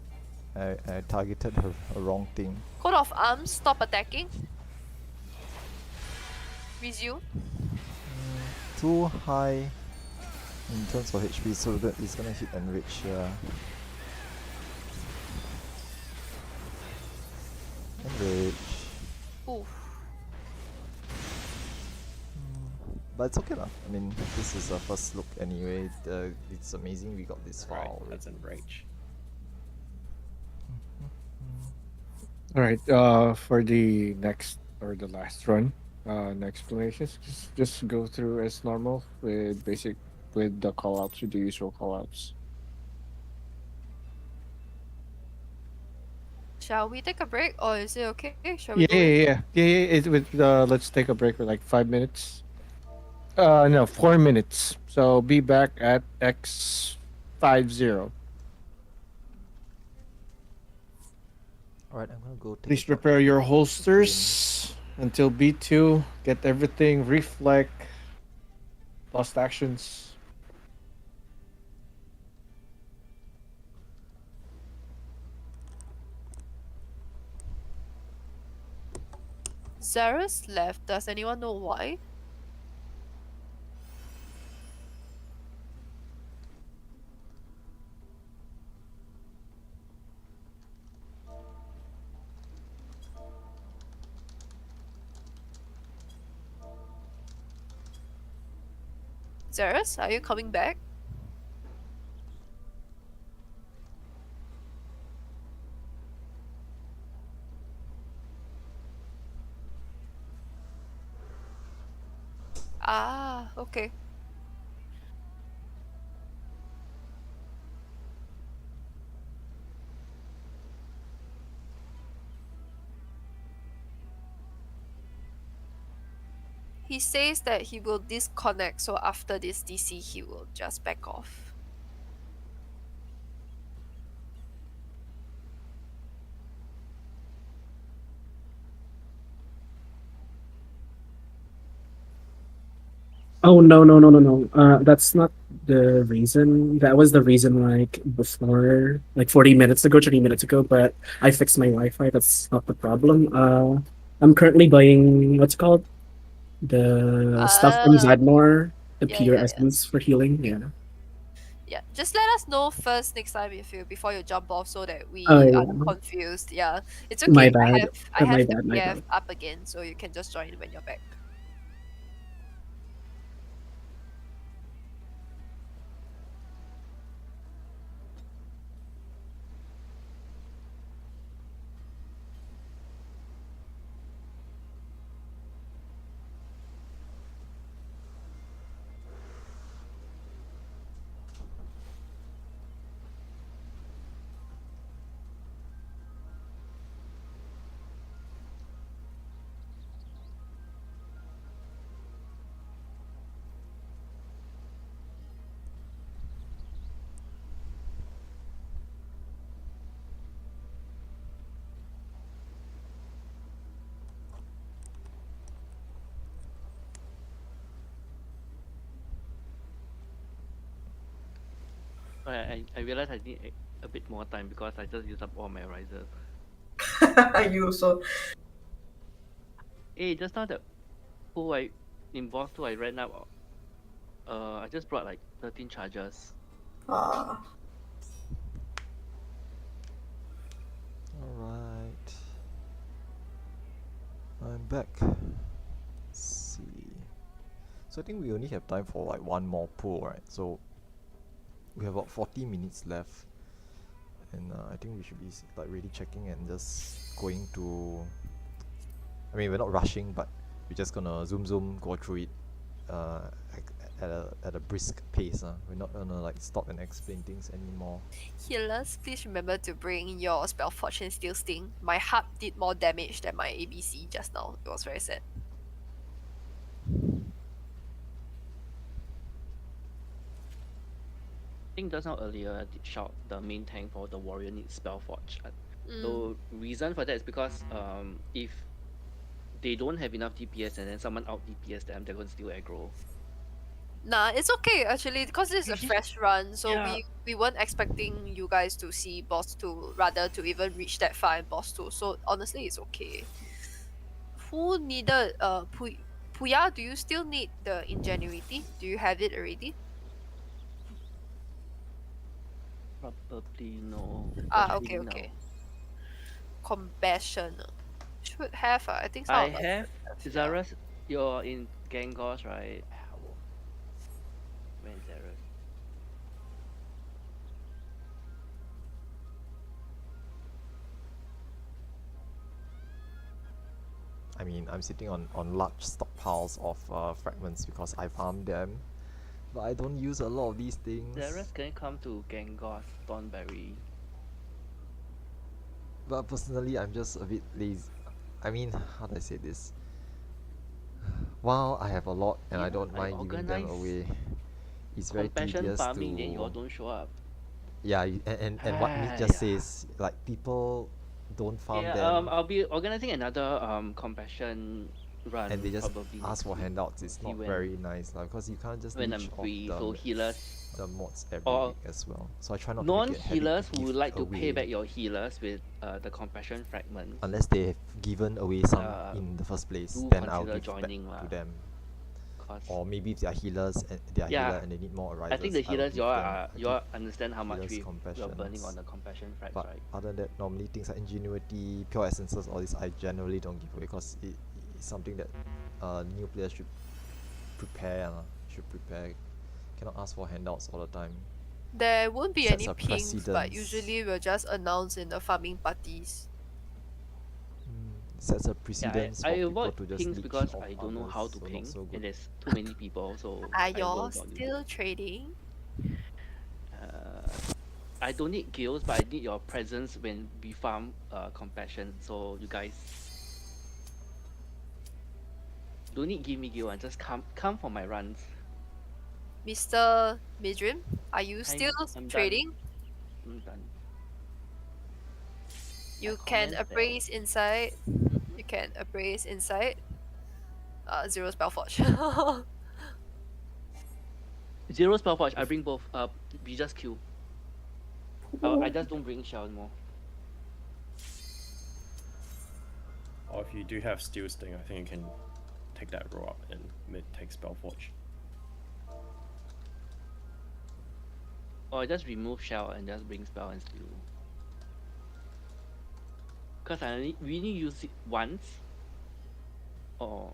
I targeted a wrong thing. Coat of arms, stop attacking. Resume. Too high in terms of HP, so that it's gonna hit enrich here. Enrich. Oof. But it's okay lah. I mean, this is a first look anyway. It's amazing we got this far. Right, that's enrage. All right. For the next or the last run, next explanations, just go through as normal with the callouts, with the usual callouts. Shall we take a break or is it okay? Shall we Yeah, go yeah, in? yeah, yeah, yeah. Let's take a break for like 5 minutes. No, 4 minutes. So be back at X50. Alright, I'm gonna go take Please a shot. prepare your holsters until B2. Get everything. Reflect. Lost actions. Zara's left. Does anyone know why? Zaras, are you coming back? Ah, okay. He says that he will disconnect, so after this DC, he will just back off. Oh no no no no no. That's not the reason. That was the reason like before, like 40 minutes ago, 30 minutes ago. But I fixed my Wi-Fi. That's not the problem. I'm currently buying what's it called the stuff from Zadmore, the yeah, pure yeah, yeah. essence for healing. Yeah. Yeah, just let us know first next time if you before you jump off so that we Oh, are yeah. not confused. Yeah, it's My okay. bad. I My have bad, the my PF bad. up again, so you can just join when you're back. I realized I need a bit more time because I just used up all my risers. You also. Hey, just now the in boss 2 I ran out. I just brought like 13 charges. Ah. Alright. I'm back. Let's see. So I think we only have time for like one more pull, right? So we have about 40 minutes left. And I think we should be like really checking and just going to... I mean, we're not rushing, but we're just gonna zoom go through it at a brisk pace. We're not gonna like stop and explain things anymore. Healers, please remember to bring your Spell Forge and Steel Sting. My harp did more damage than my ABC just now. It was very sad. I think just now earlier I did shout the main tank for the warrior needs Spell Forge. So reason for that is because if they don't have enough DPS and then someone out DPS them, they're gonna steal aggro. Nah, it's okay actually because this is a Usually- fresh run, so Yeah. we weren't expecting you guys to see boss 2, rather to even reach that far in boss 2. So honestly, it's okay. Who needed Puya? Do you still need the ingenuity? Do you have it already? Probably no. Ah, Just okay, reading okay. now. Compassion. Should have. I think some I of us have should have, yeah. Zaras. You're in Gangos, right? When Zaras? I mean, I'm sitting on large stockpiles of fragments because I farm them, but I don't use a lot of these things. Zaras can come to Gangos, Thornberry. But personally, I'm just a bit lazy. I mean, how do I say this? While I have a lot and I Yeah, don't I mind giving them organize away, it's very Compassion tedious farming, then you all to. don't show up. Yeah, and what Meat just Aiya. says, like people don't farm Yeah, them I'll be organizing another compassion run. and they just probably ask next for week. handouts. We'll It's see not very nice, because you can't just when leech I'm off free. So healers the mods every or week as well. So I try not to make it a habit non-healers to who give would like to pay away back your healers with the compassion fragments. unless they have given away some Uh, in the first place. do Then I'll consider give back joining to lah. them. Cause Or maybe if they are healers and they are Yeah. healer and they need more arises. I think the I will healers give you all them- are I you all give understand how much healers we're burning on compassions. the compassion frags, But right? other than that, normally things like ingenuity, pure essences, all this I generally don't give away because it's something that new players should prepare. Cannot ask for handouts all the time. There won't be Sets any a pings, but precedence. usually we'll just announce in the farming parties. Sets a Yeah, precedence I for people avoid to just pings leech because off I don't know how others, to so ping, not so good. and there's too many people, so Are I y'all won't volume. still trading? I don't need guilds, but I need your presence when we farm compassion. So you guys don't need give me guild and just come for my runs. Mr. Midrim, are you still I'm trading? Done. I'm done. You I can comment appraise inside. You can appraise inside. Zero spell forge. Zero spell forge. I bring both. We just kill. I just don't bring shell anymore. Or if you do have Steel Sting, I think you can take that row up and take Spellforge. Or I just remove shell and just bring spell and steal. Cause we only use it once. Or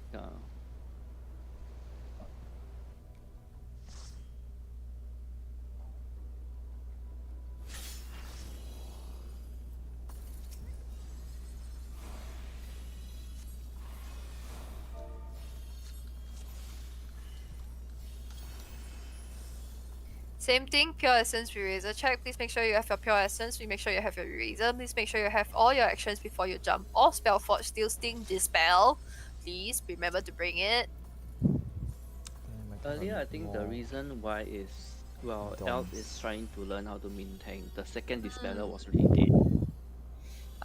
Same thing, pure essence eraser check. Please make sure you have your pure essence. Please make sure you have your eraser. Please make sure you have all your actions before you jump. All spell forge, steel sting, dispel. Please remember to bring it. earlier, I think the reason why is Elf Dons. is trying to learn how to maintain. The second dispeller was really dead.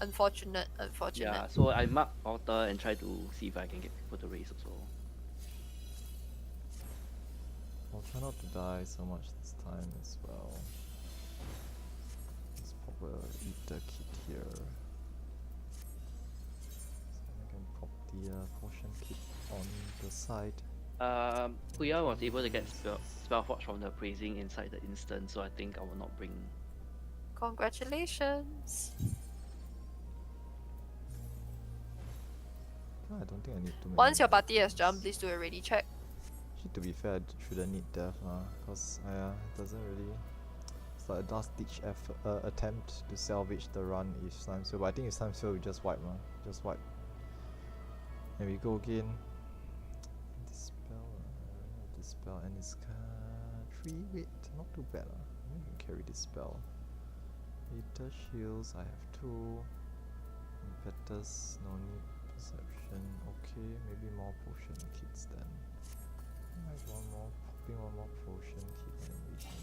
Unfortunate. Yeah, so I mark altar and try to see if I can get people to raise also. I'll try not to die so much this time as well. Let's pop a eater kit here. So I can pop the potion kit on the side. Puya was able to get Spellforge from the praising inside the instant, so I think I will not bring. Congratulations. I don't think I need to. Once your party has jumped, please do a ready check. Actually, to be fair, I shouldn't need death, because it doesn't really. It's like a last ditch attempt to salvage the run if Slime Swell, but I think if Slime Swell we just wipe, just wipe. And we go again. Dispel, and it's 3 weight, not too bad. Maybe we can carry this spell. Eater shields, I have 2. Impetus, no need. Perception, okay, maybe more potion kits then. Popping one more potion kit and we can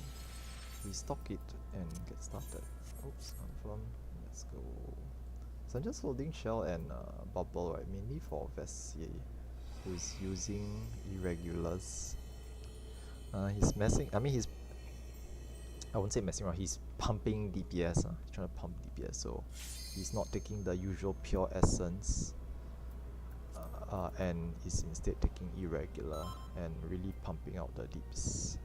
restock it and get started. Oops, confirm. Let's go. So I'm just holding Shell and Bubble, right? Mainly for Vessie, who is using Irregulars. He's messing. I mean, I won't say messing around. He's pumping DPS. He's trying to pump DPS, so he's not taking the usual pure essence, and is instead taking irregular and really pumping out the deeps.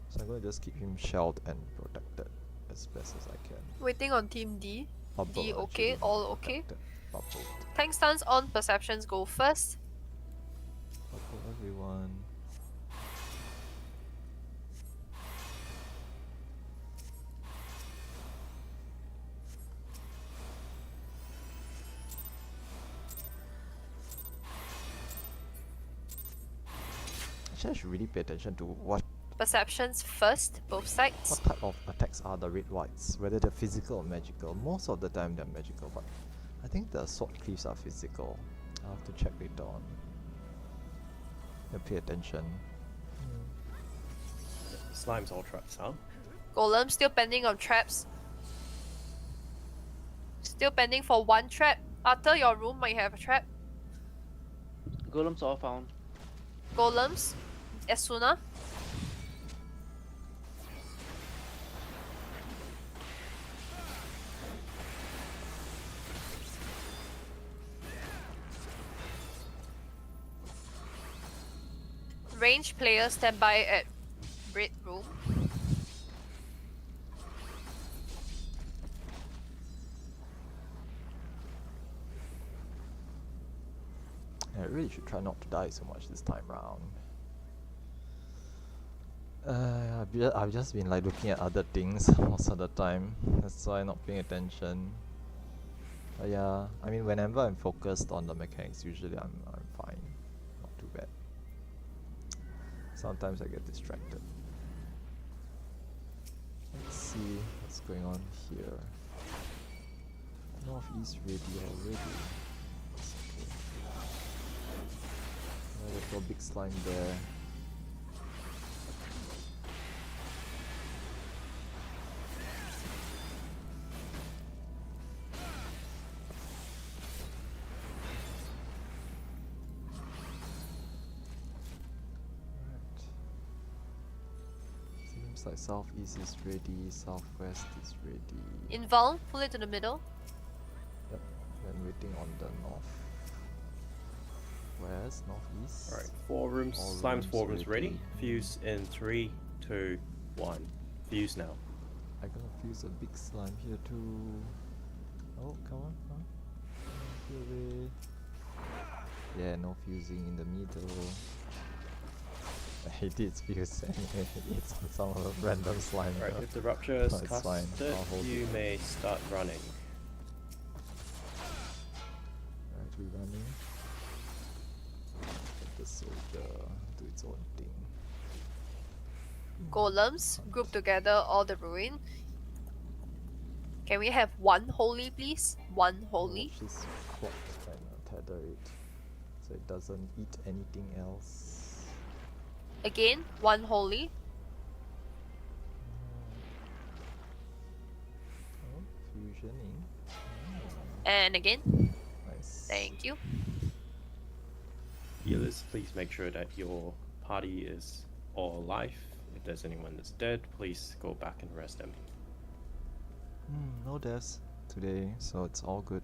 So I'm gonna just keep him shelled and protected as best as I can. Waiting on Team D. Bubble, D okay, actually, all okay. protected, bubbled. Tank stance on perceptions go first. Bubble everyone. Actually, I should really pay attention to what Perceptions first, both sides. type of attacks are the red whites, whether they're physical or magical. Most of the time they're magical, but I think the sword cleaves are physical. I'll have to check later on. Pay attention. Slime's all traps, huh? Golem still pending on traps. Still pending for one trap. Arthur, your room might have a trap. Golems all found. Golems, Esuna. Range players stand by at red room. I really should try not to die so much this time round. I've just been like looking at other things most of the time. That's why I'm not paying attention. But yeah, I mean whenever I'm focused on the mechanics, usually I'm fine. Not too bad. Sometimes I get distracted. Let's see what's going on here. Northeast ready already. That's okay. There's a big slime there. Seems like southeast is ready, southwest is ready. Invuln, pull it to the middle. Yep, then waiting on the north. West, northeast. Alright, 4 rooms. All Slime's 4 rooms rooms ready. ready. Fuse in 3, 2, 1. Fuse now. I'm gonna fuse a big slime here too. Oh, come on, huh? Away. Yeah, no fusing in the middle. He did fuse anyway. It's some of the random slime. Alright, though. if the rupture is No, it's fine. casted, I'll hold you it. may start running. Alright, we're running. Let the soldier do its own thing. Golems, group together all the ruin. Can we have one holy, please? One holy. Watch this clock and tether it so it doesn't eat anything else. Again, one holy. Oh, fusioning. And again. Nice. Thank you. Healers, please make sure that your party is all alive. If there's anyone that's dead, please go back and rest them. No deaths today, so it's all good.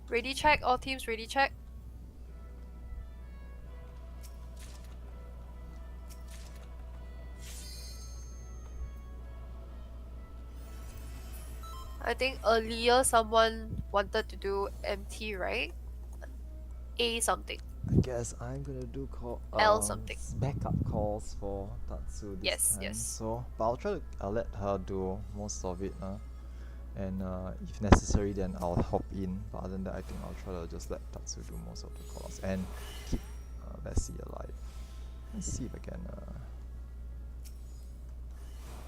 Ready check, all teams ready check. I think earlier someone wanted to do MT, right? A something. I guess I'm gonna do L something. backup calls for Tatsu this Yes, time. yes. So, but I'll let her do most of it, and if necessary, then I'll hop in. But other than that, I think I'll try to just let Tatsu do most of the calls and keep Bessie alive. Let's see if I can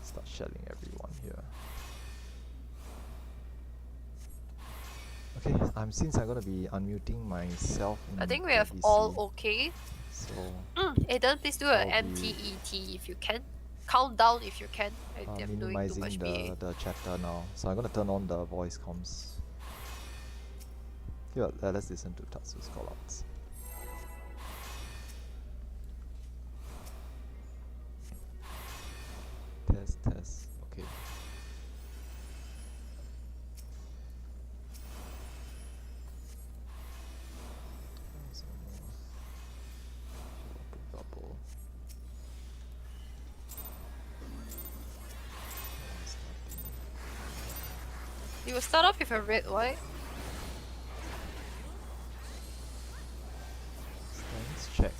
start shelling everyone here. Okay, since I'm gonna be unmuting myself in I think we the have DC, all okay. so Aiden, please do a I'll be MTET if you can. Countdown if you can. I'm doing too minimizing much BA. the chatter now. So I'm gonna turn on the voice comms. Here, let's listen to Tatsu's callouts. Test. Okay. Bubble. You will start off with a red white. Let's check.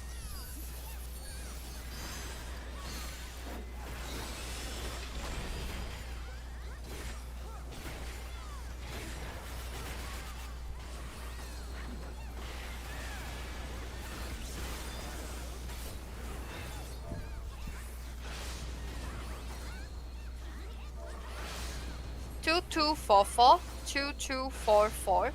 Two two 2244.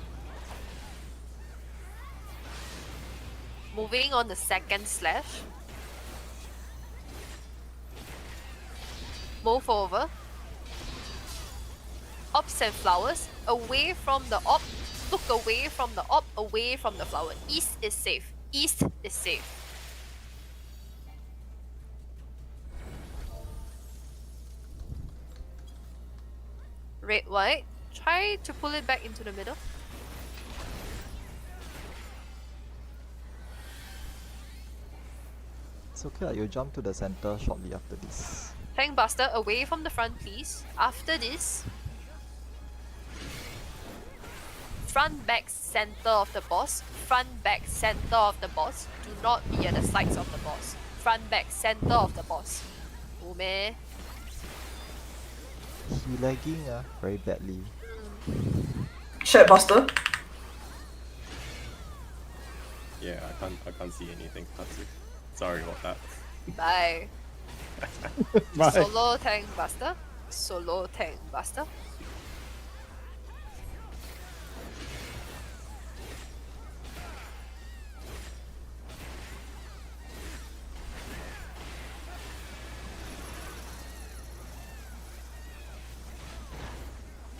Moving on the second slash. Move over. Ops and flowers. Away from the op. Look away from the op. Away from the flower. East is safe. East is safe. Red white. Try to pull it back into the middle. It's okay, you jump to the center shortly after this. Tank Buster away from the front, please. After this, front, back, center of the boss. Front, back, center of the boss. Do not be at the sides of the boss. Front, back, center of the boss. Oh man. He lagging very badly. Shed Buster. Yeah, I can't see anything, Tatsu. Sorry about that. Bye. Bye. Solo Tank Buster. Solo Tank Buster.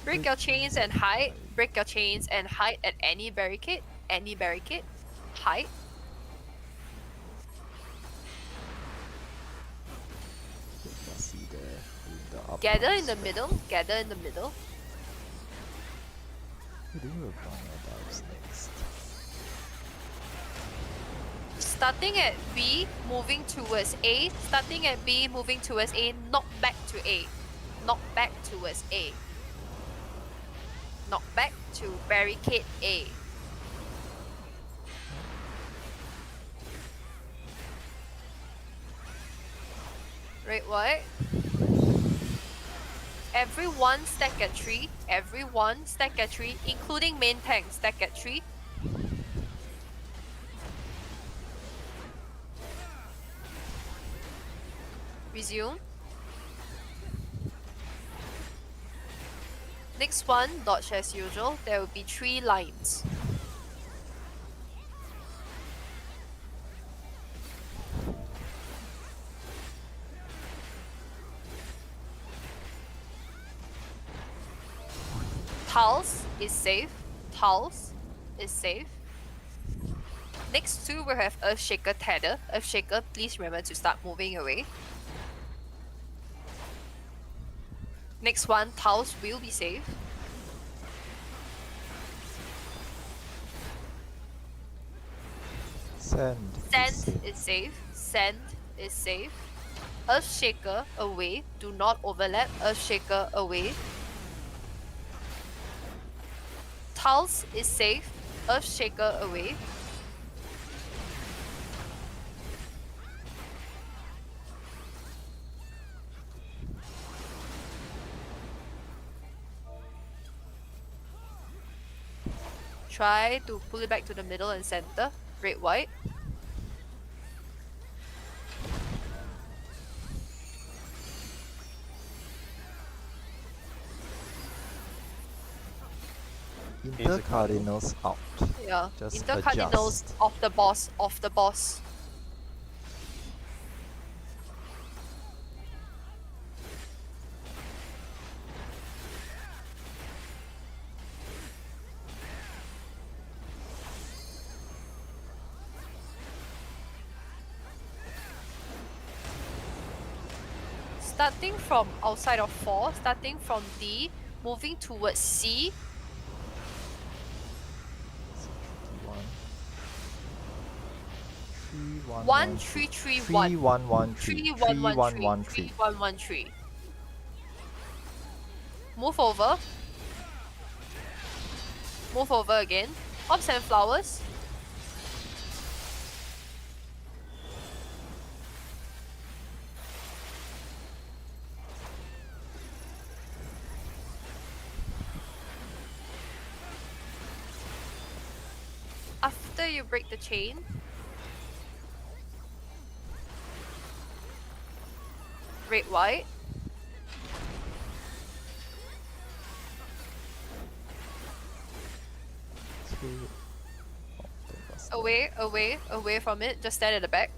Break your chains and hide. Break your chains and hide at any barricade. Any barricade. Hide. See there with the up Gather in arms. the middle. Gather in the middle. Who do you apply your dives next? Starting at B, moving towards A. Starting at B, moving towards A. Knock back to A. Knock back towards A. Knock back to barricade A. Red white. Everyone stack at 3. Everyone stack at 3, including main tank stack at 3. Resume. Next one, dodge as usual. There will be 3 lines. Tulse is safe. Tulse is safe. Next 2 will have Earthshaker Tether. Earthshaker, please remember to start moving away. Next one, Tulse will be safe. Sand. Sand is safe. Sand is safe. Earthshaker away. Do not overlap. Earthshaker away. Tulse is safe. Earthshaker away. Try to pull it back to the middle and center. Red white. Inter Cardinals out. Yeah. Just Inter Cardinals adjust. off the boss. Off the boss. Starting from outside of 4, starting from D, moving towards C. One, 3, 3, 1. 3 1 1 3 3, 3 1, 1, 1 3. 1 3, 3. 1, 1, 3. Move over. Move over again. Hops and flowers. After you break the chain, red, white. Away, away, away from it. Just stand at the back.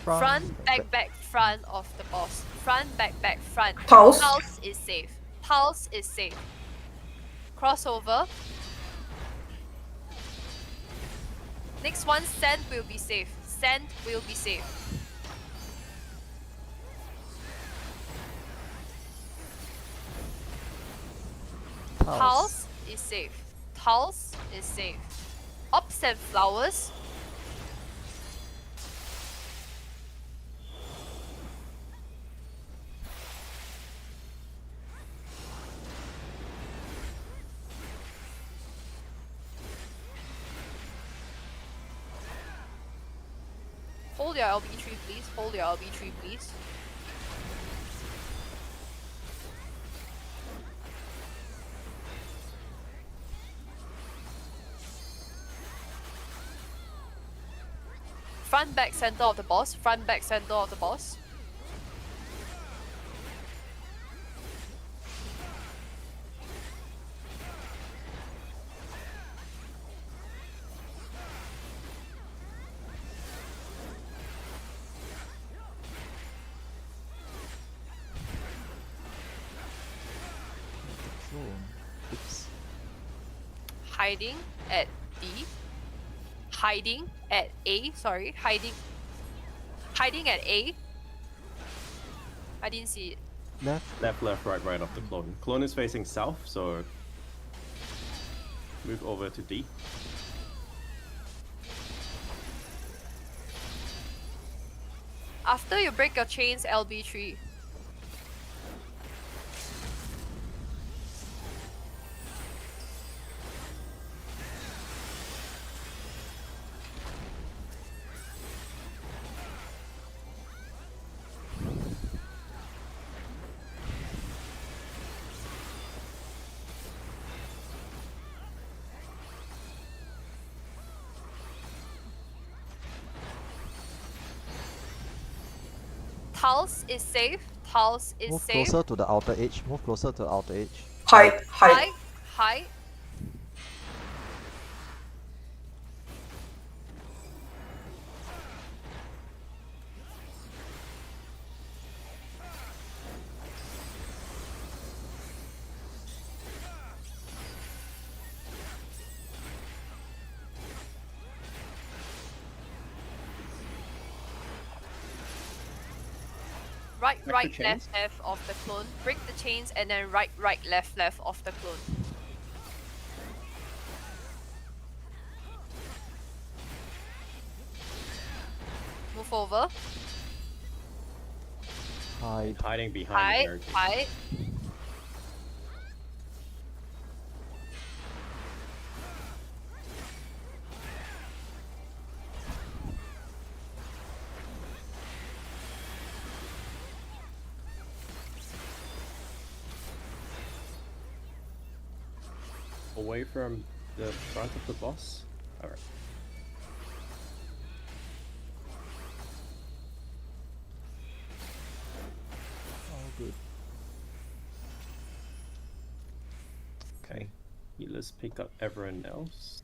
Front, back, front of the boss. Front, back, front. Pulse. Pulse is safe. Pulse is safe. Crossover. Next one, sand will be safe. Sand will be safe. Pulse is safe. Pulse is safe. Ops and flowers. Hold your LB tree, please. Hold your LB tree, please. Front, back, center of the boss. Front, back, center of the boss. Oops. Hiding at D. Hiding at A. Sorry, hiding at A. I didn't see it. Left, right of the clone. Clone is facing south, so move over to D. After you break your chains, LB tree. Pulse is safe. Pulse is Move safe. closer to the outer edge. Move closer to the outer edge. Hide. Hide. Right, the right, chains. left of the clone. Break the chains and then right, left of the clone. Move over. Hiding behind the barricade. Hide. away from the front of the boss. Alright. Oh, good. Okay. Let's pick up everyone else.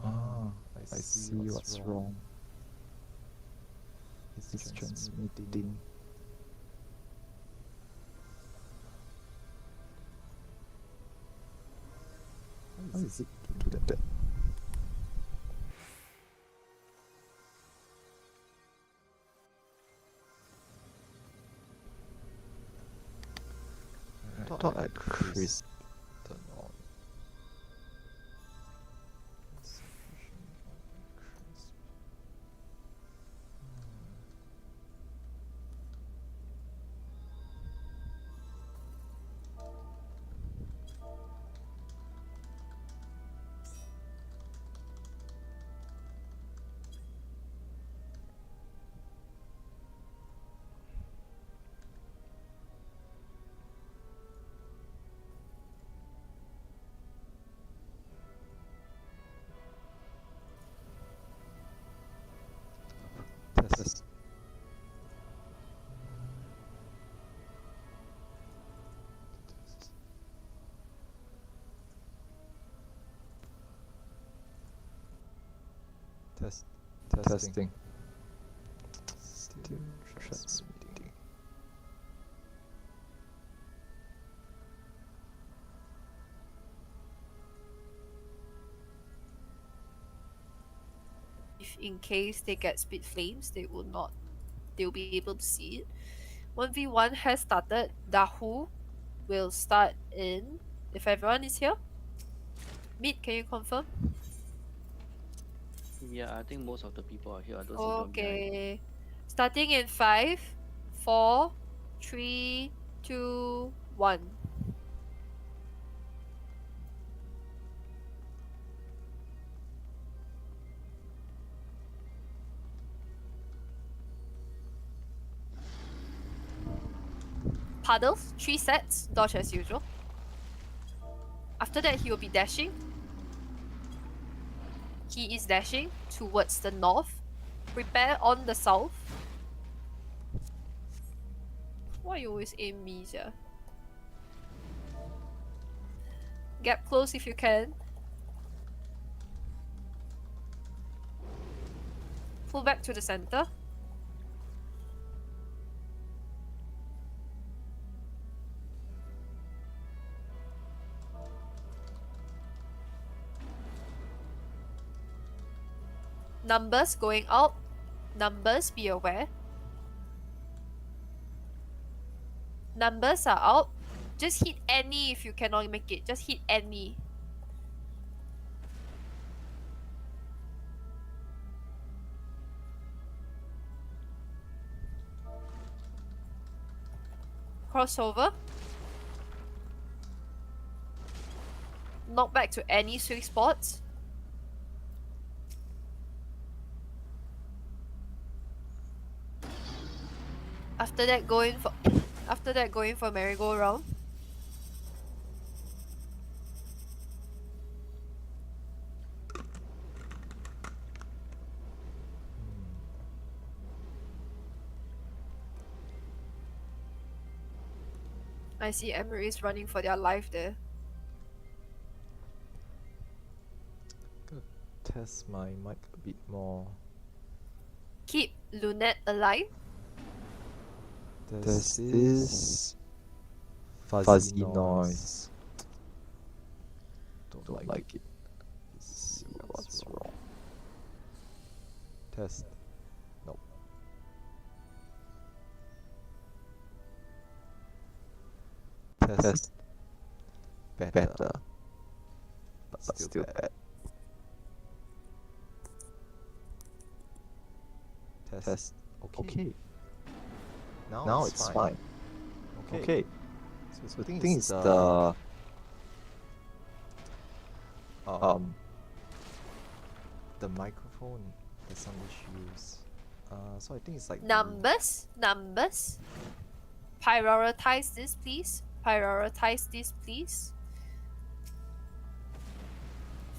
Ah, I see what's wrong. It's transmitting. How is it do that? I thought I Chris turn on. Test. Test. Testing. Still transmitting. If in case they get split flames, they'll be able to see it. 1v1 has started. Dahu will start in, if everyone is here. Meet, can you confirm? Yeah, I think most of the people are here. I don't see them behind. Okay. Starting in 5, 4, 3, 2, 1. Puddles, 3 sets, dodge as usual. After that, he will be dashing. He is dashing towards the north. Prepare on the south. Why you always aim me, yeah? Get close if you can. Pull back to the center. Numbers going out. Numbers, be aware. Numbers are out. Just hit any if you cannot make it. Just hit any. Crossover. Knock back to any sweet spots. After that, going for merry-go-round. I see Emery's running for their life there. Gotta test my mic a bit more. Keep Lunette alive. There's this fuzzy noise. Don't like it. Let's see what's wrong. Test. Nope. Test. Better. But still bad. Test. Okay. Now it's fine. Okay. So the thing is the microphone has some issues. So I think it's like Numbers. Prioritize this, please. Prioritize this, please.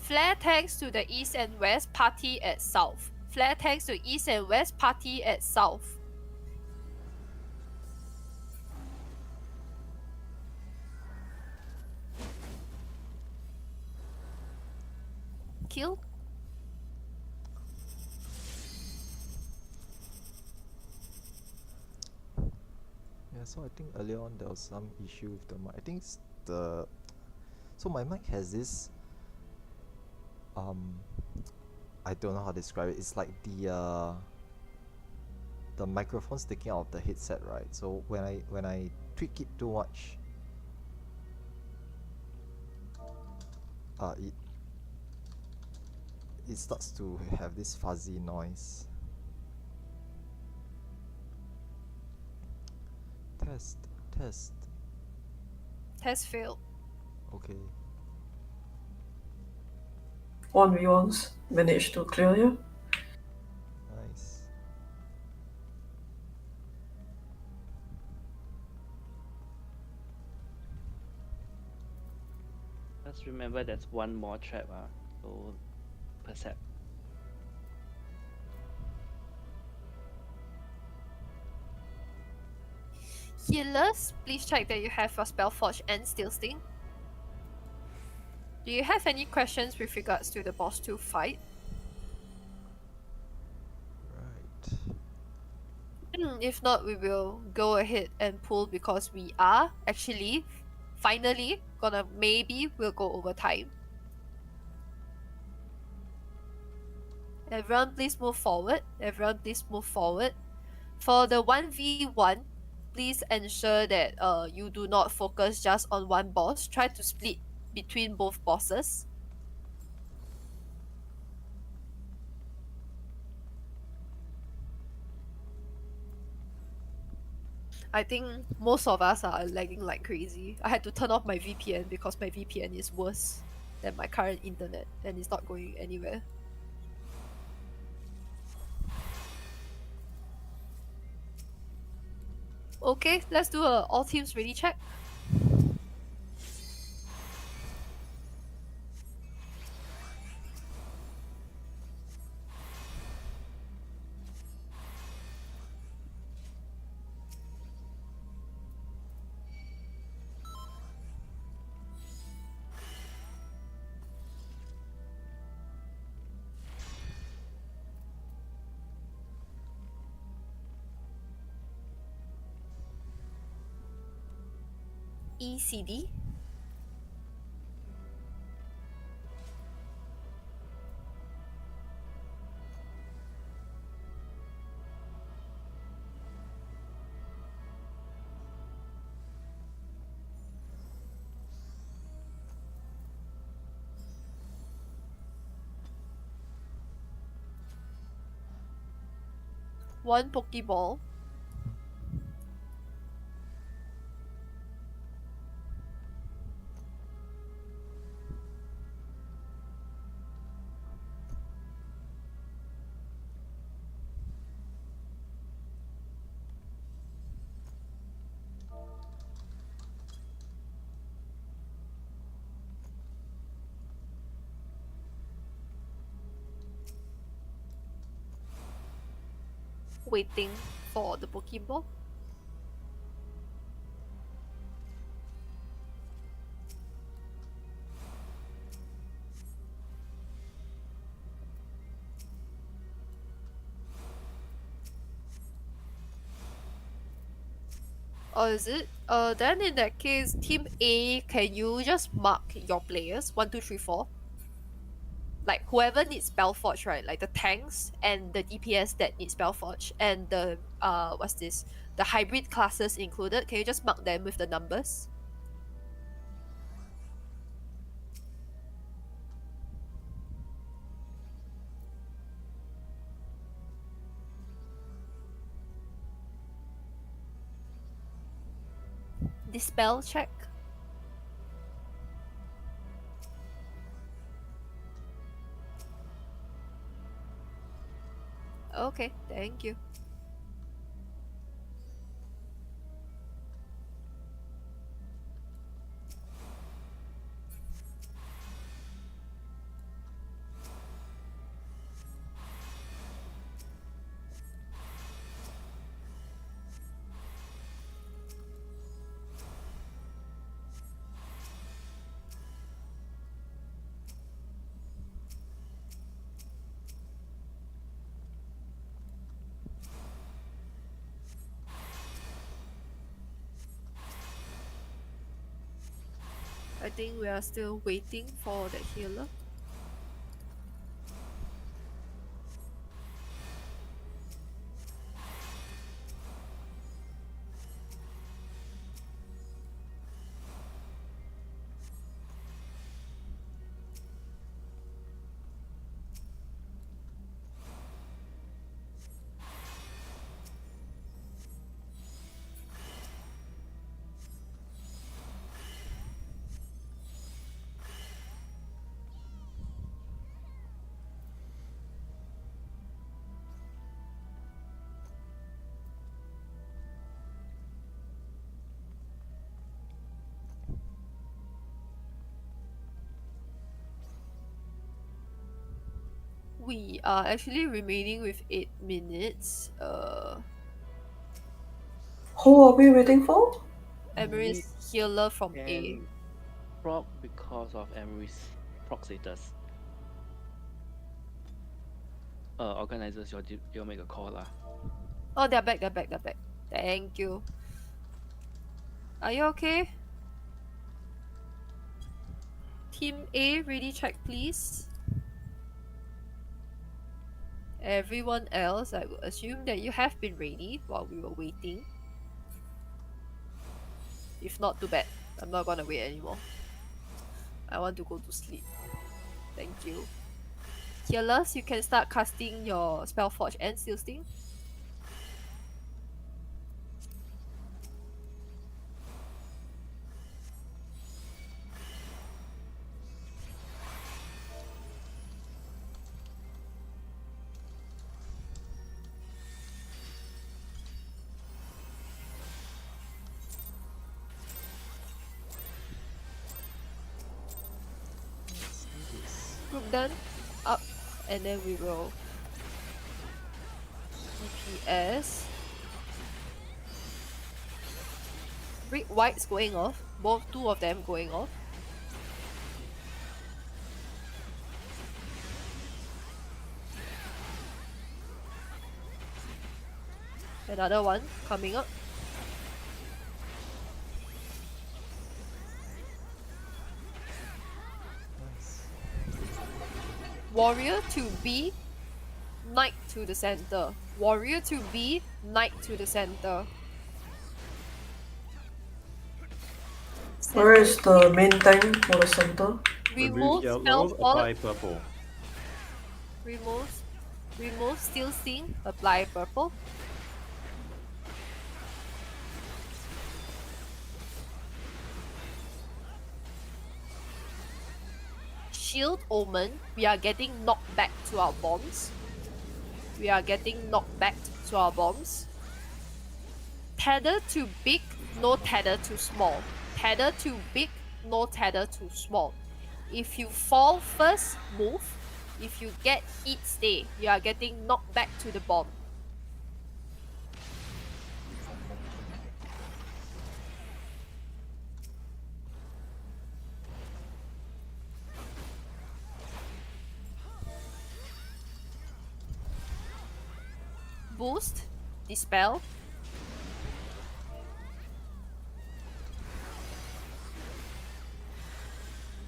Flare tanks to the east and west, party at south. Flare tanks to east and west, party at south. Kill. Yeah, so I think earlier on there was some issue with the mic. I think it's the so my mic has this I don't know how to describe it. It's like the microphone sticking out of the headset, right? So when I tweak it too much, it starts to have this fuzzy noise. Test. Test failed. Okay. 1v1s managed to clear you. Nice. Just remember there's one more trap, so percept. Healers, please check that you have your Spellforge and Steel Sting. Do you have any questions with regards to the boss 2 fight? Right. If not, we will go ahead and pull because we are actually finally gonna we'll go over time. Everyone please move forward. Everyone please move forward. For the 1v1, please ensure that you do not focus just on one boss. Try to split between both bosses. I think most of us are lagging like crazy. I had to turn off my VPN because my VPN is worse than my current internet and it's not going anywhere. Okay, let's do a all teams ready check. ECD. One Pokeball. Waiting for the Pokeball. Oh, is it? Then in that case, Team A, can you just mark your players? 1, 2, 3, 4. Like whoever needs Spellforge, right? Like the tanks and the DPS that need Spellforge and the what's this? The hybrid classes included. Can you just mark them with the numbers? Dispel check. Okay, thank you. I think we are still waiting for the healer. We are actually remaining with 8 minutes. Who are we waiting for? Emery's healer from A. And proc because of Emery's proc status. Organizers, you'll make a call lah. Oh, they're back. Thank you. Are you okay? Team A, ready check please. Everyone else, I will assume that you have been ready while we were waiting. If not, too bad. I'm not gonna wait anymore. I want to go to sleep. Thank you. Healers, you can start casting your Spellforge and Steel Sting. Group done. Up. And then we will DPS. Brick White's going off. Two of them going off. Another one coming up. Warrior to B, Knight to the center. Warrior to B, Knight to the center. Where is the main tank for the center? Remove yellow, apply Spellforge. purple. Remove Steel Sting, apply purple. Shield Omen, we are getting knocked back to our bombs. Tether to big, no tether to small. Tether to big, no tether to small. If you fall first, move. If you get hit, stay. You are getting knocked back to the bomb. Boost, Dispel.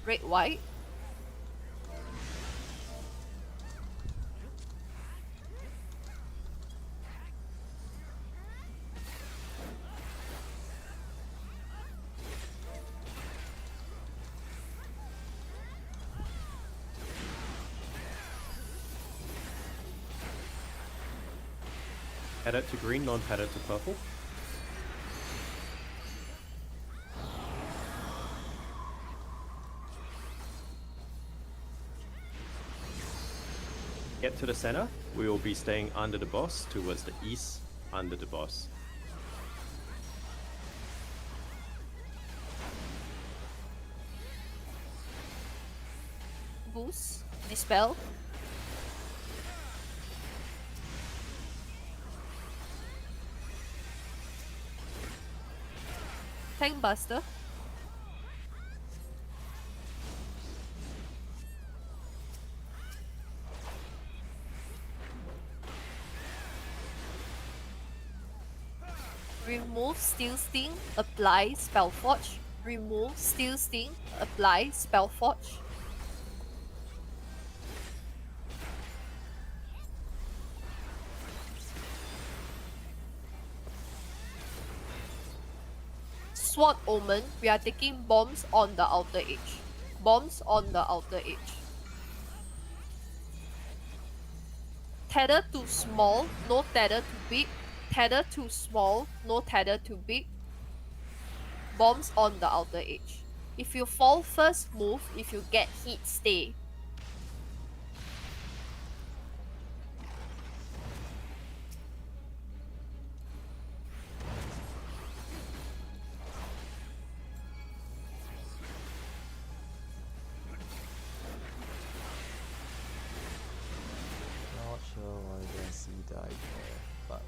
Red White. Add it to green, non-add it to purple. Get to the center. We will be staying under the boss, towards the east, under the boss. Boost, Dispel. Tank Buster. Remove Steel Sting, apply Spellforge. remove Steel Sting, apply Spell Forge. Sword Omen, we are taking bombs on the outer edge. Bombs on the outer edge. Tether to small, no tether to big. Tether to small, no tether to big. Bombs on the outer edge. If you fall first, move. If you get hit, stay. Not sure why there's E died there, but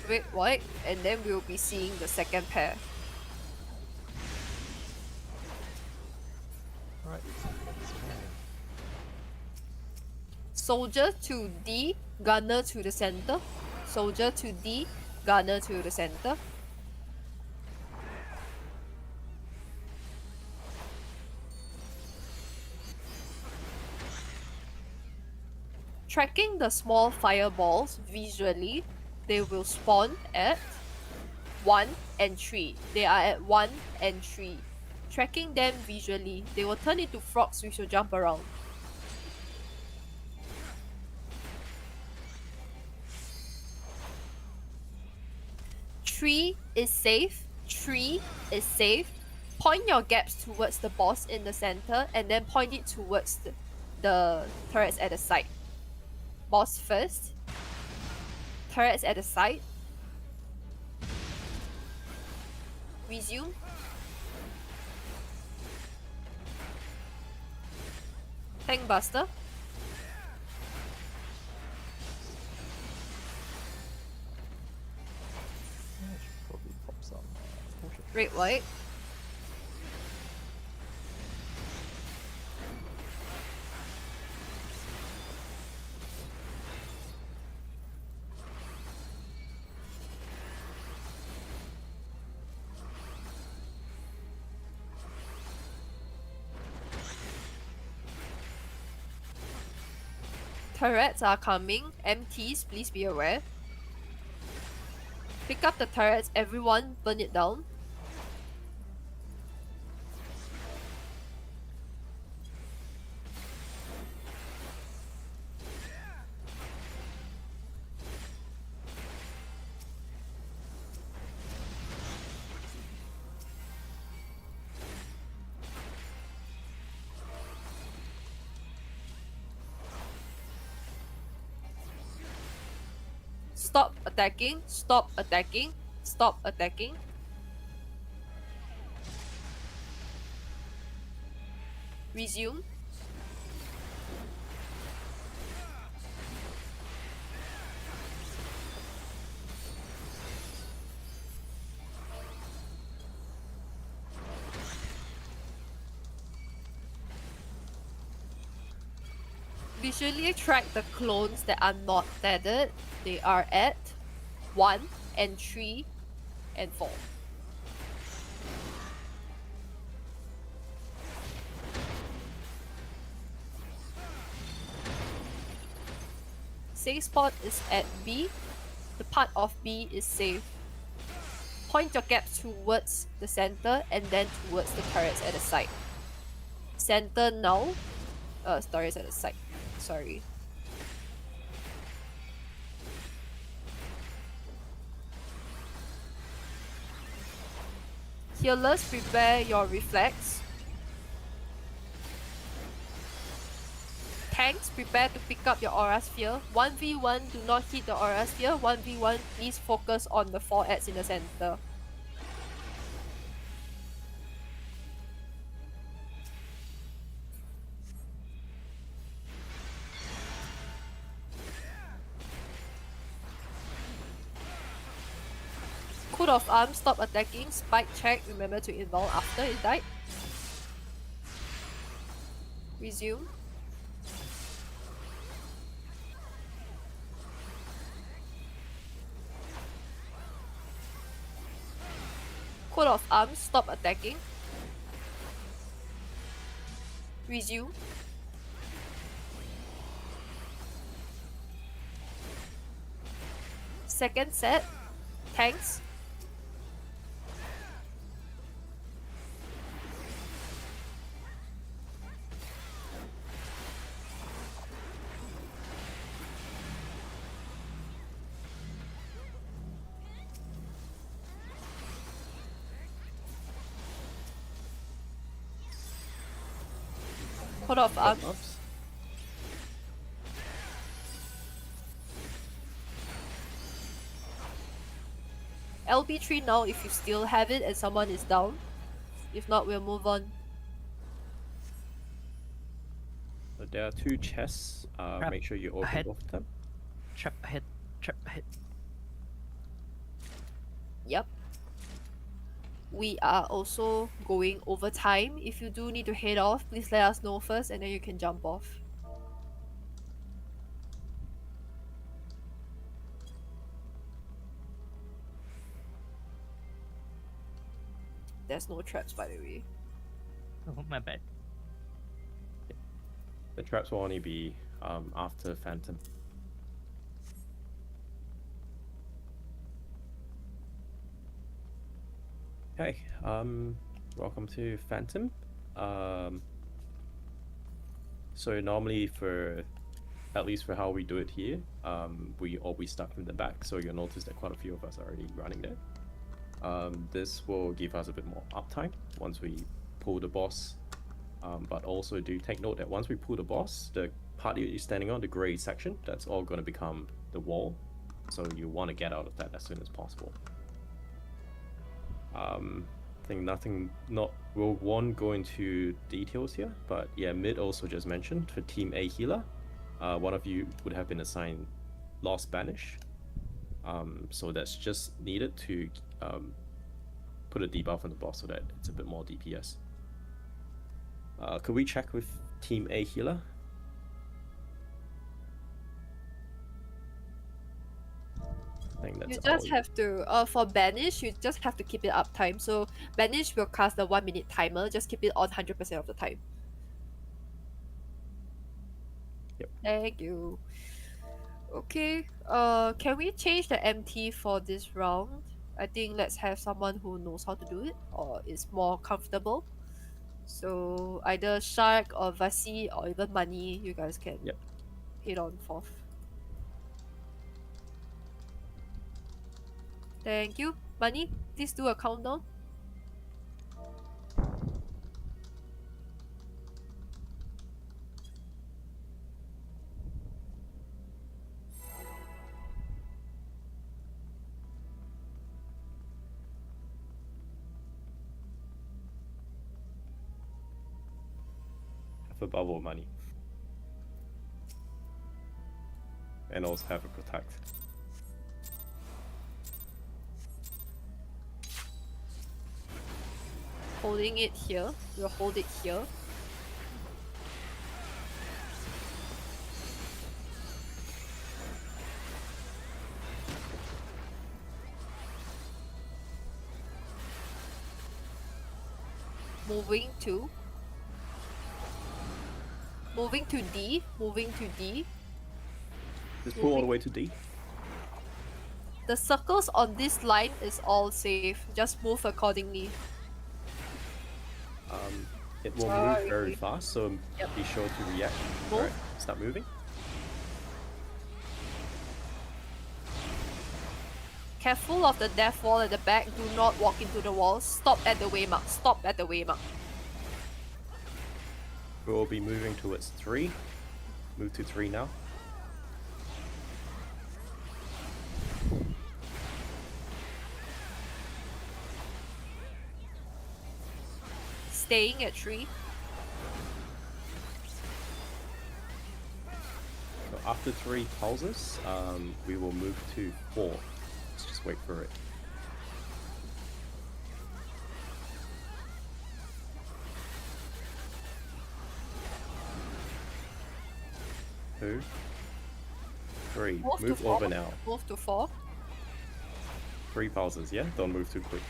Wait, what? And then we'll be seeing the second pair. right. That's fine. Soldier to D, gunner to the center. Soldier to D, gunner to the center. Tracking the small fireballs visually, they will spawn at 1 and 3. They are at 1 and 3. Tracking them visually, they will turn into frogs which will jump around. Tree is safe. Tree is safe. Point your gaps towards the boss in the center and then point it towards the turrets at the side. Boss first. Turrets at the side. Resume. Tank Buster. I should probably pop some potion. Red White. Turrets are coming. MTs, please be aware. Pick up the turrets, everyone, burn it down. Stop attacking, stop attacking, stop attacking. Resume. Visually track the clones that are not tethered. They are at 1 and 3 and 4. Safe spot is at B. The part of B is safe. Point your gaps towards the center and then towards the turrets at the side. Center now. Turrets at the side. Sorry. Healers, prepare your reflex. Tanks, prepare to pick up your aura sphere. 1v1, do not hit the aura sphere. 1v1, please focus on the 4 ads in the center. Coat of Arms, stop attacking. Spike check, remember to involve after it died. Resume. Coat of Arms, stop attacking. Resume. Second set. Tanks. Hold off arms. Ups. LB3 now if you still have it and someone is down. If not, we'll move on. So there are 2 chests. Trap Make sure you open ahead. both of them. Trap ahead. Trap ahead. Yep. We are also going over time. If you do need to head off, please let us know first and then you can jump off. There's no traps, by the way. Oh, my bad. The traps will only be after Phantom. Okay, welcome to Phantom. So normally at least for how we do it here, we always start from the back, so you'll notice that quite a few of us are already running there. This will give us a bit more uptime once we pull the boss, but also do take note that once we pull the boss, the part you're standing on, the grey section, that's all going to become the wall, so you want to get out of that as soon as possible. I think we won't go into details here, but yeah, mid also just mentioned for team A healer, one of you would have been assigned Lost Banish, so that's just needed to put a debuff on the boss so that it's a bit more DPS. Could we check with team A healer? I think that's You just have to, for Banish, you just have to keep it uptime. So Banish will cast the 1 minute timer, just keep it on 100% of the time. Yep. Thank you. Okay, can we change the MT for this round? I think let's have someone who knows how to do it or is more comfortable. So either Shark or Vasi or even Money, you guys can Yep. hit on forth. Thank you. Money, please do a countdown. Have a bubble of money. And also have a protect. Holding it here. We'll hold it here. Moving to D. Moving to D. Just pull all the way to D. The circles on this line is all safe. Just move accordingly. It will move very fast, so Yep. be sure to react. Move. Alright, start moving. Careful of the death wall at the back. Do not walk into the wall. Stop at the waymark. Stop at the waymark. We will be moving towards 3. Move to 3 now. Staying at 3. So after 3 pulses, we will move to 4. Let's just wait for it. Two, 3. Move to Move 4. over now. Move to 4. 3 pulses, yeah? Don't move too quick.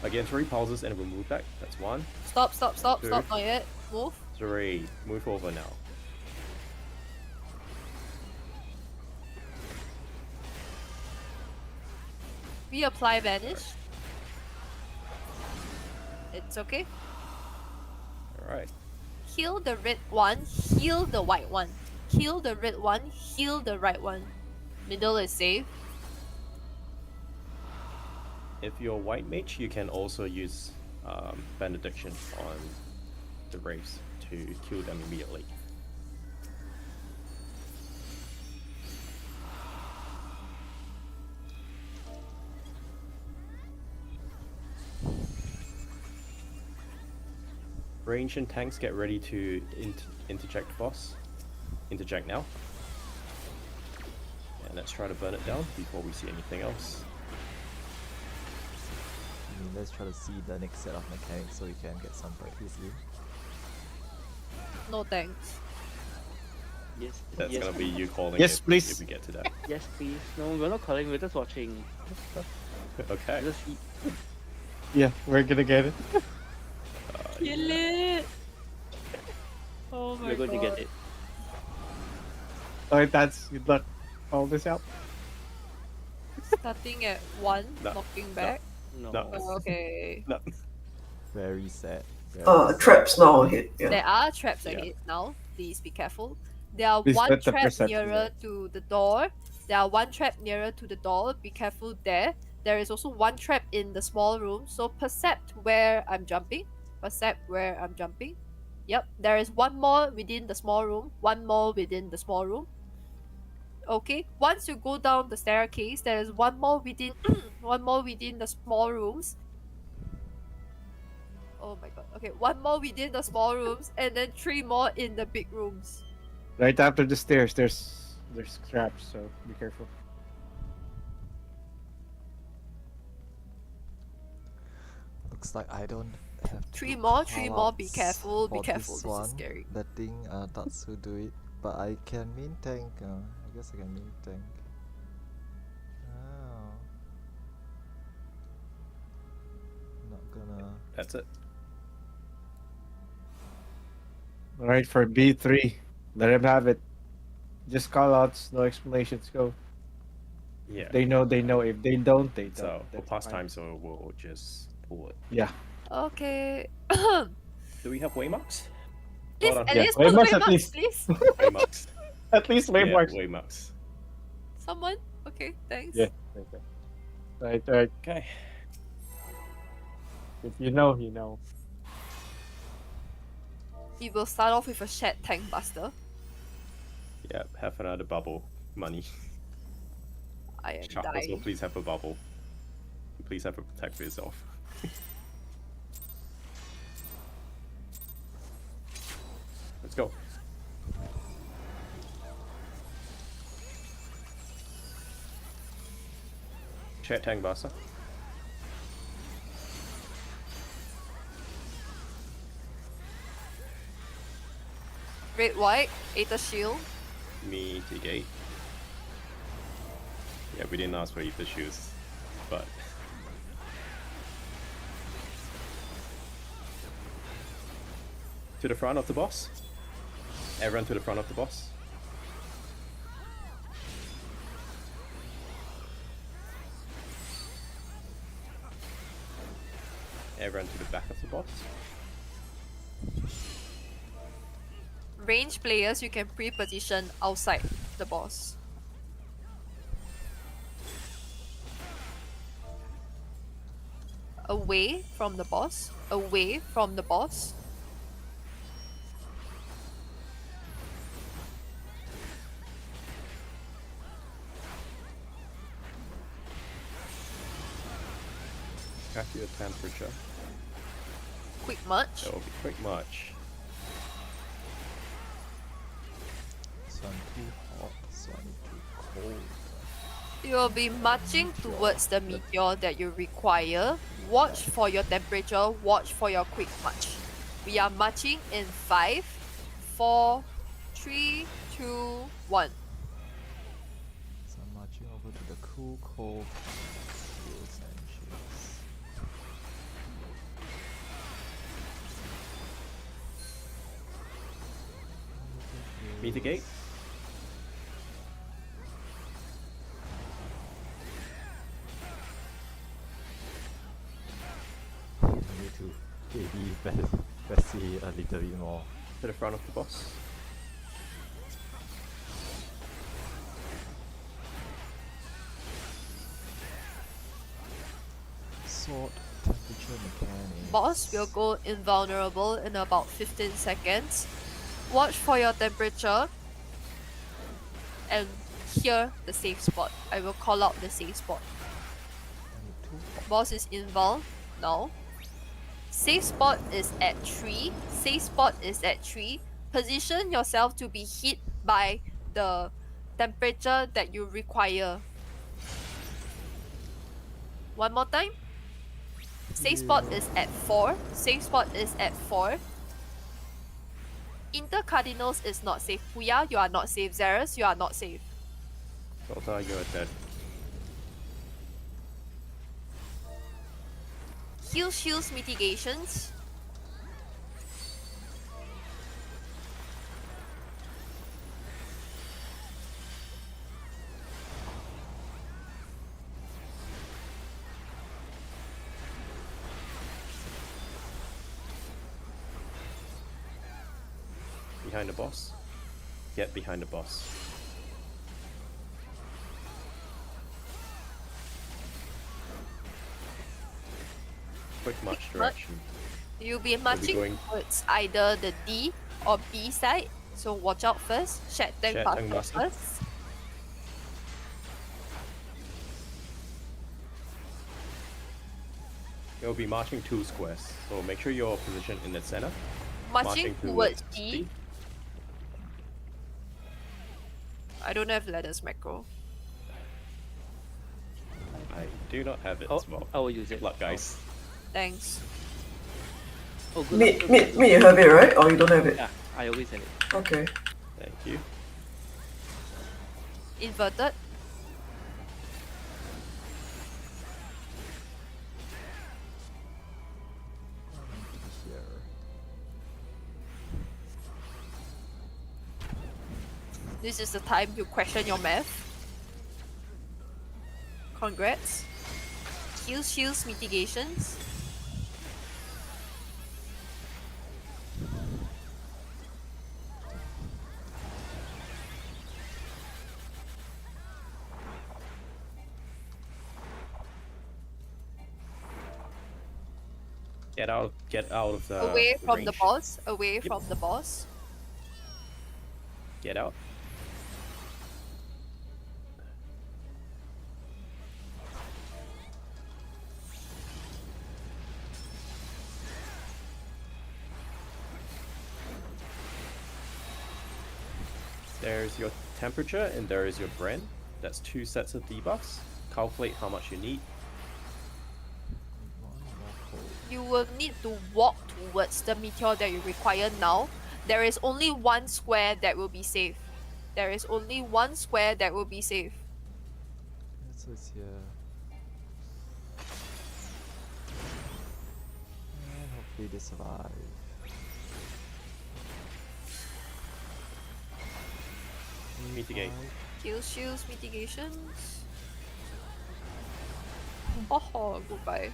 Again, 3 pulses and we'll move back. That's 1, Stop, stop, stop, Two. stop. Not yet. Move. 3, move over now. Reapply Vanish. It's okay. Alright. Heal the red one, heal the white one. Heal the red one, heal the right one. Middle is safe. If you're white mage, you can also use Benediction on the Wraiths to kill them immediately. Range and tanks, get ready to interject boss. Interject now. And let's try to burn it down before we see anything else. Let's try to see the next set of mechanics so we can get some practice in. No thanks. Yes. That's yes. gonna be you calling Yes, it please. if we get to that. Yes, please. No, we're not calling. We're just watching. Okay. Just Yeah, we're gonna get it. Kill it! Oh my we're going to get it. Alright, that's good luck. All this out. Starting at 1, No, knocking back. No. No. Oh, okay. No. Very sad. Very sad. Traps now ahead. Yeah. There are traps Yeah. ahead now. Please be careful. There are Please one let the trap perception nearer to the door. There are one trap nearer to the door. Be careful there. There is also one trap in the small room. So percept where I'm jumping. Percept where I'm jumping. Yep. There is one more within the small room. One more within the small room. Okay. Once you go down the staircase, there is one more within one more within the small rooms. Oh my god. Okay, one more within the small rooms and then 3 more in the big rooms. Right after the stairs, there's traps, so be careful. Looks like I don't have to 3 do more, 3 more. Be callouts careful, be for careful. This This one, is scary. letting Tatsu do it, but I can main tank. I guess I can main tank. Oh. Not gonna. That's it. Alright, for B3, let him have it. Just call outs, no explanations, go. Yeah. They know, they know. If they don't, they don't. So for That's fine. pastime, so we'll just pull it. Yeah. Okay. Do we have waymarks? Please, Hold on. at Yeah, least put waymarks at waymarks, least. please. Waymarks. At least Yeah, waymarks. waymarks. Someone? Okay, thanks. Yeah. Okay. Right. Okay. If you know, you know. He will start off with a shed tank buster. Yeah, have another bubble. Money. I am Sharp as well, dying. please have a bubble. Please have a protect for yourself. Let's go. Chat tank buster. Red white, Aether shield. Mitigate. Yeah, we didn't ask for either shoes, but to the front of the boss. Everyone to the front of the boss. Everyone to the back of the boss. Range players, you can pre-position outside the boss. Away from the boss. Away from the boss. After your temperature. Quick march. That will be quick march. This one too hot, this one too cold. You will be marching towards the meteor that you require. Watch for your temperature, watch for your quick march. We are marching in 5, 4, 3, 2, 1. So I'm marching over to the cool, cold hills and ships. Mitigate. I need to maybe better see a little bit more. To the front of the boss. Sword temperature mechanics. Boss will go invulnerable in about 15 seconds. Watch for your temperature and hear the safe spot. I will call out the safe spot. Boss is invul now. Safe spot is at 3. Safe spot is at 3. Position yourself to be hit by the temperature that you require. One more time. Safe spot is at 4. Safe spot is at 4. Inter Cardinals is not safe. Puya, you are not safe. Xerus, you are not safe. Delta, you're dead. Heal shields mitigations. Behind the boss. Get behind the boss. Quick march direction. You'll be marching going- towards either the D or B side. So watch out first. Shed Tank Shed Tank Buster Buster. first. You'll be marching 2 squares, so make sure you're positioned in the center. Marching towards towards D. I don't have ladders macro. I do not have it Oh, as well. I will use Good it. luck, guys. Thanks. Oh, good Me, luck. me, me, you have it, right? Or you don't have it? Yeah, I always have it. Okay. Thank you. Inverted. Here. This is the time you question your math. Congrats. Heal shields mitigations. Get out of the Away from the range. boss. Away from the boss. Get out. There's your temperature and there is your brand. That's 2 sets of debuffs. Calculate how much you need. You will need to walk towards the meteor that you require now. There is only 1 square that will be safe. There is only 1 square that will be safe. So it's here. And hopefully they survive. Mitigate. Kill shields mitigations. Oh, goodbye.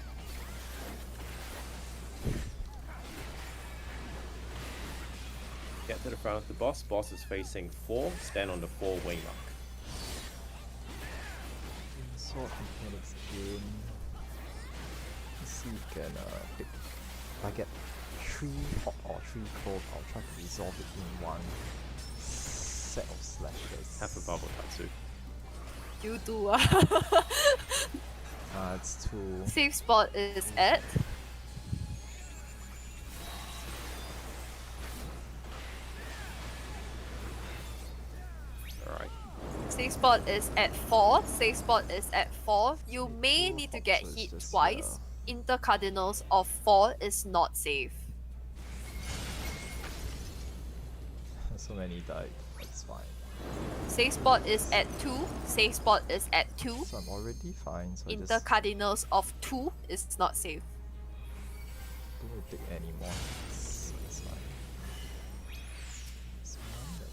Get to the front of the boss. Boss is facing 4. Stand on the 4 way mark. Sword mechanics again. Let's see if we can pick. If I get 3 hot or 3 cold, I'll try to resolve it in one set of slashes. Have a bubble tatsu. You do. It's 2. Safe spot is at. Alright. Safe spot is at 4. Safe spot is at 4. You may need to get so it's hit just, twice. Inter Cardinals of 4 is not safe. So many died. That's fine. Safe spot is at 2. Safe spot is at 2. So I'm already fine. So I Inter just Cardinals of 2 is not safe. don't take any more. It's fine. It's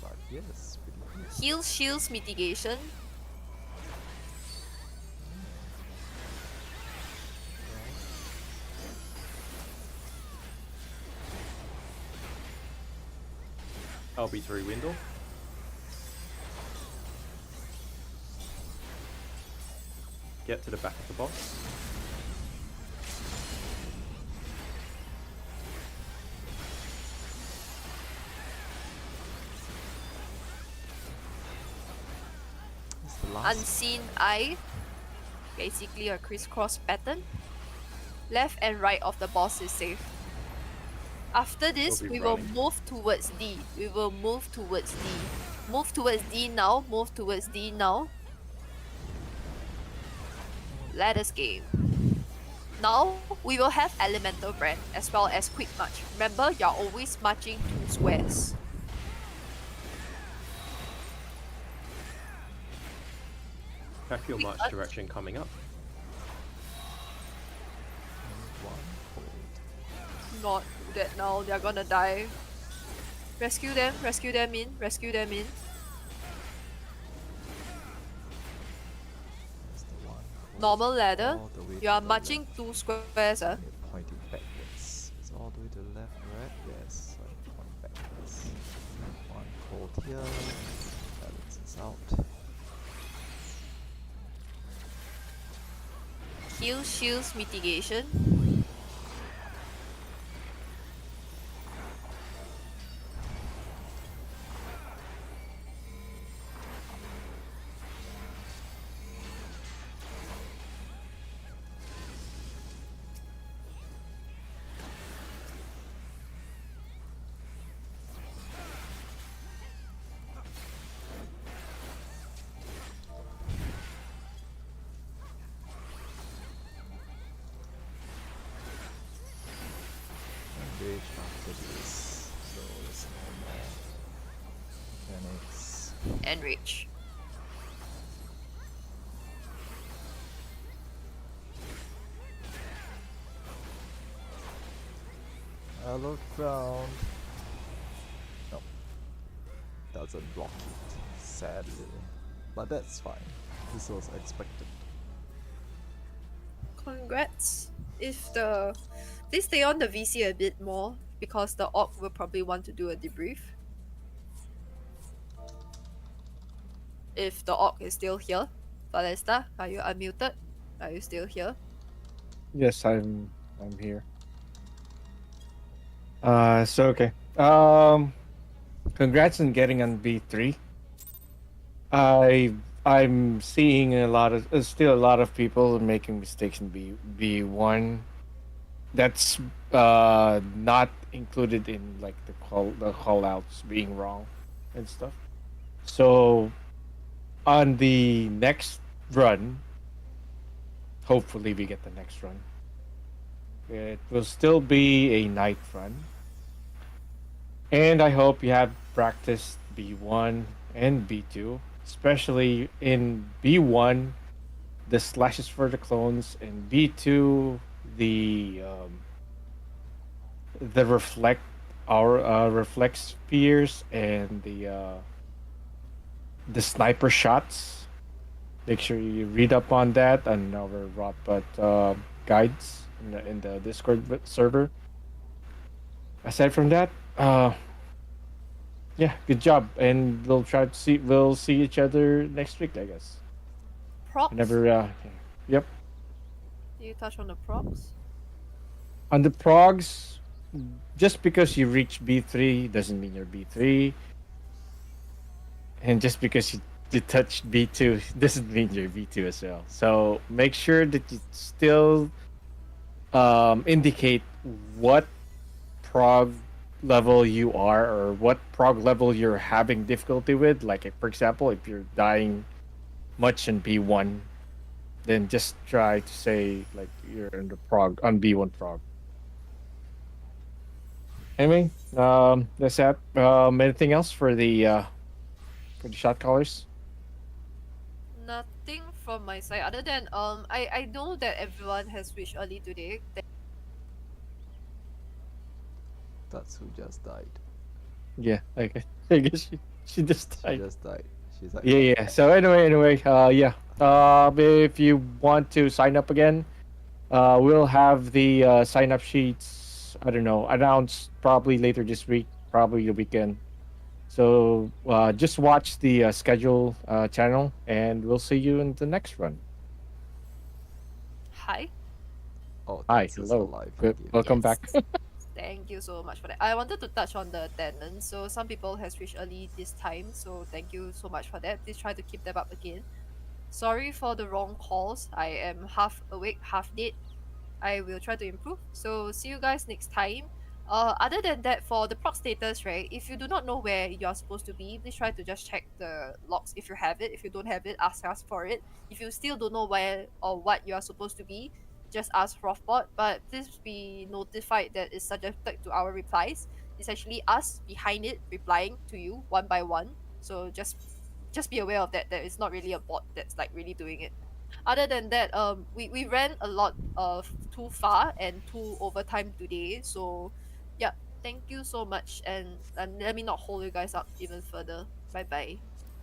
fine. Yes, pretty good. Heal shields mitigation. LB3 window. Get to the back of the box. It's the last. Unseen eye. Basically a crisscross pattern. Left and right of the boss is safe. After this, We'll be we will running. move towards D. We will move towards D. Move towards D now. Move towards D now. Let us game. Now, we will have Elemental Brand as well as Quick March. Remember, you're always marching 2 squares. Backfield Quick march march. direction coming up. Not do that now, they're gonna die. Rescue them in, rescue them in. That's the one. Normal ladder. All the way You to are the marching left. 2 squares. And you're pointing backwards. It's all the way to the left, right? Yes. So you point backwards. One cold here. Balances out. Heal shields mitigation. Engage after this. So it's no more mechanics. Enrage. Hallowed ground. No. Doesn't block it, sadly. But that's fine. This was expected. Congrats. Please stay on the VC a bit more because the orc will probably want to do a debrief. If the orc is still here. Valesta, are you unmuted? Are you still here? Yes, I'm here. So okay. Congrats on getting on B3. I'm seeing still a lot of people making mistakes in B1. That's not included in like the call outs being wrong and stuff. So on the next run, hopefully we get the next run. It will still be a night run. And I hope you have practiced B1 and B2, especially in B1, the slashes for the clones, and B2, the reflect spheres and the sniper shots. Make sure you read up on that on our Rotbot guides in the Discord server. Aside from that, yeah, good job, and we'll see each other next week, I guess. Procs? Whenever, yep. Do you touch on the procs? On the progs, just because you reach B3 doesn't mean you're B3, and just because you touched B2 doesn't mean you're B2 as well. So make sure that you still indicate what prog level you are or what prog level you're having difficulty with. Like, for example, if you're dying much in B1, then just try to say like you're in the prog on B1 prog. Anyway, that's that. Anything else for the shot callers? Nothing from my side other than I know that everyone has reached early today. That's who just died. Yeah, I guess She just She died. just died. She's like, Yeah. So anyway, yeah. If you want to sign up again, we'll have the sign up sheets. I don't know, announced probably later this week, probably the weekend. So just watch the schedule channel, and we'll see you in the next run. Hi. oh, Hi, Tensor's hello. alive Good. again. Welcome Yes. back. Thank you so much for that. I wanted to touch on the attendance. So some people has reached early this time. So thank you so much for that. Please try to keep them up again. Sorry for the wrong calls. I am half awake, half dead. I will try to improve. So see you guys next time. Other than that, for the proc status, right? If you do not know where you are supposed to be, please try to just check the logs if you have it. If you don't have it, ask us for it. If you still don't know where or what you are supposed to be, just ask Rothbot. But please be notified that it's subjected to our replies. It's actually us behind it replying to you one by one. So just be aware of that. That it's not really a bot that's like really doing it. Other than that, we ran a lot of too far and too overtime today. So yeah, thank you so much, and let me not hold you guys up even further. Bye bye.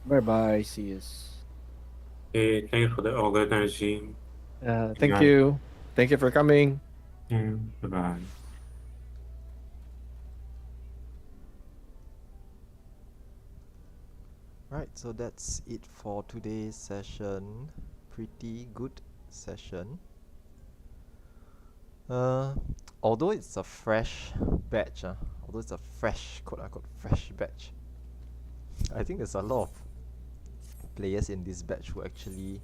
Bye bye. See you. Hey, thanks for the all the energy. Thank you. Thank you for coming. Yeah, bye bye. Right, so that's it for today's session. Pretty good session. Although it's a fresh batch, although it's a fresh, quote unquote, fresh batch, I think there's a lot of players in this batch who actually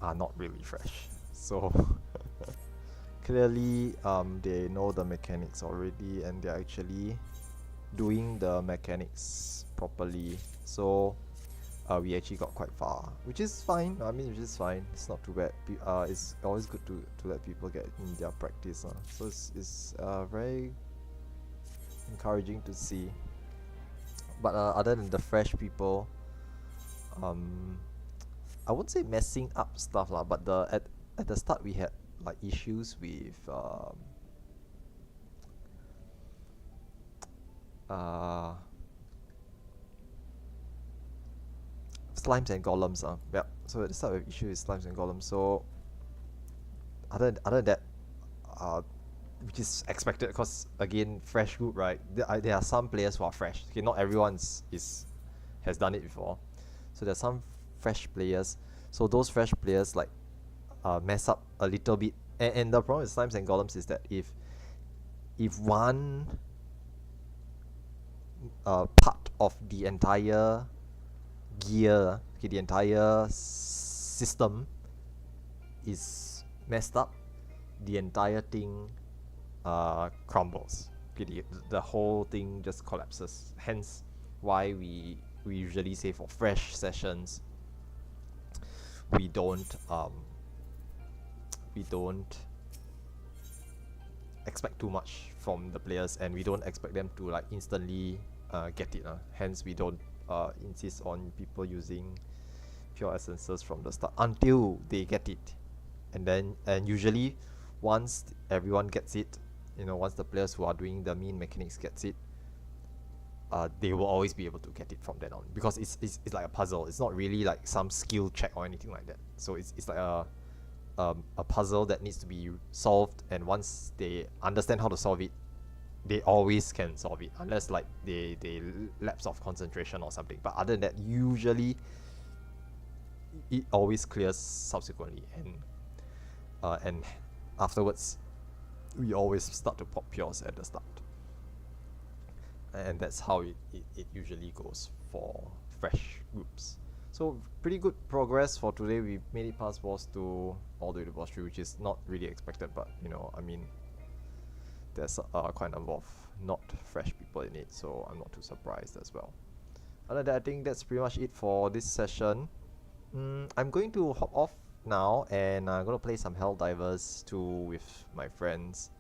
are not really fresh. So clearly, they know the mechanics already, and they're actually doing the mechanics properly. So we actually got quite far, which is fine. I mean, which is fine. It's not too bad. It's always good to let people get in their practice. So it's very encouraging to see. But other than the fresh people, I wouldn't say messing up stuff lah. But at the start we had like issues with slimes and golems. Yeah. So at the start we have issue with slimes and golems. So other than that, which is expected because again fresh group, right? There are some players who are fresh. Okay, not everyone has done it before. So there's some fresh players. So those fresh players like mess up a little bit. And the problem with slimes and golems is that if one part of the entire gear, okay, the entire system is messed up, the entire thing crumbles. Okay, the whole thing just collapses. Hence why we usually say for fresh sessions we don't expect too much from the players, and we don't expect them to like instantly get it. Hence we don't insist on people using pure essences from the start until they get it. And usually once everyone gets it, once the players who are doing the main mechanics gets it, they will always be able to get it from then on, because it's like a puzzle. It's not really like some skill check or anything like that. So it's like a puzzle that needs to be solved, and once they understand how to solve it, they always can solve it, unless like they lapse off concentration or something. But other than that, usually it always clears subsequently, and afterwards we always start to pop pures at the start, and that's how it usually goes for fresh groups. So pretty good progress for today. We made it past boss 2 all the way to boss 3, which is not really expected, but I mean, there's quite a number of not fresh people in it, so I'm not too surprised as well. Other than that, I think that's pretty much it for this session. I'm going to hop off now, and I'm going to play some Helldivers 2 with my friends.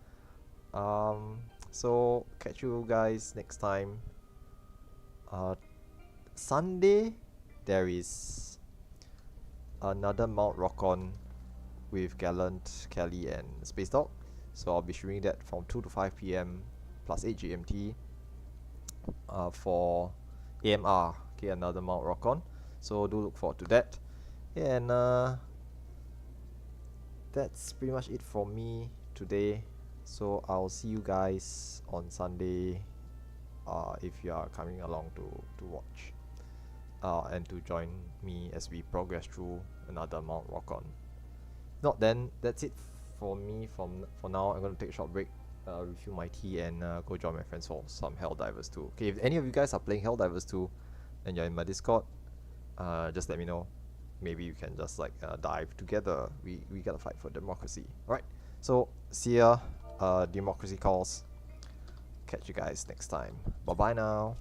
So catch you guys next time. Sunday there is another Mount Rockon with Gallant, Kelly and Space Dog. So I'll be streaming that from 2 to 5 PM plus 8 GMT for AMR, okay, another Mount Rockon. So do look forward to that. Yeah, and that's pretty much it for me today. So I'll see you guys on Sunday if you are coming along to watch and to join me as we progress through another Mount Rockon. Not then, that's it for me for now. I'm gonna take a short break, refill my tea, and go join my friends for some Helldivers 2. Okay, if any of you guys are playing Helldivers 2 and you're in my Discord, just let me know. Maybe you can just like dive together. We gotta fight for democracy. Alright, so see ya. Democracy calls. Catch you guys next time. Bye bye now.